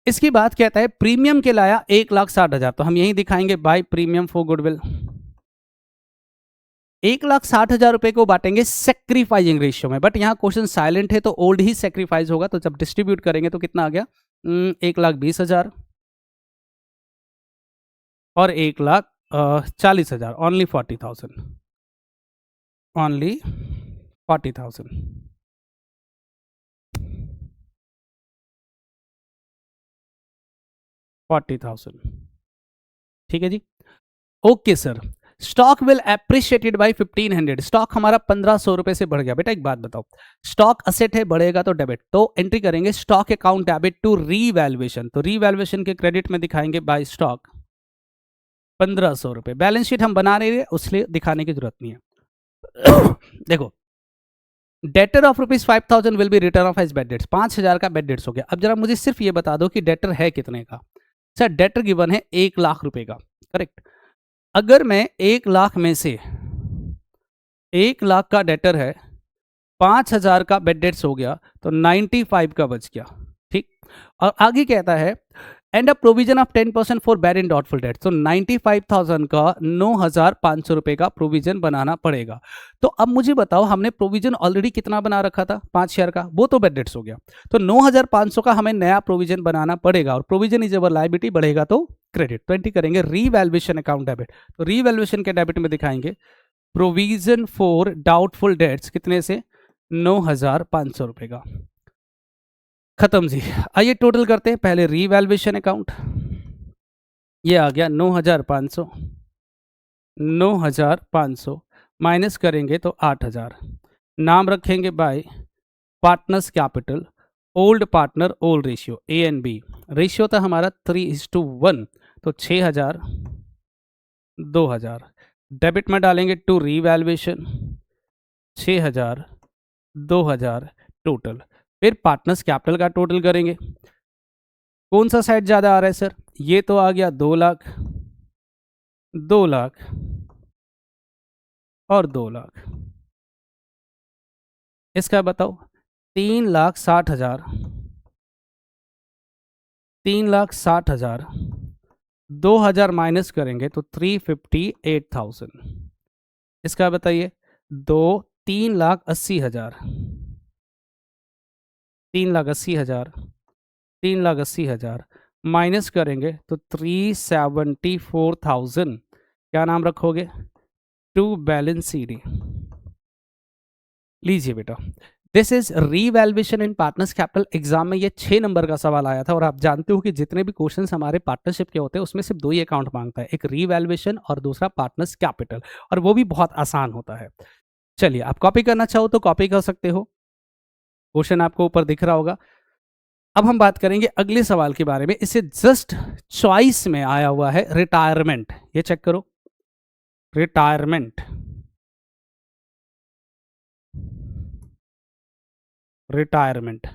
इसकी बात कहता है प्रीमियम के लाया 1,60,000, तो हम यही दिखाएंगे बाय प्रीमियम फॉर गुडविल। 1,60,000 रुपए को बांटेंगे सेक्रीफाइजिंग रेशियो में, बट यहाँ क्वेश्चन साइलेंट है तो ओल्ड ही सेक्रीफाइस होगा, तो जब डिस्ट्रीब्यूट करेंगे तो कितना आ गया, 1,20,000 और 1,40,000, ओनली 40,000, ओनली 40,000। 40,000, ठीक है जी। Okay sir, stock will appreciated by 1,500, stock हमारा 1,500 रुपए से बढ़ गया। बेटा एक बात बताओ, स्टॉक असेट है, बढ़ेगा तो डेबिट, तो एंट्री करेंगे stock account debit to revaluation, तो रीवैल्यूएशन के क्रेडिट में दिखाएंगे बाय स्टॉक 1,500 रुपए। बैलेंस शीट हम बना रहे हैं, उसलिए दिखाने की जरूरत नहीं है। देखो, debtor of ₹5,000 will be written off as bad debts, 5,000 का बेड डेट्स हो गया। अब जरा मुझे सिर्फ ये बता दो कि डेटर है कितने का। सर डेटर गिवन है 1 लाख रुपए का, करेक्ट। अगर मैं 1 लाख में से 1 लाख का डेटर है, 5,000 का बेड डेट्स हो गया, तो 95 का बच गया। ठीक, और आगे कहता है and a provision of 10% for bad and doubtful debt, तो 95,000 का 9,500 रुपए का प्रोविजन बनाना पड़ेगा। तो अब मुझे बताओ, हमने प्रोविजन ऑलरेडी कितना बना रखा था, 5,000 का, वो तो बेड डेट्स हो गया, तो 9,500 का हमें नया प्रोविजन बनाना पड़ेगा, और प्रोविजन इज अवर लायबिलिटी, बढ़ेगा तो क्रेडिट। तो एंट्री करेंगे रीवैल्यूएशन अकाउंट डेबिट, तो रीवैल्यूएशन के डेबिट में दिखाएंगे प्रोविजन फॉर डाउटफुल डेट्स कितने से, 9,500 रुपए का। खत्म जी। आइए टोटल करते हैं, पहले रीवैल्यूएशन अकाउंट, ये आ गया 9,500, 9,500 माइनस करेंगे तो 8,000। नाम रखेंगे by partners capital, old partner old ratio, A and B. Ratio था हमारा 3:1, तो 6,000, 2,000। डेबिट में डालेंगे टू रीवैल्यूएशन, 6,000, 2,000 टोटल। फिर पार्टनर्स कैपिटल का टोटल करेंगे, कौन सा साइड ज़्यादा आ रहा है सर, ये तो आ गया 2 लाख, 2 लाख और 2 लाख। इसका बताओ 3,60,000, 3,60,000, 2,000 माइनस करेंगे तो 358,000। इसका बताइए 3,80,000, 3,80,000, 3,80,000 माइनस करेंगे तो 374,000। क्या नाम रखोगे, टू बैलेंस सीडी। लीजिए बेटा, this is revaluation in partners capital. Exam में ये 6 नंबर का सवाल आया था, और आप जानते हो कि जितने भी क्वेश्चंस हमारे पार्टनरशिप के होते हैं उसमें सिर्फ 2 ही अकाउंट मांगता है, एक रीवैल्यूएशन और दूसरा पार्टनर्स कैपिटल, और वो भी बहुत आसान होता है। चलिए, आप कॉपी करना चाहो तो कॉपी कर सकते हो, क्वेश्चन आपको ऊपर दिख रहा होगा। अब हम बात करेंगे अगले सवाल के बारे में, इसे जस्ट चॉइस में आया हुआ है, रिटायरमेंट। ये चेक करो, रिटायरमेंट, रिटायरमेंट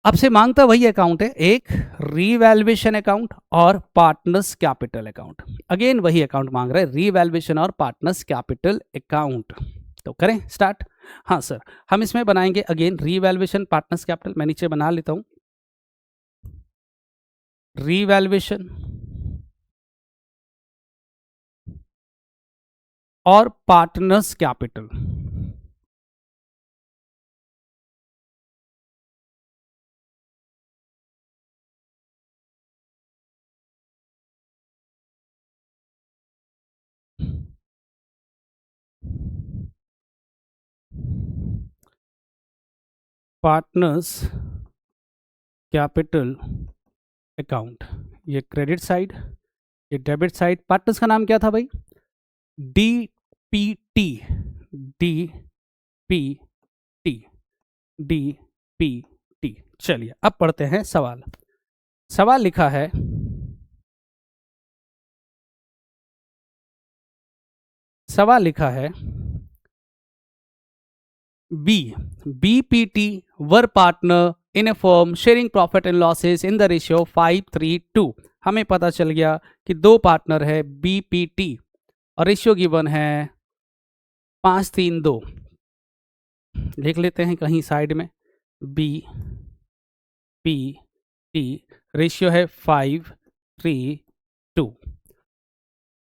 आपसे मांगता वही अकाउंट है, एक रीवैल्यूएशन अकाउंट और पार्टनर्स कैपिटल अकाउंट। अगेन वही अकाउंट मांग रहा है, रीवैल्यूएशन और पार्टनर्स कैपिटल अकाउंट। तो करें स्टार्ट। हाँ सर, हम इसमें बनाएंगे अगेन रीवैल्यूएशन पार्टनर्स कैपिटल। मैं नीचे बना लेता हूं, रीवैल्यूएशन और partners capital. Partners capital account, ये क्रेडिट साइड, ये डेबिट साइड। पार्टनर्स का नाम क्या था भाई? D P T, D P T, D P T. चलिए अब पढ़ते हैं सवाल। सवाल लिखा है, सवाल लिखा है B, BPT were partner in a firm sharing profit and losses in the ratio 5:3:2। हमें पता चल गया कि दो पार्टनर है बीपीटी और रेशियो गिवन है 5:3:2। लिख लेते हैं कहीं साइड में, बी पी टी रेशियो है 5:3:2।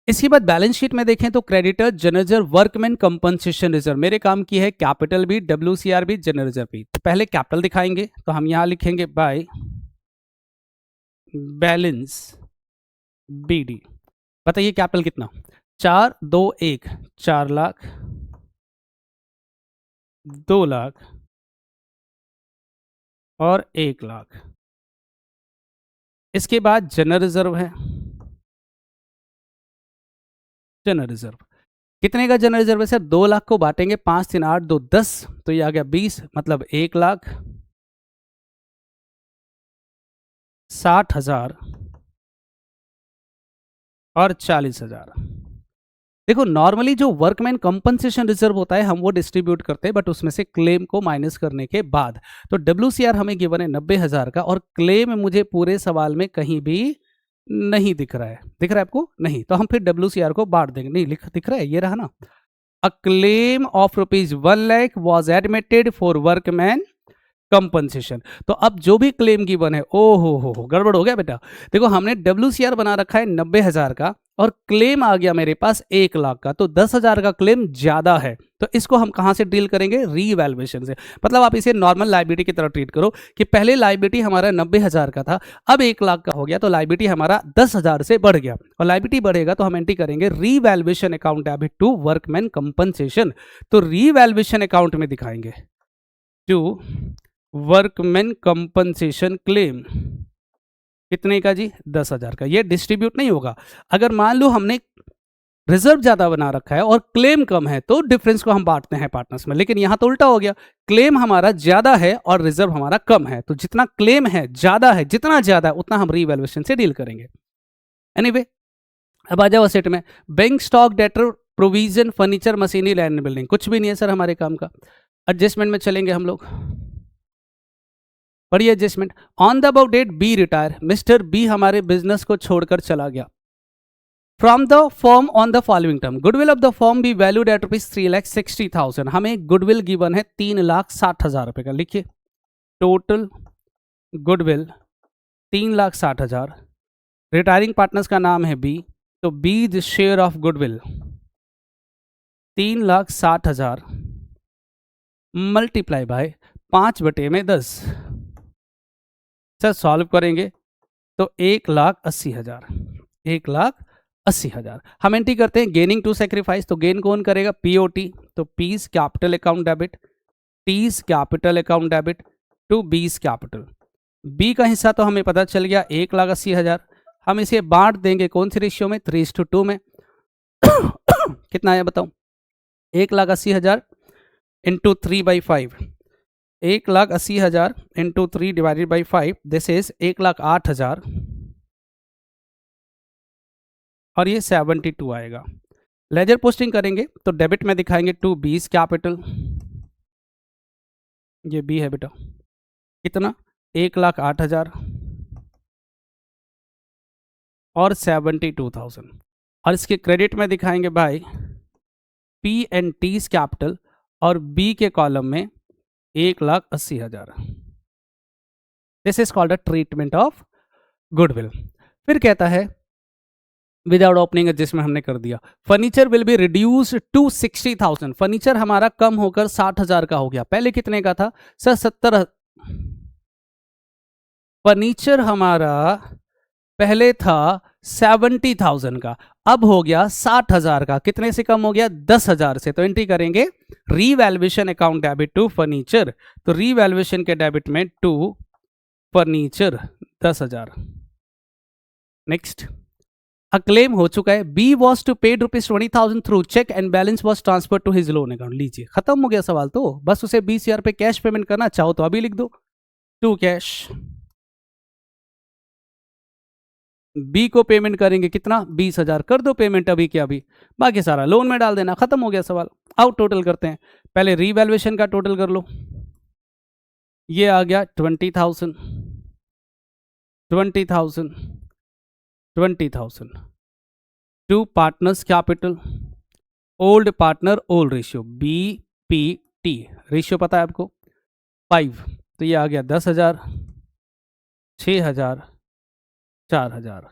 इसके बाद बैलेंस शीट में देखें तो creditor general workman compensation reserve, मेरे काम की है कैपिटल भी, WCR भी, जनरल रिजर्व भी। तो पहले कैपिटल दिखाएंगे तो हम यहां लिखेंगे बाय बैलेंस BD। बताइए कैपिटल कितना? 421, 4 लाख, 2 लाख और 1 लाख। इसके बाद जनरल रिजर्व है, जनरल रिजर्व कितने का जनरल रिजर्व है सर? 2 लाख को बांटेंगे 5 3 8 2 10, तो ये आ गया 20, मतलब 1,60,000 और 40,000। देखो नॉर्मली जो वर्कमैन कंपनसेशन रिजर्व होता है हम वो डिस्ट्रीब्यूट करते हैं, बट उसमें से क्लेम को माइनस करने के बाद। तो WCR हमें गिवन है 90,000 का, और क्लेम मुझे पूरे सवाल में कहीं भी नहीं दिख रहा है। दिख रहा है आपको? नहीं, तो हम फिर WCR को बांट देंगे। नहीं दिख रहा है, ये रहा ना। A claim of ₹1 lakh was admitted for workman compensation. तो अब जो भी क्लेम गिवन है, ओ हो गड़बड़ हो गया बेटा। देखो हमने WCR बना रखा है 90,000 का और क्लेम आ गया मेरे पास 1 लाख का, तो 10,000 का क्लेम ज्यादा है। तो इसको हम कहां से डील करेंगे? रीवैल्यूएशन से। मतलब आप इसे नॉर्मल लायबिलिटी की तरह ट्रीट करो कि पहले लायबिलिटी हमारा 90,000 का था, अब 1 लाख का हो गया, तो लायबिलिटी हमारा 10,000 से बढ़ गया, और लायबिलिटी बढ़ेगा तो हम एंट्री करेंगे revaluation account debit to workman compensation. तो रीवैल्यूएशन अकाउंट में दिखाएंगे टू वर्कमैन कंपनसेशन क्लेम कितने का जी? 10,000 का। ये डिस्ट्रीब्यूट नहीं होगा। अगर मान लो हमने रिजर्व ज्यादा बना रखा है और क्लेम कम है तो डिफरेंस को हम बांटते हैं पार्टनर्स में, लेकिन यहां तो उल्टा हो गया, क्लेम हमारा ज्यादा है और रिजर्व हमारा कम है, तो जितना क्लेम है ज्यादा है, जितना ज्यादा है उतना हम रीवैल्यूएशन से डील करेंगे। एनीवे अब आ जाओ असेट में। Bank stock debtor provision furniture machinery land building, कुछ भी नहीं है सर हमारे काम का। एडजस्टमेंट में चलेंगे हम लोग, पढ़िए adjustment. On the about date B retire, mister B हमारे बिजनेस को छोड़कर चला गया। From the firm on the following term, goodwill of the firm be valued at ₹3,60,000। हमें गुडविल गिवन है 3,60,000 रुपए का। लिखिए टोटल गुडविल 3,60,000। रिटायरिंग पार्टनर्स का नाम है बी, तो B the share of goodwill 3,60,000 multiply by 5/10। Sir solve करेंगे तो 1,80,000, 1,80,000। हम एंट्री करते हैं गेनिंग टू सेक्रीफाइस, तो गेन कौन करेगा? POT, तो P's capital account debit, T's capital account debit to B's capital. B का हिस्सा तो हमें पता चल गया 1,80,000। हम इसे बांट देंगे कौन सी रेशियो में? 3:2 में। कितना आया बताओ? 1,80,000 into 3/5, 1,80,000 into 3 divided by 5, this is 1,08,000 और ये 72 आएगा। लेजर पोस्टिंग करेंगे तो डेबिट में दिखाएंगे टू बीस कैपिटल, ये बी है बेटा, कितना? 1,08,000 और 72,000। और इसके क्रेडिट में दिखाएंगे भाई P&T's कैपिटल और बी के कॉलम में 1,80,000। This is called a treatment of goodwill. फिर कहता है विदाउट ओपनिंग, जिसमें हमने कर दिया, furniture will be reduce to 60,000। Furniture हमारा कम होकर 60,000 का हो गया। पहले कितने का था सर? 70। फर्नीचर हमारा पहले था 70,000 का, अब हो गया 60,000 का। कितने से कम हो गया? 10,000 से। तो एंट्री करेंगे revaluation account debit to furniture. तो रीवैल्यूएशन के डेबिट में to furniture 10,000। Next, a claim हो चुका है। B was to paid ₹20,000 through cheque and balance was transfer to his loan account. लीजिए, खत्म हो गया सवाल। तो बस उसे 20,000 पे कैश पेमेंट करना, चाहो तो अभी लिख दो टू कैश। बी को पेमेंट करेंगे कितना? 20,000। कर दो पेमेंट अभी के अभी, बाकी सारा लोन में डाल देना, खत्म हो गया सवाल। आउट टोटल करते हैं। पहले रीवैल्यूएशन का टोटल कर लो। ये आ गया 20,000 20,000 20,000 to partners capital, old partner old ratio, BPT ratio पता है आपको 5। तो ये आ गया 10,000, 6,000, 4,000।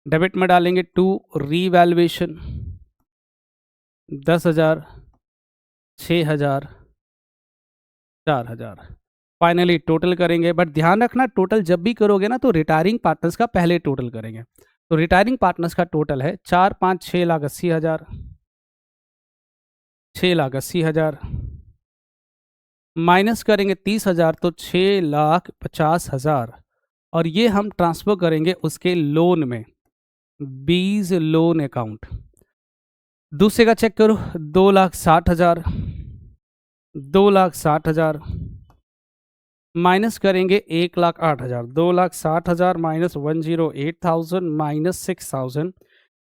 डेबिट में डालेंगे टू रीवैल्यूएशन 10,000, 6,000, 4,000। फाइनली टोटल करेंगे, बट ध्यान रखना टोटल जब भी करोगे ना तो रिटायरिंग पार्टनर्स का पहले टोटल करेंगे। तो रिटायरिंग पार्टनर्स का टोटल है 4, 5, 6,80,000, 6,80,000 माइनस करेंगे 30,000 तो 6,50,000, और ये हम ट्रांसफर करेंगे उसके लोन में, बीज लोन अकाउंट। दूसरे का चेक करो, 2,60,000, 2,60,000 माइनस करेंगे 1,08,000, 2,60,000 माइनस 108,000 माइनस 6,000,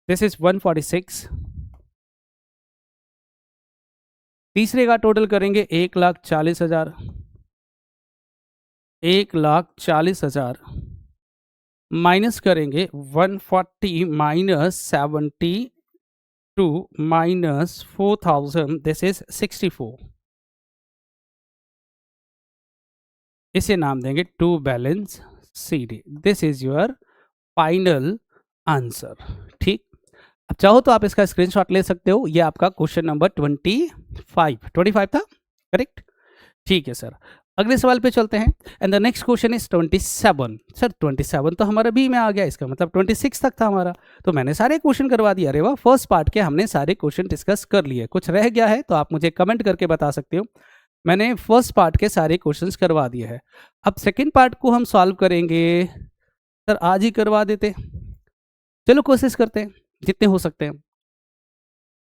दिस इज 146। तीसरे का टोटल करेंगे 1,40,000, 1,40,000 माइनस करेंगे 140 माइनस 72 माइनस 4,000, दिस इज 64। इसे नाम देंगे to balance CD। This is your final answer. ठीक, अब चाहो तो आप इसका स्क्रीनशॉट ले सकते हो। ये आपका क्वेश्चन नंबर 25 था, करेक्ट? ठीक है सर, अगले सवाल पे चलते हैं। And the next question is 27। Sir 27 तो हमारा बी में आ गया, इसका मतलब 26 तक था हमारा। तो मैंने सारे क्वेश्चन करवा दिया। अरे वाह, फर्स्ट पार्ट के हमने सारे क्वेश्चन डिस्कस कर लिए। कुछ रह गया है तो आप मुझे कमेंट करके बता सकते हो। मैंने फर्स्ट पार्ट के सारे क्वेश्चंस करवा दिए हैं। अब सेकंड पार्ट को हम सॉल्व करेंगे। सर आज ही करवा देते, चलो कोशिश करते हैं जितने हो सकते हैं।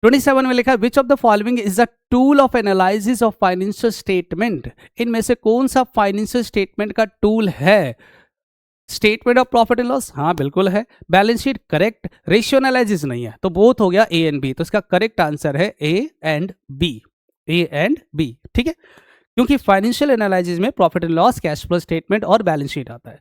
27 में लिखा है विच of the following is a tool of analysis of financial statement. इनमें से कौन सा फाइनेंशियल स्टेटमेंट का टूल है? Statement of profit and loss, हाँ बिल्कुल है। Balance sheet correct. Ratio analysis नहीं है, तो बोथ हो गया A एंड B। तो इसका करेक्ट आंसर है A and B, A and B। ठीक है, क्योंकि फाइनेंशियल एनालिसिस में profit and loss, cash flow statement और बैलेंस शीट आता है।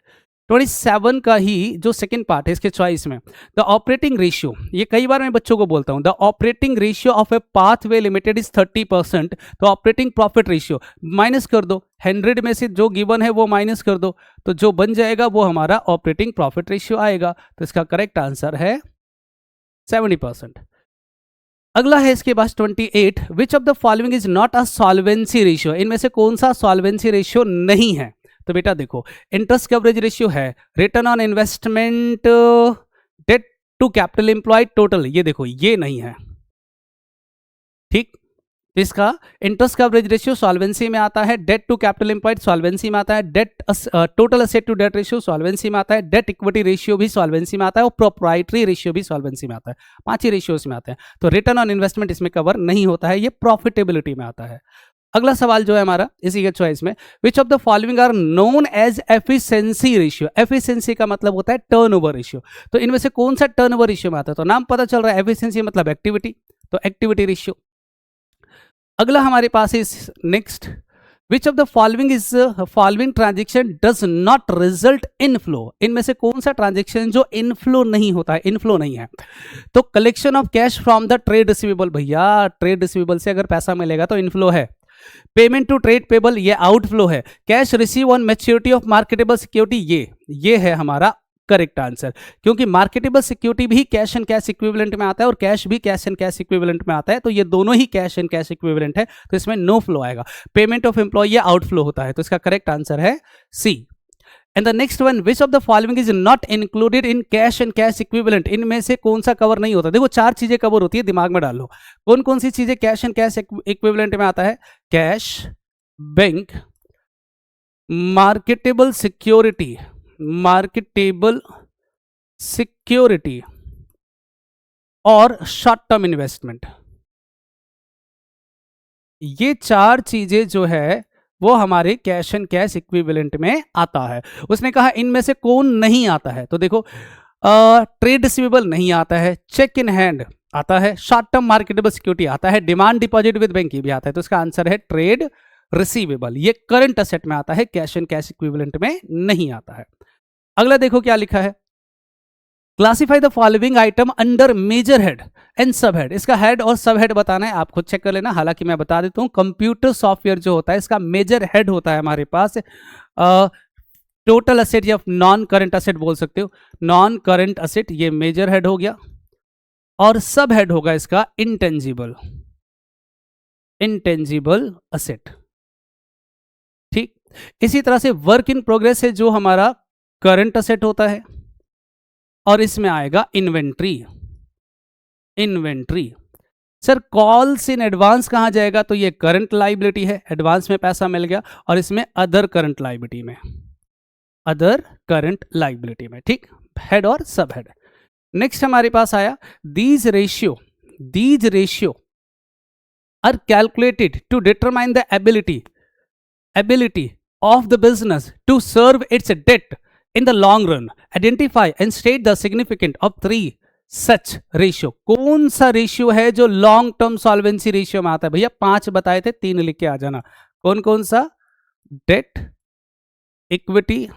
27 का ही जो सेकंड पार्ट है इसके चॉइस में, द ऑपरेटिंग रेशियो, ये कई बार मैं बच्चों को बोलता हूं, the operating ratio of A pathway limited is 30%। तो ऑपरेटिंग प्रॉफिट रेशियो माइनस कर दो, 100 में से जो गिवन है वो माइनस कर दो, तो जो बन जाएगा वो हमारा ऑपरेटिंग प्रॉफिट रेशियो आएगा। तो इसका करेक्ट आंसर है 70%। अगला है इसके पास 28, विच of the following is not a solvency ratio. इनमें से कौन सा सॉल्वेंसी रेशियो नहीं है? तो बेटा देखो, इंटरेस्ट कवरेज रेशियो है, return on investment, debt to capital employed total, ये देखो ये नहीं है। ठीक, इसका इंटरेस्ट कवरेज रेशियो सॉल्वेंसी में आता है, debt to capital employed solvency में आता है, debt total asset to debt ratio solvency में आता है, डेट इक्विटी रेशियो भी सॉल्वेंसी में आता है, और प्रोप्राइटरी रेशियो भी सॉल्वेंसी में आता है। 5 ही रेशियोज में आते हैं। तो रिटर्न ऑन इन्वेस्टमेंट इसमें कवर नहीं होता है, ये प्रॉफिटेबिलिटी में आता है। अगला सवाल जो है हमारा इसी के चॉइस में, which of the following are known as efficiency ratio. Efficiency का मतलब होता है टर्नओवर रेशियो। तो इनमें से कौन सा टर्नओवर रेशियो में आता है? तो नाम पता चल रहा है, एफिशिएंसी मतलब एक्टिविटी, तो एक्टिविटी रेशियो। अगला हमारे पास इस next, which of the following transaction does not result in flow. इनमें से कौन सा ट्रांजेक्शन जो इनफ्लो नहीं होता है, इनफ्लो नहीं है? तो collection of cash from the trade receivable, भैया ट्रेड रिसीवेबल से अगर पैसा मिलेगा तो इनफ्लो है। पेमेंट टू ट्रेड पेबल ये आउटफ्लो है। Cash receive on maturity of marketable security ये है हमारा करेक्ट आंसर, क्योंकि मार्केटेबल सिक्योरिटी भी कैश एंड कैश इक्विवेलेंट में आता है और कैश भी कैश एंड कैश इक्विवेलेंट में आता है, तो ये दोनों ही कैश एंड कैश इक्विवेलेंट है, तो इसमें नो फ्लो आएगा। पेमेंट ऑफ एम्प्लॉय ये आउटफ्लो होता है, तो इसका करेक्ट आंसर है C. And the next one, which of the following is not included in cash and cash equivalent, इनमें से कौन सा कवर नहीं होता। देखो 4 चीजें कवर होती है, दिमाग में डाल लो कौन कौन सी चीजें कैश एंड कैश इक्विवेलेंट में आता है। कैश, बैंक, मार्केटेबल सिक्योरिटी और शॉर्ट टर्म इन्वेस्टमेंट। ये 4 चीजें जो है वो हमारे कैश एंड कैश इक्विवेलेंट में आता है। उसने कहा इनमें से कौन नहीं आता है, तो देखो ट्रेड रिसीवेबल नहीं आता है, चेक इन हैंड आता है, शॉर्ट टर्म मार्केटेबल सिक्योरिटी आता है, डिमांड डिपॉजिट विद बैंक भी आता है, तो इसका आंसर है ट्रेड रिसीवेबल। ये करंट असेट में आता है, कैश एंड कैश इक्विवेलेंट में नहीं आता है। अगला देखो क्या लिखा है, classify the following item under major head and sub head. इसका हेड और सब हेड बताना है, आप खुद चेक कर लेना, हालांकि मैं बता देता हूं कंप्यूटर सॉफ्टवेयर जो होता है इसका मेजर हेड होता है हमारे पास टोटल असेट या नॉन करंट असेट बोल सकते हो, नॉन करंट असेट ये मेजर हेड हो गया, और सब हेड होगा इसका इंटेंजिबल असेट। ठीक, इसी तरह से वर्क इन प्रोग्रेस है जो हमारा करंट असेट होता है, और इसमें आएगा inventory. Sir calls in advance कहां जाएगा, तो ये करंट लाइबिलिटी है, एडवांस में पैसा मिल गया, और इसमें अदर करंट लाइबिलिटी में। ठीक, हेड और सब हेड। नेक्स्ट हमारे पास आया these ratio are calculated to determine the ability of the business to serve its debt in the long run. Identify and state the significance of 3 such ratio. कौन सा ratio है जो long term solvency ratio में आता है? भैया 5 बताए थे, 3 लिख के आ जाना। कौन कौन सा? डेट इक्विटी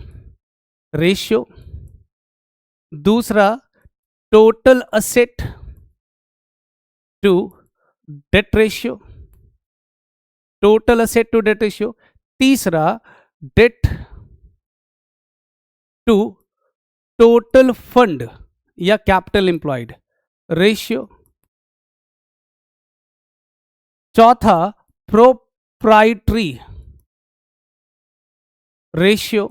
रेशियो, दूसरा total asset to debt ratio, तीसरा डेट टू टोटल फंड या कैपिटल एम्प्लॉयड रेशियो, चौथा प्रोप्राइटरी रेशियो,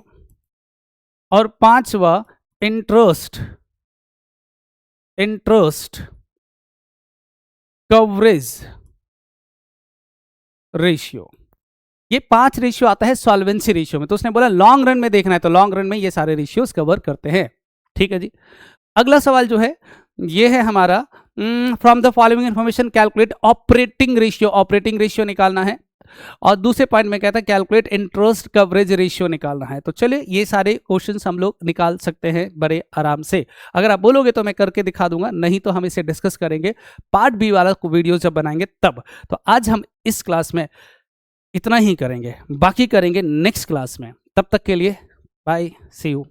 और पांचवा इंटरेस्ट कवरेज रेशियो। ये 5 रेशियो आता है सॉल्वेंसी रेशियो में, तो उसने बोला लॉन्ग रन में देखना है, तो लॉन्ग रन में ये सारे रेशियोज कवर करते हैं। ठीक है जी। अगला सवाल जो है ये है हमारा from the following information calculate operating ratio निकालना है, और दूसरे पॉइंट में कहता है कैलकुलेट इंटरेस्ट कवरेज रेशियो निकालना है। तो चलिए ये सारे क्वेश्चंस हम लोग निकाल सकते हैं बड़े आराम से। अगर आप बोलोगे तो मैं करके दिखा दूंगा, नहीं तो हम इसे डिस्कस करेंगे पार्ट बी वाला वीडियो जब बनाएंगे तब। तो आज हम इस क्लास में इतना ही करेंगे, बाकी करेंगे नेक्स्ट क्लास में। तब तक के लिए बाय, सी यू।